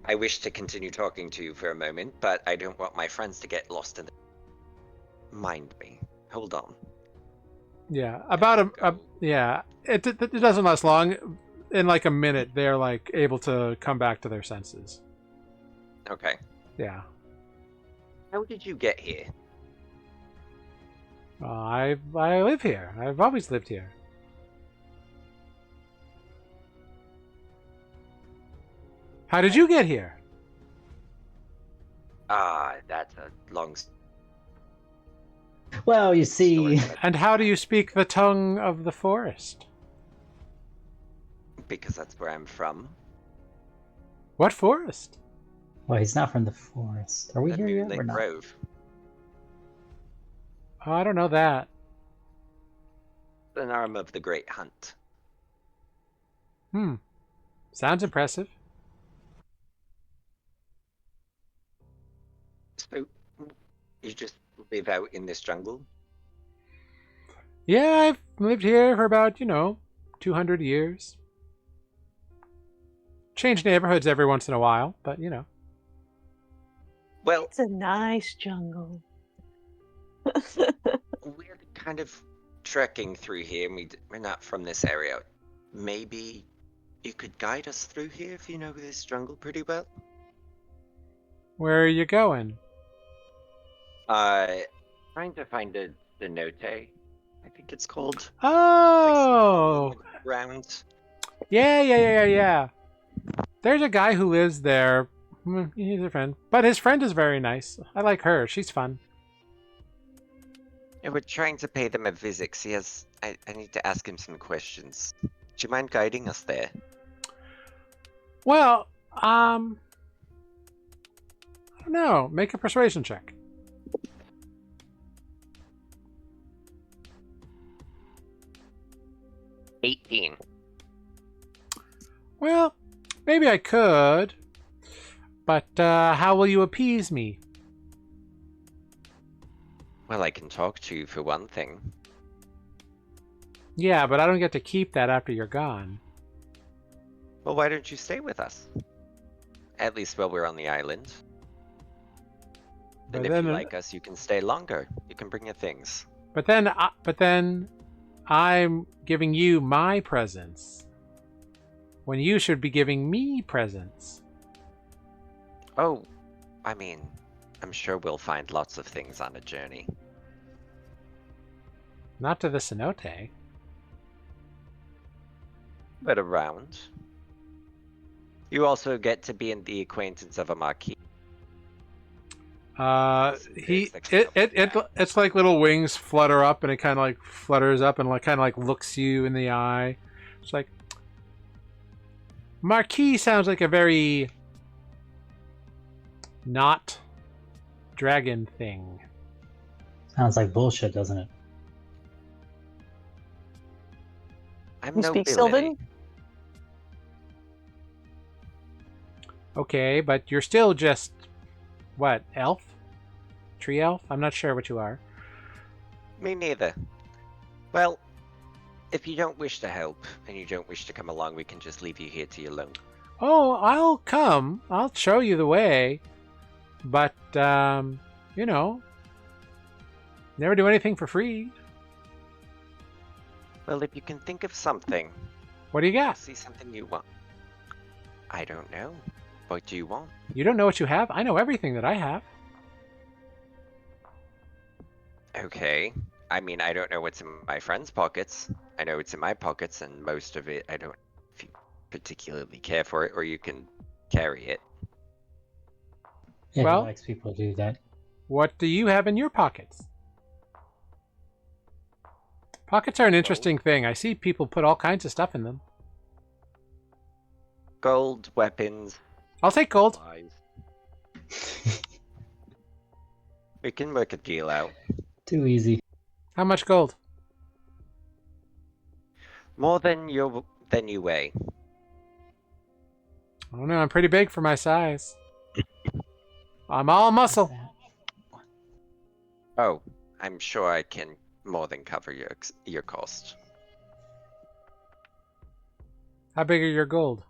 S6: I wish to continue talking to you for a moment, but I don't want my friends to get lost in the... Mind me. Hold on.
S1: Yeah, yeah. It doesn't last long. In like a minute, they're like able to come back to their senses.
S6: Okay.
S1: Yeah.
S6: How did you get here?
S1: I live here. I've always lived here. How did you get here?
S6: That's a long
S5: Well, you see,
S6: story.
S1: And how do you speak the tongue of the forest?
S6: Because that's where I'm from.
S1: What forest?
S5: well, he's not from the forest. Are we
S6: The
S5: here yet?
S6: Moonlit
S5: We're not.
S6: Grove.
S1: Oh, I don't know that.
S6: An arm of the Great Hunt.
S1: Sounds impressive.
S6: So, you just live out in this jungle?
S1: Yeah, I've lived here for about, 200 years. Change neighborhoods every once in a while, but,
S6: Well,
S7: It's a nice jungle.
S6: we're kind of trekking through here, and we're not from this area. Maybe you could guide us through here if you know this jungle pretty well?
S1: Where are you going?
S6: Trying to find a cenote, I think it's called.
S1: Oh!
S6: Ground.
S1: Yeah. There's a guy who lives there. He's a friend. But his friend is very nice. I like her. She's fun.
S6: Yeah, we're trying to pay them a visit. I need to ask him some questions. Do you mind guiding us there?
S1: Well, I don't know. Make a persuasion check.
S6: $18.
S1: Well, maybe I could. But how will you appease me?
S6: Well, I can talk to you for one thing.
S1: Yeah, but I don't get to keep that after you're gone.
S6: Well, why don't you stay with us? At least while we're on the island. And if you like us, you can stay longer. You can bring your things.
S1: But then I'm giving you my presents. When you should be giving me presents.
S6: Oh, I mean, I'm sure we'll find lots of things on a journey.
S1: Not to the cenote.
S6: But around. You also get to be in the acquaintance of a marquis.
S1: It's like little wings flutter up, and it kind of like flutters up and like kind of like looks you in the eye. It's like Marquis sounds like a very not dragon thing.
S5: Sounds like bullshit, doesn't it?
S6: I'm
S7: You speak
S6: nobility.
S7: Sylvan?
S1: Okay, but you're still just what, elf? Tree elf? I'm not sure what you are.
S6: Me neither. Well, if you don't wish to help and you don't wish to come along, we can just leave you here to your alone.
S1: Oh, I'll come. I'll show you the way. But you know, never do anything for free.
S6: Well, if you can think of something,
S1: What do you got?
S6: see something you want. I don't know. What do you want?
S1: You don't know what you have? I know everything that I have.
S6: Okay. I mean, I don't know what's in my friend's pockets. I know it's in my pockets, and most of it, I don't know if you particularly care for it, or you can carry it.
S5: Yeah,
S1: Well-
S5: he likes people to do that.
S1: What do you have in your pockets? Pockets are an interesting thing. I see people put all kinds of stuff in them.
S6: Gold, weapons,
S1: I'll take gold.
S6: supplies. We can work a deal out.
S5: Too easy.
S1: How much gold?
S6: More than you weigh.
S1: I don't know. I'm pretty big for my size. I'm all muscle.
S6: Oh, I'm sure I can more than cover your cost.
S1: How big are your gold?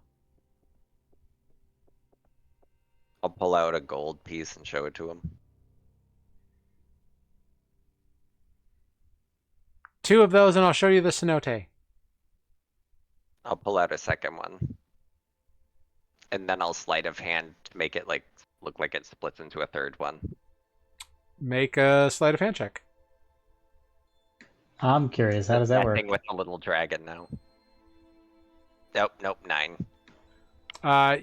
S6: I'll pull out a gold piece and show it to him.
S1: 2 of those, and I'll show you the cenote.
S6: I'll pull out a second one. And then I'll sleight of hand to make it look like it splits into a third one.
S1: Make a sleight of hand check.
S5: I'm curious, how does that work?
S6: Messing with the little dragon now. Nope, 9.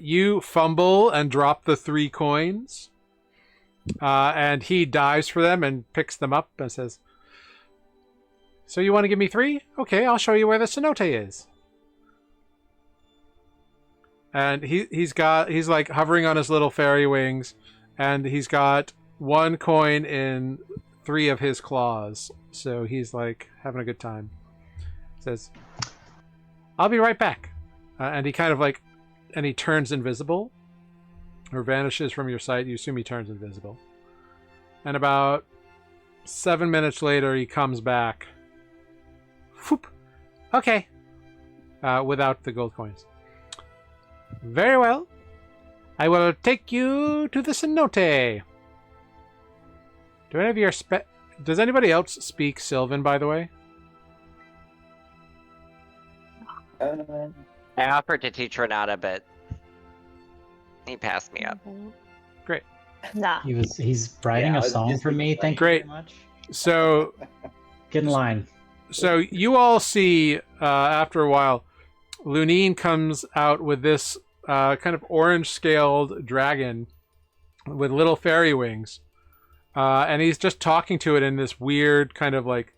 S1: You fumble and drop the 3 coins. And he dives for them and picks them up and says, "So you want to give me 3? Okay, I'll show you where the cenote is." And he's like hovering on his little fairy wings, and he's got 1 coin in 3 of his claws. So he's like having a good time. Says, "I'll be right back." And he kind of like, and he turns invisible or vanishes from your sight. You assume he turns invisible. And about 7 minutes later, he comes back. Whoop. Okay. Without the gold coins. Very well. I will take you to the cenote. Do any of your Does anybody else speak Sylvan, by the way?
S6: I offered to teach Renata, but he passed me up.
S1: Great.
S7: Nah.
S5: He's writing
S2: Yeah, I
S5: a
S2: was
S5: song
S2: just
S5: for me.
S2: thinking,
S5: Thank you
S1: Great.
S5: very much.
S1: So
S5: Get in line.
S1: you all see, after a while, Lunine comes out with this kind of orange-scaled dragon with little fairy wings. And he's just talking to it in this weird kind of like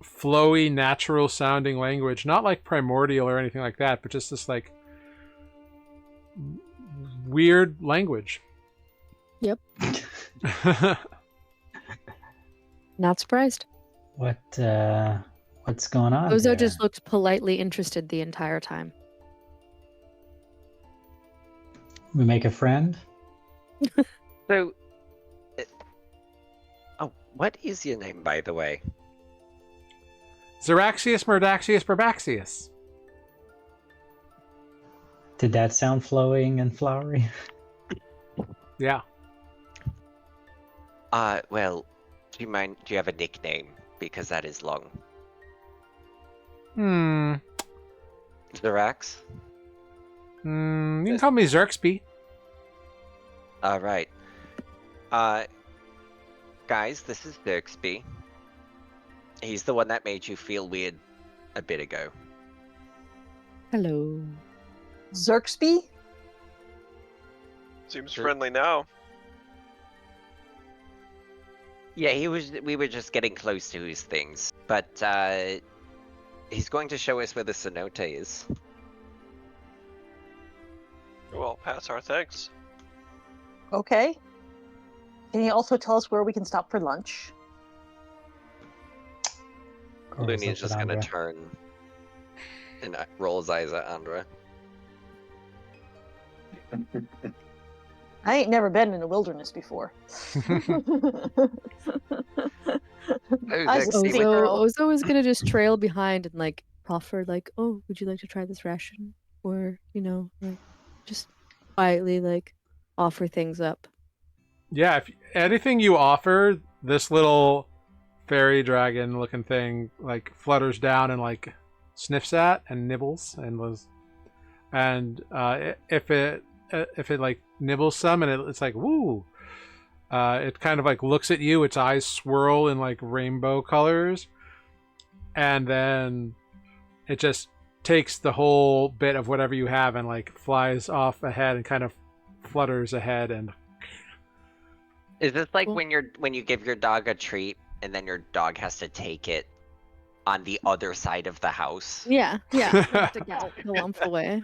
S1: flowy, natural-sounding language. Not like primordial or anything like that, but just this like weird language.
S3: Yep. Not surprised.
S5: What's going on?
S3: Ozo
S5: there?
S3: just looked politely interested the entire time.
S5: We make a friend.
S6: So, what is your name, by the way?
S1: Xeraxius Murdaxius Barbaxius.
S5: Did that sound flowing and flowery?
S1: Yeah.
S6: Well, do you have a nickname? Because that is long. Xerax?
S1: You can call me Xerxby.
S6: Alright. Guys, this is Dirksby. He's the one that made you feel weird a bit ago.
S3: Hello.
S7: Xerxby?
S4: Seems
S6: Sure.
S4: friendly now.
S6: Yeah, we were just getting close to his things. But, he's going to show us where the cenote is.
S4: Well, pass our thanks.
S7: Okay. Can you also tell us where we can stop for lunch?
S5: Corvus
S6: Looney's
S5: looks at
S6: just gonna
S5: Andra.
S6: turn and roll his eyes at Andra.
S7: I ain't never been in the wilderness before. I was a city girl.
S3: Ozo is gonna just trail behind and like offer like, oh, would you like to try this ration? Or, like just quietly like offer things up.
S1: Yeah, if anything you offer, this little fairy dragon looking thing like flutters down and like sniffs at and nibbles and if it like nibbles some and it's like woo, it kind of like looks at you, its eyes swirl in like rainbow colors, and then it just takes the whole bit of whatever you have and like flies off ahead and kind of flutters ahead. And
S6: Is this like when you give your dog a treat and then your dog has to take it on the other side of the house?
S3: Yeah. To get the lump away.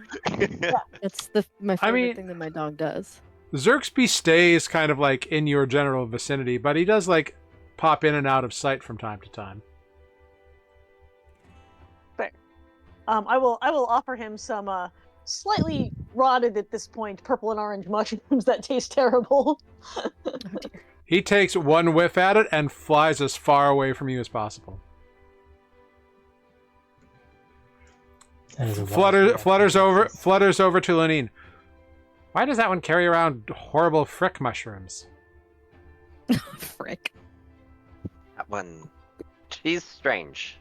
S3: That's my favorite thing that my dog does.
S1: Xerxby stays kind of like in your general vicinity, but he does like pop in and out of sight from time to time.
S7: Fair. I will offer him some slightly rotted at this point purple and orange mushrooms that taste terrible.
S3: Oh dear.
S1: He takes one whiff at it and flies as far away from you as possible. Flutters over to Lenine. Why does that one carry around horrible frick mushrooms?
S3: Frick.
S6: That one, she's strange.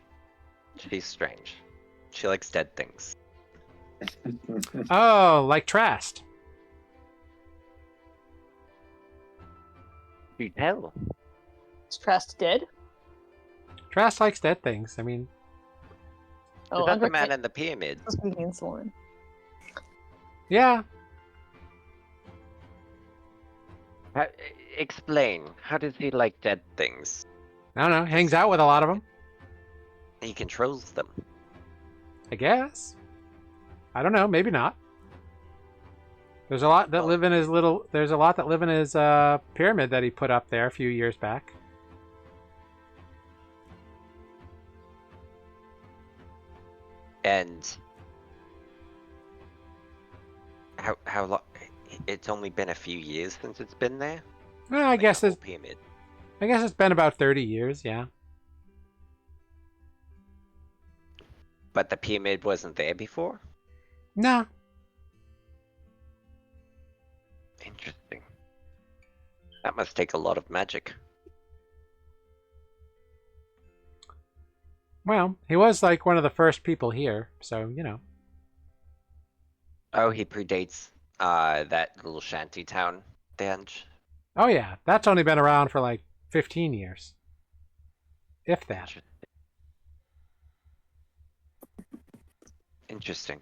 S6: She likes dead things.
S1: Oh, like Trast.
S6: You tell.
S7: Is Trast dead?
S1: Trast likes dead things. I mean,
S6: Is that the man in the pyramid?
S7: Speaking insulin.
S1: yeah.
S6: Explain. How does he like dead things?
S1: I don't know. Hangs out with a lot of them,
S6: He controls them.
S1: I guess. I don't know. Maybe not. There's a lot that live in his little. There's a lot that live in his pyramid that he put up there a few years back.
S6: And how long? It's only been a few years since it's been there.
S1: Well, I guess it's.
S6: pyramid.
S1: I guess it's been about 30 years. Yeah.
S6: But the pyramid wasn't there before?
S1: No.
S6: Interesting. That must take a lot of magic.
S1: Well, he was like one of the first people here, so you know.
S6: Oh, he predates that little shanty town, Dange.
S1: Oh yeah, that's only been around for like 15 years, if that.
S6: Interesting.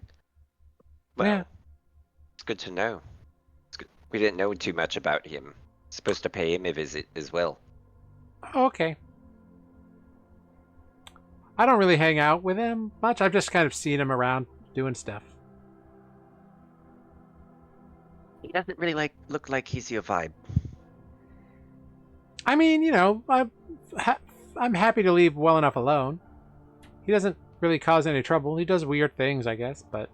S6: Well,
S1: Yeah.
S6: it's good to know. It's good. We didn't know too much about him. Supposed to pay him a visit as well.
S1: Oh, okay. I don't really hang out with him much. I've just kind of seen him around doing stuff.
S6: He doesn't really look like he's your vibe.
S1: I mean, you know, I'm happy to leave well enough alone. He doesn't really cause any trouble. He does weird things, I guess, but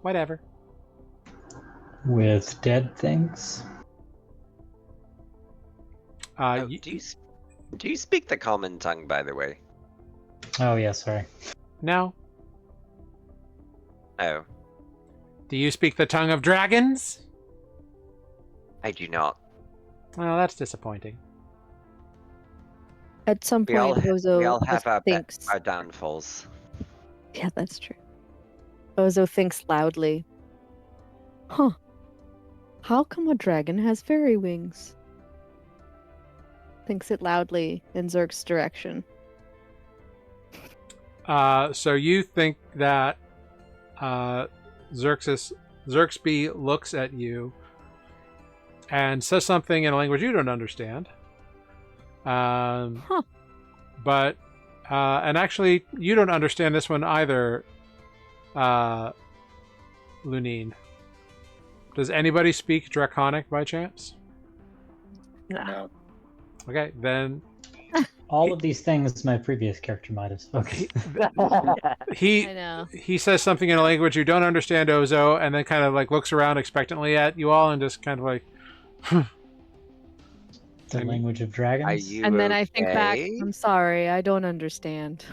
S1: whatever.
S5: With dead things?
S6: Do you speak the common tongue, by the way?
S5: Oh, yeah, sorry.
S1: No.
S6: Oh,
S1: Do you speak the tongue of dragons?
S6: I do not.
S1: Well, that's disappointing.
S3: At some
S6: We all,
S3: point, Ozo
S6: we all have
S3: thinks.
S6: our downfalls.
S3: Yeah, that's true. Ozo thinks loudly. Huh. How come a dragon has fairy wings? Thinks it loudly in Zerk's direction.
S1: So you think that Xerxby looks at you and says something in a language you don't understand. But and actually, you don't understand this one either, Lunine. Does anybody speak Draconic by chance?
S7: No.
S2: No.
S1: Okay, then
S5: All of these things my previous character might have spoken.
S1: He
S3: I know.
S1: he says something in a language you don't understand, Ozo, and then kind of like looks around expectantly at you all and just kind of like,
S5: The
S1: And-
S5: language of
S6: Are
S5: dragons.
S6: you
S3: And then I think back,
S6: okay?
S3: I'm sorry, I don't understand.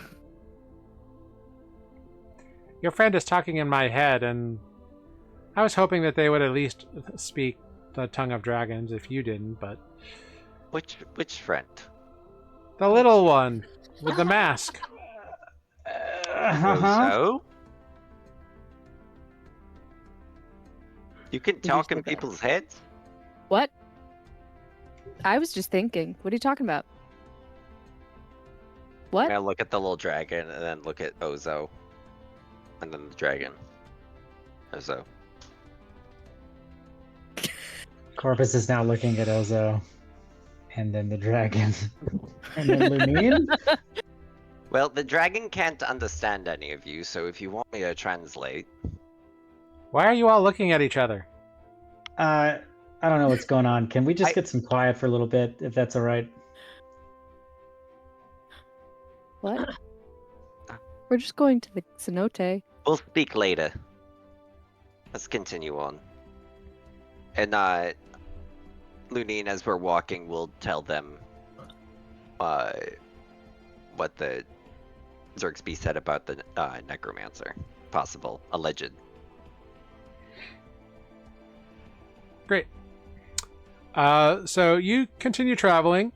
S1: your friend is talking in my head, and I was hoping that they would at least speak the tongue of dragons if you didn't, but
S6: Which friend?
S1: the little one with the mask.
S6: So? You can talk in
S3: still there?
S6: people's heads?
S3: What? I was just thinking. What are you talking about? What?
S6: I look at the little dragon and then look at Ozo. And then the dragon. Ozo.
S5: Corvus is now looking at Ozo, and then the dragon, and then Lumine.
S6: Well, the dragon can't understand any of you, so if you want me to translate.
S1: Why are you all looking at each other?
S5: I don't know what's going on. Can we just get some quiet for a little bit, if that's all right?
S3: What? We're just going to the cenote.
S6: We'll speak later. Let's continue on. And Lunine, as we're walking, will tell them what the Xerxby said about the necromancer. Possible. Alleged.
S1: Great. So you continue traveling.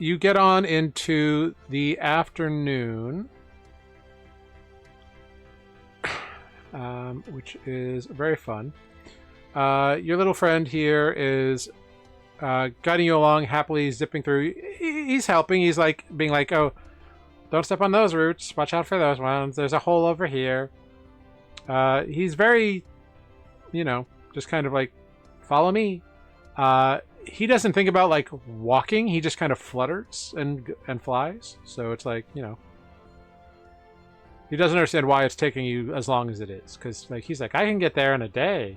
S1: You get on into the afternoon, which is very fun. Your little friend here is guiding you along, happily zipping through. He's helping. He's like being like, "Oh, don't step on those roots. Watch out for those ones. There's a hole over here." He's very, just kind of like, follow me. He doesn't think about like walking. He just kind of flutters and flies. So it's like, he doesn't understand why it's taking you as long as it is. Because like he's like, I can get there in a day,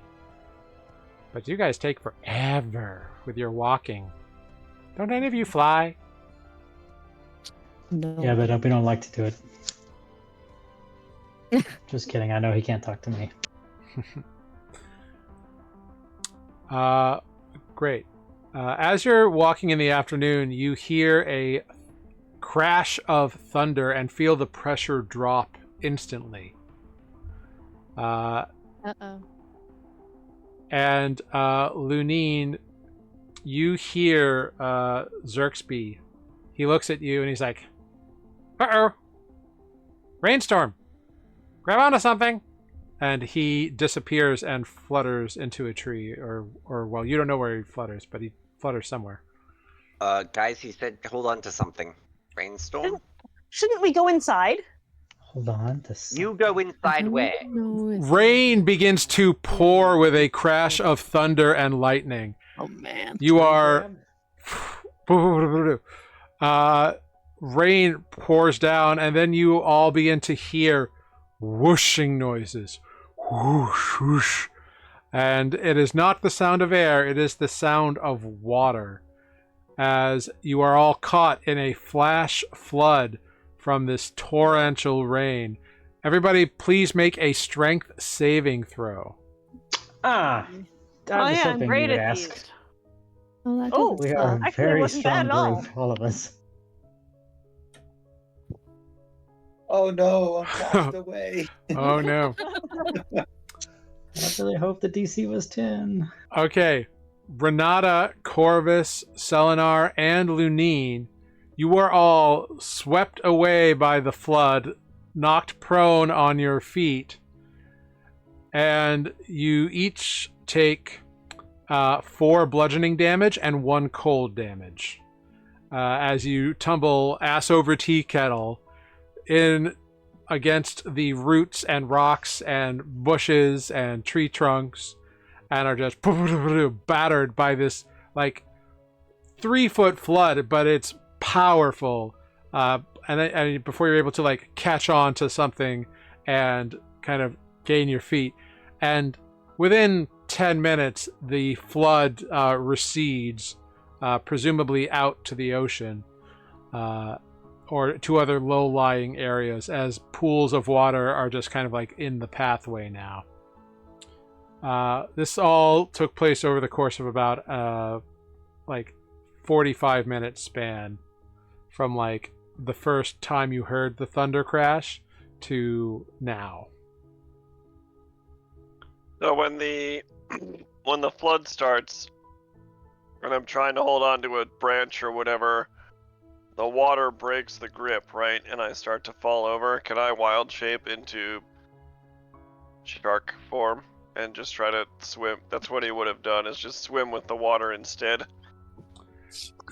S1: but you guys take forever with your walking. Don't any of you fly?
S3: No.
S5: Yeah, but we don't like to do it. Just kidding. I know he can't talk to me.
S1: Great. As you're walking in the afternoon, you hear a crash of thunder and feel the pressure drop instantly.
S3: Uh-oh.
S1: And Lunine, you hear Xerxby. He looks at you and he's like, "Uh-oh. Rainstorm. Grab onto something." And he disappears and flutters into a tree, or well, you don't know where he flutters, but he flutters somewhere.
S6: Guys, he said hold on to something. Rainstorm?
S7: Shouldn't we go inside?
S5: Hold on.
S6: You go inside where?
S1: Rain begins to pour with a crash of thunder and lightning.
S3: Oh man.
S1: You are... rain pours down, and then you all begin to hear whooshing noises. Whoosh, whoosh. And it is not the sound of air, it is the sound of water, as you are all caught in a flash flood from this torrential rain. Everybody, please make a strength saving throw.
S5: I was hoping you
S7: great
S5: would
S7: at
S5: ask.
S7: these.
S3: Oh, that
S7: Oh,
S3: doesn't
S5: We are
S3: suck.
S5: a
S7: Actually, it
S5: very
S7: wasn't bad
S5: strong
S7: at all.
S5: group, all of us.
S2: Oh no, I'm washed away.
S1: Oh no.
S5: I really hope the DC was 10.
S1: Okay, Renata, Corvus, Selenar, and Lunine, you are all swept away by the flood, knocked prone on your feet, and you each take 4 bludgeoning damage and 1 cold damage as you tumble ass over tea kettle in against the roots and rocks and bushes and tree trunks, and are just battered by this like 3-foot flood, but it's powerful. And before you're able to like catch on to something and kind of gain your feet, and within 10 minutes, the flood recedes, presumably out to the ocean, or to other low-lying areas, as pools of water are just kind of like in the pathway now. This all took place over the course of about 45-minute span, from like the first time you heard the thunder crash to now.
S4: So when the flood starts, and I'm trying to hold on to a branch or whatever, the water breaks the grip, right? And I start to fall over. Can I wild shape into shark form and just try to swim? That's what he would have done, is just swim with the water instead.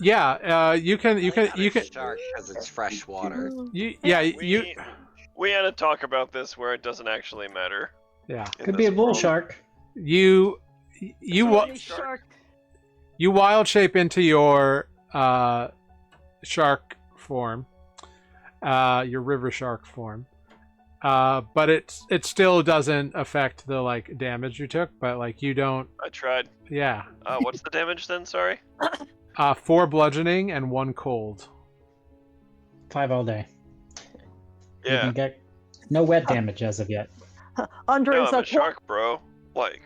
S1: Yeah, you can
S6: Shark because it's fresh water.
S1: you
S4: We had to talk about this where it doesn't actually matter.
S1: yeah.
S4: in
S5: Could be a
S4: this
S5: bull
S4: world.
S5: shark.
S1: You
S7: Sorry, shark.
S1: you wild shape into your shark form, your river shark form, but it still doesn't affect the like damage you took. But like you don't.
S4: I tried.
S1: Yeah.
S4: What's the damage then? Sorry.
S1: 4 bludgeoning and 1 cold.
S5: 5 all day. You
S4: Yeah.
S5: can get no wet damage as of yet.
S7: Andre's
S4: I'm a shark, bro. Like.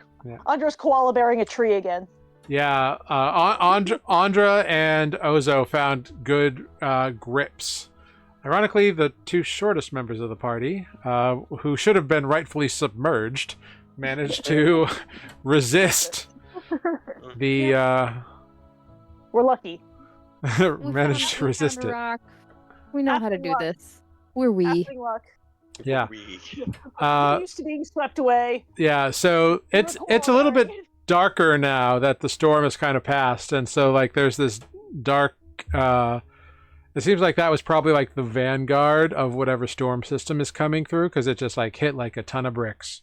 S7: Andre's koala bearing a tree again.
S1: Yeah, Andra and Ozo found good grips. Ironically, the 2 shortest members of the party, who should have been rightfully submerged, managed to resist the.
S7: We're lucky.
S1: Managed to resist it.
S3: Rock. We know how to
S7: Passing
S3: do
S7: luck.
S3: this. We're we.
S7: Passing luck.
S1: Yeah.
S7: We're used to being swept away.
S1: Yeah. So it's a little bit darker now that the storm has kind of passed, and so like there's this dark. It seems like that was probably like the vanguard of whatever storm system is coming through, because it just like hit like a ton of bricks.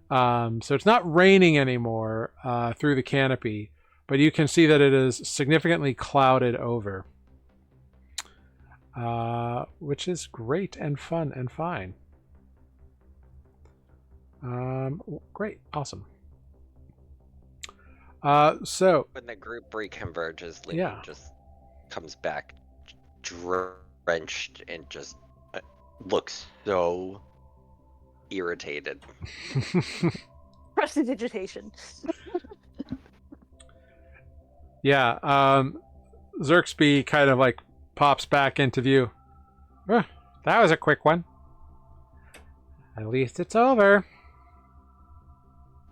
S1: So it's not raining anymore through the canopy, but you can see that it is significantly clouded over, which is great and fun and fine. Great, awesome. So
S6: When the group reconverges, Lily
S1: Yeah.
S6: just comes back drenched and just looks so irritated.
S7: Prestidigitation.
S1: yeah, Xerxby kind of like pops back into view. That was a quick one. At least it's over.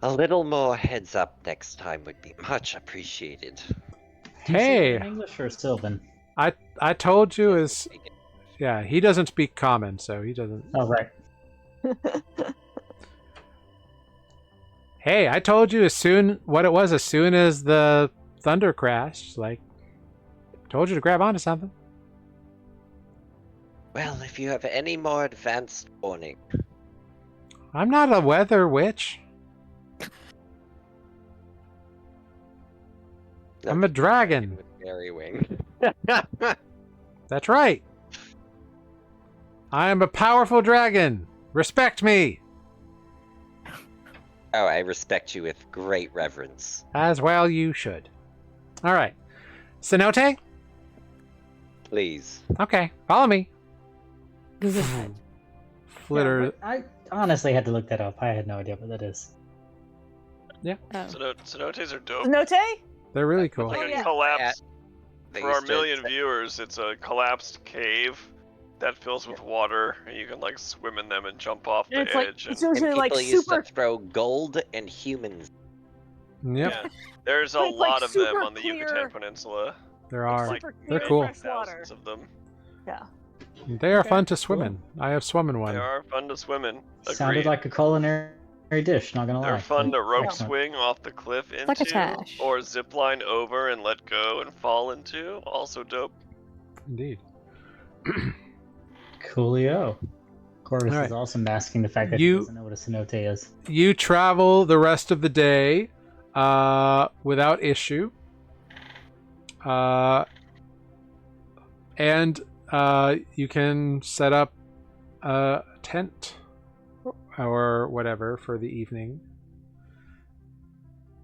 S6: A little more heads up next time would be much appreciated.
S5: Do you say
S1: Hey.
S5: that in English or Sylvan?
S1: I told you is yeah, he doesn't speak common, so he doesn't.
S5: Oh, right.
S1: Hey, I told you as soon as the thunder crashed. Like, told you to grab onto something.
S6: Well, if you have any more advanced warning.
S1: I'm not a weather witch. I'm a dragon.
S6: With fairy wing.
S1: That's right. I am a powerful dragon. Respect me.
S6: Oh, I respect you with great reverence.
S1: As well you should. All right. Cenote?
S6: Please.
S1: Okay, follow me.
S3: Google that.
S1: Flitter.
S5: Yeah, I honestly had to look that up. I had no idea what that is.
S3: Oh.
S4: Cenotes are dope.
S7: Note?
S1: They're really cool.
S4: Like
S7: Oh,
S4: a
S7: yeah.
S4: collapsed.
S6: They
S4: For our
S6: used to-
S4: million viewers, it's a collapsed cave that fills with water, and you can like swim in them and jump off the
S7: It's like
S4: edge.
S7: it's
S6: and
S7: usually
S6: people
S7: like
S6: used
S7: super.
S6: to throw gold and humans.
S1: Yep,
S4: Yeah. There's a
S7: It's, like,
S4: lot of them
S7: super
S4: on the
S7: clear.
S4: Yucatan Peninsula.
S1: there are.
S4: like
S7: super
S1: They're
S7: clear
S1: cool.
S7: fresh water.
S4: Thousands of them.
S7: Yeah.
S1: They are
S3: Okay,
S1: fun to swim
S5: cool.
S1: in. I have swum in one.
S4: They are fun to swim in.
S5: Sounded
S4: Agreed.
S5: like a culinary dish, not gonna lie.
S4: They're fun to rope
S5: Excellent.
S4: swing off the cliff into,
S3: like a tash.
S4: or zip line over and let go and fall into. Also dope.
S1: Indeed.
S5: Coolio. Corvus
S1: Alright.
S5: is also masking the fact that
S1: You-
S5: he doesn't know what a cenote is.
S1: You travel the rest of the day without issue. And you can set up a tent or whatever for the evening.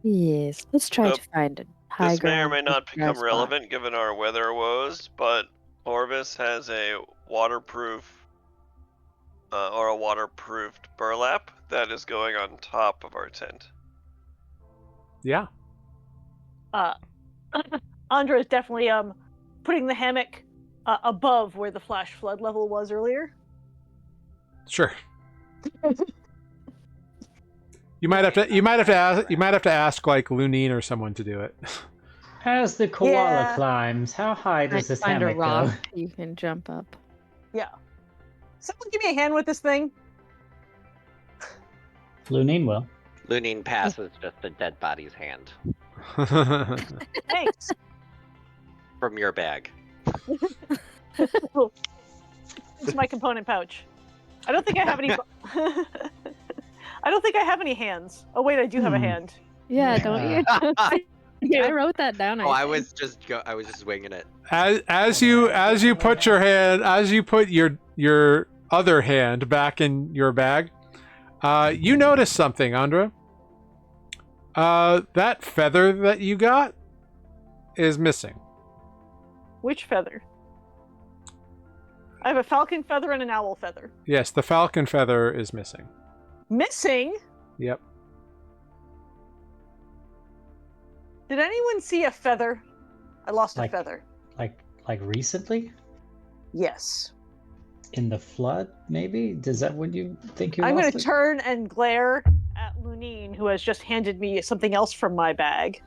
S3: Yes, let's try
S4: Nope.
S3: to find a high
S4: This may or
S3: ground.
S4: may not
S3: dry
S4: become
S3: spot.
S4: relevant given our weather woes, but Orvis has a waterproof or a waterproofed burlap that is going on top of our tent.
S1: Yeah.
S7: Andra is definitely putting the hammock above where the flash flood level was earlier.
S1: Sure. You might have to ask like Lunine or someone to do it.
S5: As the koala
S7: Yeah.
S5: climbs, how high
S3: Try
S5: does
S3: to
S5: this
S3: find a
S5: hammock
S3: rock
S5: go?
S3: you can jump up.
S7: Yeah. Someone give me a hand with this thing.
S5: Lunine will.
S6: Lunine passes just a dead body's hand
S7: Thanks.
S6: from your bag.
S7: It's my component pouch. I don't think I have any. I don't think I have any hands. Oh wait, I do have a hand.
S3: Yeah, don't you? I wrote that down.
S6: Oh, I
S3: think.
S6: was just winging it.
S1: as you put your other hand back in your bag, you notice something, Andra. That feather that you got is missing.
S7: Which feather? I have a falcon feather and an owl feather.
S1: Yes, the falcon feather is missing.
S7: Missing?
S1: Yep.
S7: Did anyone see a feather? I lost
S5: Like-
S7: a feather.
S5: Like recently?
S7: Yes.
S5: In the flood, maybe? Does that what you think you
S7: I'm
S5: lost
S7: going to
S5: it?
S7: turn and glare at Lunine, who has just handed me something else from my bag.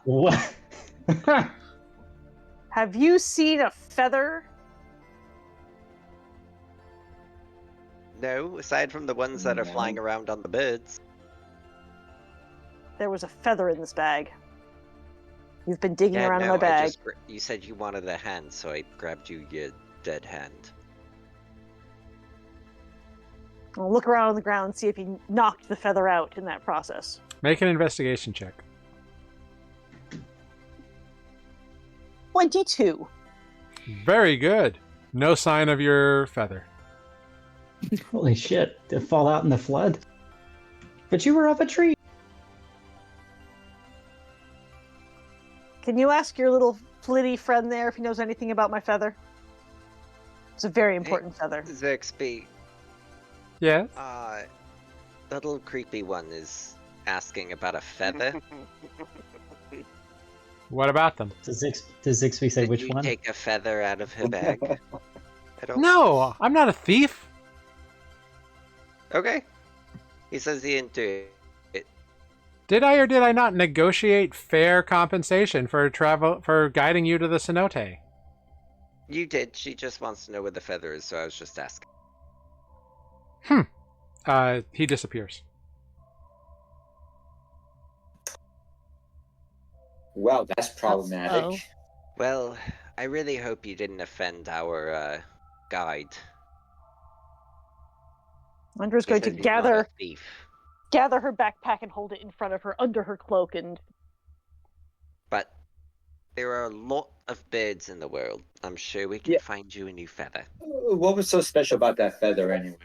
S5: What?
S7: Have you seen a feather?
S6: No, aside from the ones that are
S2: No.
S6: flying around on the birds.
S7: There was a feather in this bag. You've been digging around in
S6: no,
S7: my bag.
S6: you said you wanted a hand, so I grabbed you your dead hand.
S7: I'll look around on the ground and see if he knocked the feather out in that process.
S1: Make an investigation check.
S7: 22.
S1: Very good. No sign of your feather.
S5: Holy shit! Did it fall out in the flood? But you were up a tree.
S7: Can you ask your little flitty friend there if he knows anything about my feather? It's a very important feather.
S6: Zixby,
S1: Yes.
S6: the little creepy one is asking about a feather.
S1: What about them?
S5: Does Zixby say
S6: Did
S5: which
S6: you
S5: one?
S6: take a feather out of her bag? I don't.
S1: No, I'm not a thief.
S6: Okay. He says he didn't do it.
S1: Did I or did I not negotiate fair compensation for guiding you to the cenote?
S6: You did. She just wants to know where the feather is, so I was just asking.
S1: He disappears.
S2: Well, that's problematic.
S3: Oh.
S6: Well, I really hope you didn't offend our guide.
S7: Andra's
S6: He
S7: going to
S6: says he's not a
S7: gather
S6: thief.
S7: her backpack and hold it in front of her under her cloak and
S6: But there are a lot of birds in the world. I'm sure we can
S2: Yeah.
S6: find you a new feather.
S2: What was so special about that feather anyway?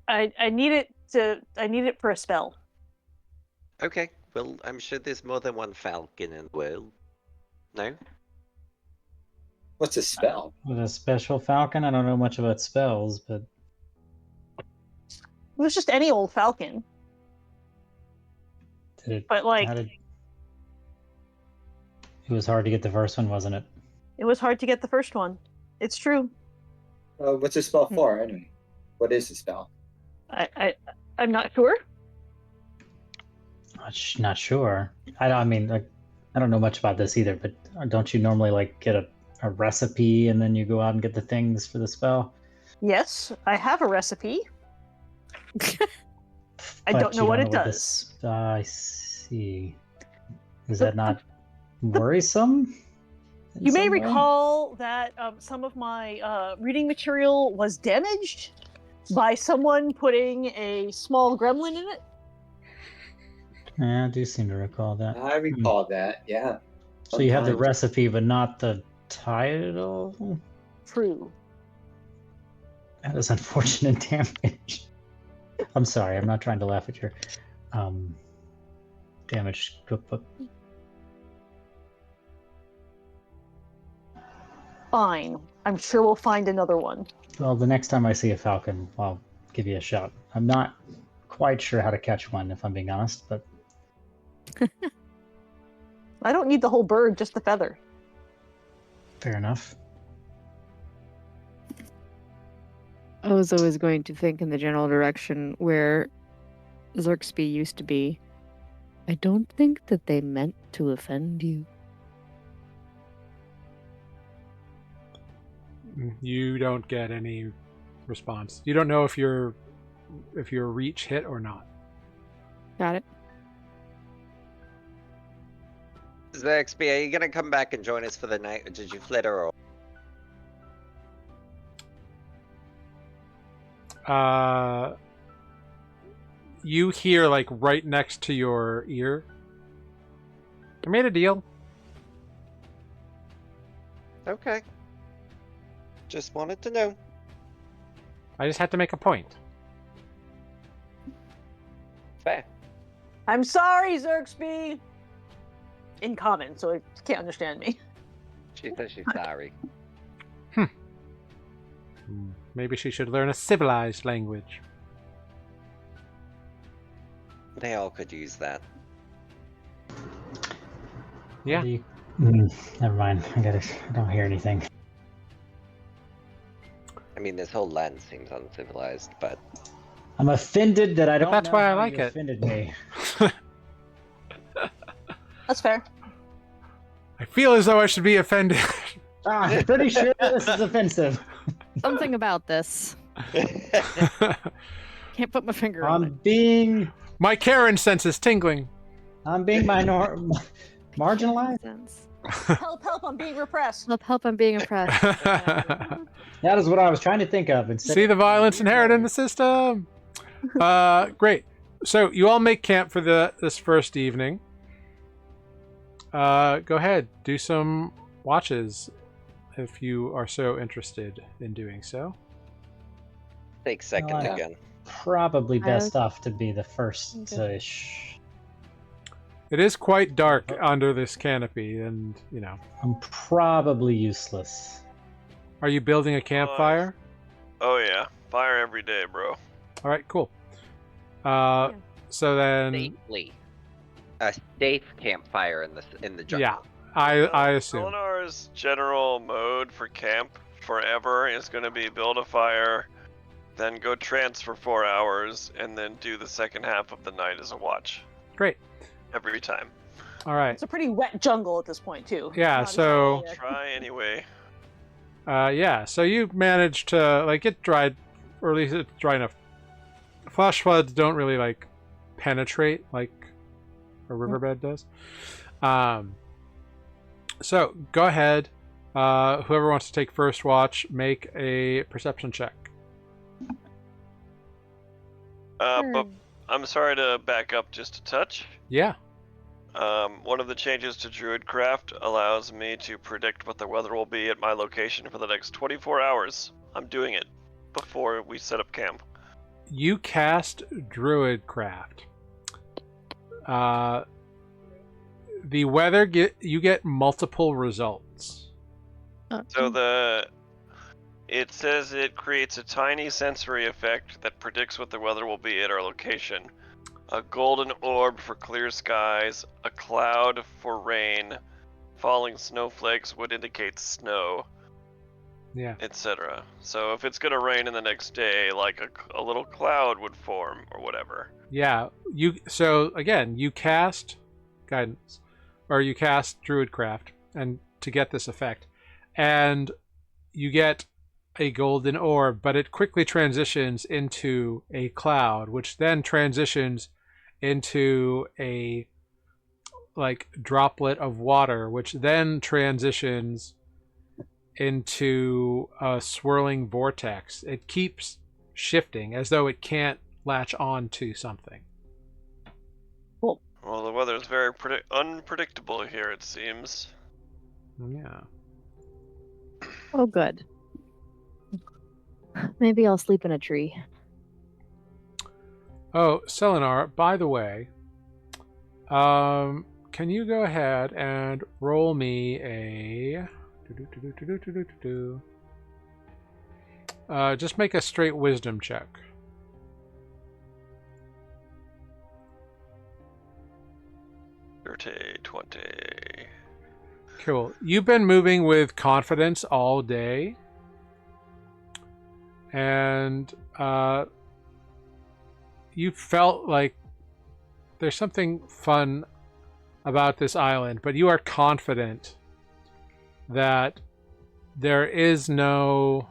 S7: I need it for a spell.
S6: Okay, well, I'm sure there's more than one falcon in the world. No?
S2: What's a spell?
S5: With a special falcon? I don't know much about spells, but
S7: It was just any old falcon,
S5: did it?
S7: but like
S5: It was hard to get the first one, wasn't it?
S7: it was hard to get the first one. It's true.
S2: What's a spell for anyway? What is a spell?
S7: I'm not sure.
S5: Not sure. I mean, like, I don't know much about this either. But don't you normally like get a recipe and then you go out and get the things for the spell?
S7: Yes, I have a recipe. I
S5: But
S7: don't know
S5: you
S7: what it
S5: the
S7: does.
S5: I see. Is that not worrisome? in
S7: You may
S5: some way?
S7: recall that some of my reading material was damaged by someone putting a small gremlin in it.
S5: Yeah, I do seem to recall that.
S2: I recall that, yeah.
S5: So you have the
S2: Sometimes.
S5: recipe, but not the title?
S7: True.
S5: That is unfortunate damage. I'm sorry, I'm not trying to laugh at your damage cookbook.
S7: Fine. I'm sure we'll find another one.
S5: Well, the next time I see a falcon, I'll give you a shout. I'm not quite sure how to catch one, if I'm being honest, but
S7: I don't need the whole bird, just the feather.
S5: fair enough.
S3: I was always going to think in the general direction where Xerxby used to be. I don't think that they meant to offend you.
S1: You don't get any response. You don't know if your reach hit or not.
S3: Got it?
S6: Zexby, are you gonna come back and join us for the night, or did you flitter? Or
S1: You hear like right next to your ear. I made a deal.
S6: okay, just wanted to know.
S1: I just had to make a point.
S6: Fair.
S7: I'm sorry, Xerxby! In common, so it can't understand me.
S6: She says she's sorry.
S1: Maybe she should learn a civilized language.
S6: They all could use that.
S1: Yeah.
S5: Never mind. I don't hear anything.
S6: I mean, this whole land seems uncivilized, but
S5: I'm offended that I don't
S1: that's
S5: know
S1: why I
S5: how
S1: like
S5: you
S1: it.
S5: offended me.
S7: That's fair.
S1: I feel as though I should be offended.
S5: I'm pretty sure this is offensive.
S3: Something about this. Can't put my finger on it.
S1: My Karen sense is tingling.
S5: I'm being marginalized.
S7: Help, I'm being repressed.
S3: Help, I'm being oppressed.
S5: That is what I was trying to think of.
S1: See the violence inherent in the system. Great. So you all make camp for this first evening. Go ahead, do some watches if you are so interested in doing so.
S6: take second
S5: yeah.
S6: again.
S5: Probably best off to be the first-ish.
S1: It is quite dark under this canopy, and
S5: I'm probably useless.
S1: Are you building a campfire?
S4: Oh yeah, fire every day, bro.
S1: All right, cool. So then,
S6: Safely. A safe campfire in the jungle.
S1: yeah, I assume.
S4: Selenar's general mode for camp forever is going to be build a fire, then go trance for 4 hours, and then do the second half of the night as a watch.
S1: Great.
S4: Every time.
S1: All right.
S7: It's a pretty wet jungle at this point, too.
S1: Yeah,
S7: Not
S1: so-
S7: exactly
S4: Try anyway.
S1: Yeah, so you managed to get dried, or at least it's dry enough. Flash floods don't really penetrate like a riverbed does. So go ahead. Whoever wants to take first watch, make a perception check.
S4: But I'm sorry to back up just a touch.
S1: Yeah.
S4: One of the changes to Druidcraft allows me to predict what the weather will be at my location for the next 24 hours. I'm doing it before we set up camp.
S1: You cast Druidcraft. The weather you get multiple results.
S4: So it says it creates a tiny sensory effect that predicts what the weather will be at our location. A golden orb for clear skies, a cloud for rain, falling snowflakes would indicate snow,
S1: Yeah.
S4: etc. So if it's gonna rain in the next day, like a little cloud would form or whatever.
S1: Yeah. So again, you cast guidance, or you cast Druidcraft, and to get this effect, and you get a golden orb, but it quickly transitions into a cloud, which then transitions into a droplet of water, which then transitions into a swirling vortex. It keeps shifting as though it can't latch on to something.
S4: Well, the weather is very unpredictable here, it seems.
S1: Yeah.
S3: Oh, good. Maybe I'll sleep in a tree.
S1: Oh, Selenar, by the way, can you go ahead and roll me a... just make a straight wisdom check.
S4: Dirty 20.
S1: Cool. You've been moving with confidence all day. And you felt like there's something fun about this island, but you are confident that there is no...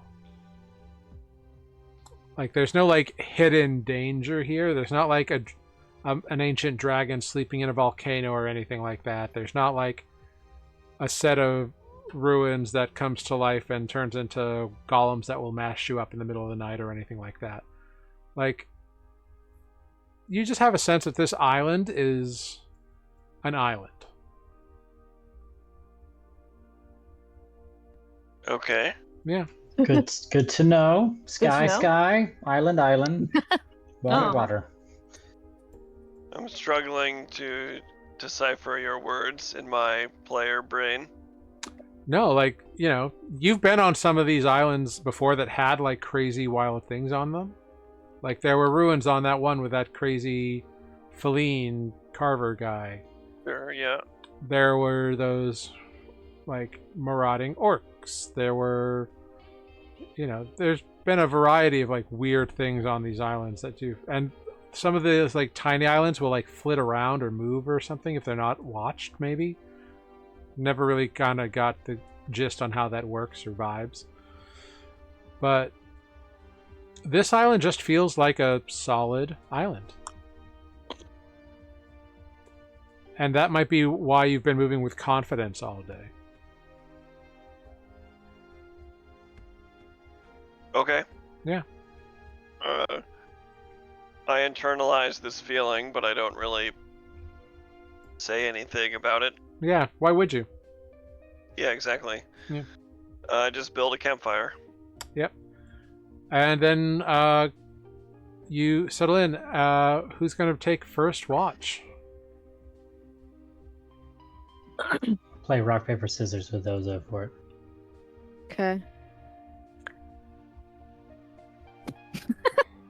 S1: like, there's no, like, hidden danger here. There's not, like, an ancient dragon sleeping in a volcano or anything like that. There's not, like, a set of ruins that comes to life and turns into golems that will mash you up in the middle of the night or anything like that. Like, you just have a sense that this island is an island.
S4: Okay.
S1: Yeah.
S5: Good to know. Sky,
S7: to know.
S5: sky, island, island, water,
S7: Oh.
S5: water.
S4: I'm struggling to decipher your words in my player brain.
S1: No, like, you know, you've been on some of these islands before that had, like, crazy wild things on them. Like, there were ruins on that one with that crazy Feline carver guy.
S4: Sure, yeah.
S1: There were those, like, marauding orcs. There were, you know, there's been a variety of, like, weird things on these islands that do. And some of the, like, tiny islands will, like, flit around or move or something if they're not watched, maybe. Never really kind of got the gist on how that works or vibes. But this island just feels like a solid island. And that might be why you've been moving with confidence all day.
S4: Okay.
S1: Yeah.
S4: I internalize this feeling, but I don't really say anything about it.
S1: Yeah, why would you?
S4: Yeah, exactly.
S1: Yeah.
S4: Just build a campfire.
S1: Yep. And then you settle in. Who's going to take first watch?
S5: Play rock, paper, scissors with those for it.
S3: Okay.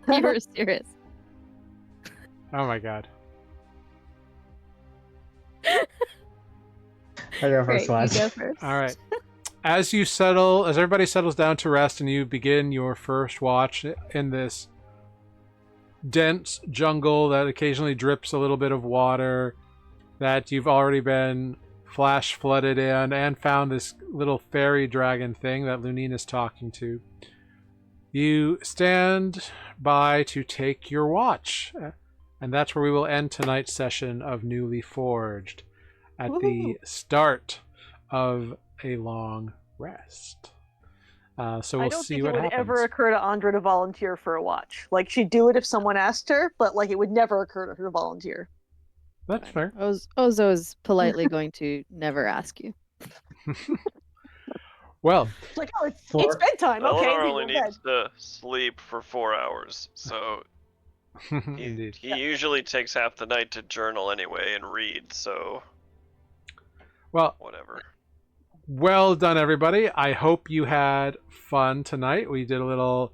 S3: You were serious.
S1: Oh my god.
S5: I go
S3: Great,
S5: first
S3: you
S5: watch.
S3: go first.
S1: All right. As everybody settles down to rest and you begin your first watch in this dense jungle that occasionally drips a little bit of water, that you've already been flash flooded in, and found this little fairy dragon thing that Lunina's talking to, you stand by to take your watch. And that's where we will end tonight's session of Nuuli Forged, at the start of a long rest. So we'll
S7: I don't
S1: see
S7: think
S1: what
S7: it would
S1: happens.
S7: ever occur to Andra to volunteer for a watch. Like, she'd do it if someone asked her, but like it would never occur to her to volunteer.
S1: That's fair.
S3: Ozo is politely going to never ask you.
S1: Well,
S7: It's like, oh, it's bedtime. Okay,
S4: Eleanor
S7: we
S4: only
S7: go to bed.
S4: needs to sleep for 4 hours, so
S1: indeed.
S4: he usually takes half the night to journal anyway and read, so
S1: Well,
S4: whatever.
S1: well done, everybody. I hope you had fun tonight. We did a little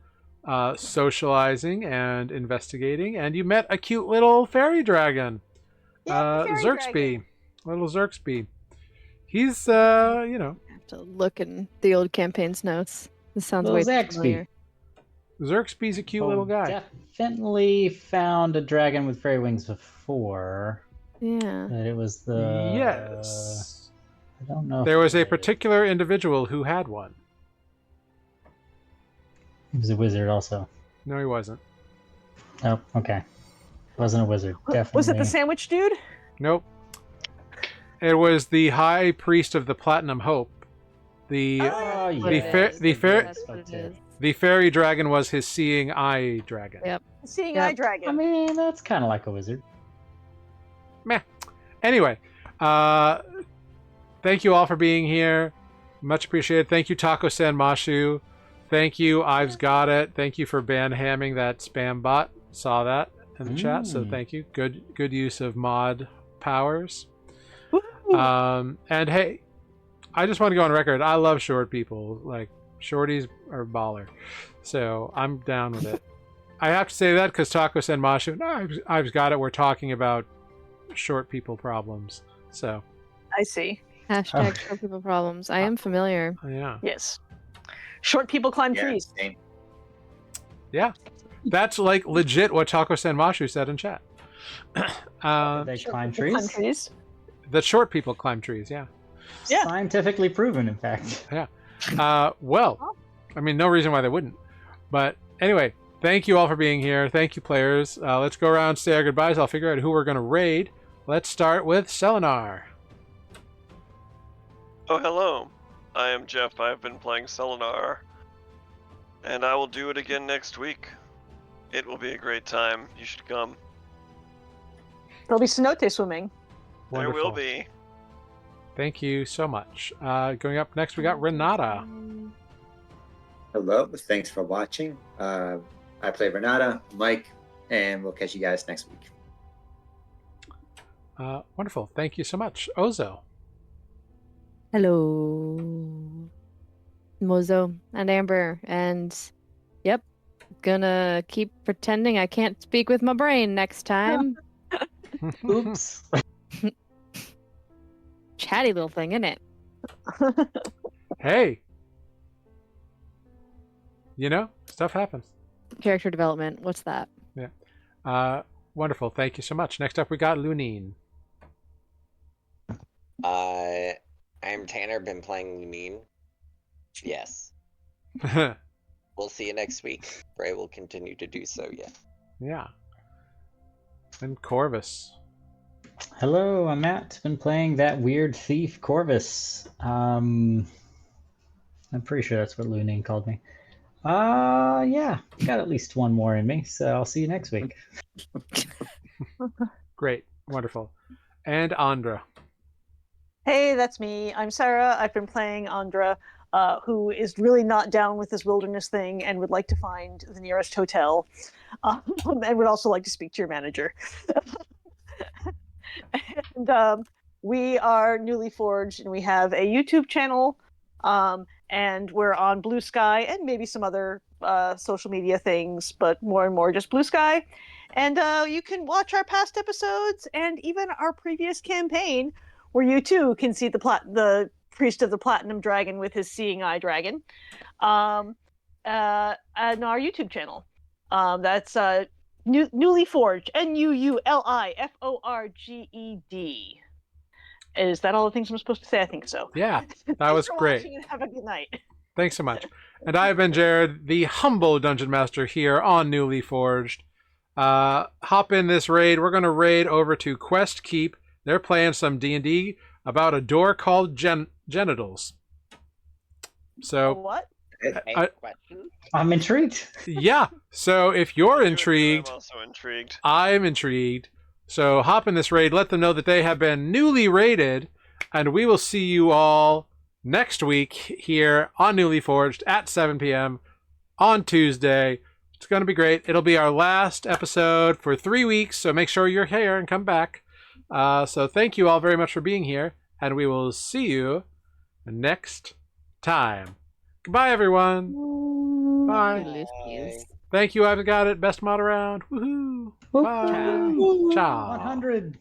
S1: socializing and investigating, and you met a cute little fairy dragon.
S7: Yeah, fairy
S1: Xerxby.
S7: dragon.
S1: Little Xerxby. He's, you know,
S3: I have to look in the old campaign's notes. This sounds
S5: Little
S3: way too
S5: Zaxby.
S3: familiar.
S1: Xerxby's a cute little guy.
S5: Definitely found a dragon with fairy wings before.
S3: Yeah.
S5: But it was the...
S1: Yes.
S5: I don't know.
S1: There
S5: if
S1: was a
S5: it-
S1: particular individual who had one.
S5: He was a wizard also.
S1: No, he wasn't.
S5: Oh, okay. Wasn't a wizard. Definitely.
S7: Was it the sandwich dude?
S1: Nope. It was the High Priest of the Platinum Hope. The
S5: Oh,
S3: What
S5: yeah.
S3: it
S1: fa-
S3: is.
S1: the fa-
S3: That's what it is.
S1: the fairy dragon was his seeing eye dragon.
S3: Yep.
S7: Seeing
S3: Yep.
S7: eye dragon.
S5: I mean, that's kind of like a wizard.
S1: Anyway, thank you all for being here. Much appreciated. Thank you, Taco San Mashu. Thank you, Ives Got It. Thank you for ban hamming that spam bot. Saw that. in the chat, so thank you. Good use of mod powers.
S7: Woo!
S1: And hey, I just want to go on record. I love short people. Like, shorties are baller. So I'm down with it. I have to say that because Taco and Mashu, no, I've got it. We're talking about short people problems. So
S7: I see.
S3: Hashtag short people problems. I am familiar.
S1: yeah.
S7: Yes. Short people climb trees.
S2: Same.
S1: Yeah. That's like legit what Taco and Mashu said in chat.
S5: They climb
S7: People climb
S5: trees?
S7: trees.
S1: That short people climb trees, yeah.
S7: Yeah.
S5: Scientifically proven, in fact.
S1: Well, I mean, no reason why they wouldn't. But anyway, thank you all for being here. Thank you, players. Let's go around, say our goodbyes. I'll figure out who we're going to raid. Let's start with Selenar.
S4: Oh, hello. I am Jeff. I've been playing Selenar, and I will do it again next week. It will be a great time. You should come.
S7: There'll be cenote swimming.
S1: Wonderful.
S4: There will be.
S1: Thank you so much. Going up next, we got Renata.
S2: Hello, thanks for watching. I play Renata, Mike, and we'll catch you guys next week.
S1: Wonderful. Thank you so much. Ozo.
S3: Hello, Mozo and Amber, and yep, gonna keep pretending I can't speak with my brain next time.
S5: Oops.
S3: Chatty little thing, isn't it?
S1: Hey. You know, stuff happens.
S3: Character development. What's that?
S1: Wonderful. Thank you so much. Next up, we got Lunine.
S6: I'm Tanner, been playing Lumine. Yes. We'll see you next week. Bray will continue to do so, yeah.
S1: Yeah. And Corvus.
S5: Hello, I'm Matt. Been playing that weird thief, Corvus. I'm pretty sure that's what Lunine called me. Yeah, got at least one more in me, so I'll see you next week.
S1: Great. Wonderful. And Andra.
S7: Hey, that's me. I'm Sarah. I've been playing Andra, who is really not down with this wilderness thing and would like to find the nearest hotel, and would also like to speak to your manager. And we are Nuuli Forged, and we have a YouTube channel, and we're on Blue Sky and maybe some other social media things, but more and more just Blue Sky. And you can watch our past episodes and even our previous campaign, where you too can see the priest of the Platinum Dragon with his seeing eye dragon, on our YouTube channel. That's Nuuli Forged, NUULIFORGED. Is that all the things I'm supposed to say? I think so.
S1: Yeah, that was great.
S7: And have a good night.
S1: Thanks so much. And I've been Jared, the humble dungeon master here on Nuuli Forged. Hop in this raid. We're going to raid over to Quest Keep. They're playing some D&D about a door called Genitals. So
S7: What?
S6: Question?
S5: I'm intrigued.
S1: yeah. So if you're intrigued,
S4: I'm also intrigued.
S1: I'm intrigued. So hop in this raid. Let them know that they have been newly raided, and we will see you all next week here on Nuuli Forged at 7 p.m. on Tuesday. It's going to be great. It'll be our last episode for 3 weeks, so make sure you're here and come back. So thank you all very much for being here, and we will see you next time. Goodbye, everyone. Bye. Thank you. I've got it. Best mod around. Woohoo. Bye. Ciao.
S5: 100.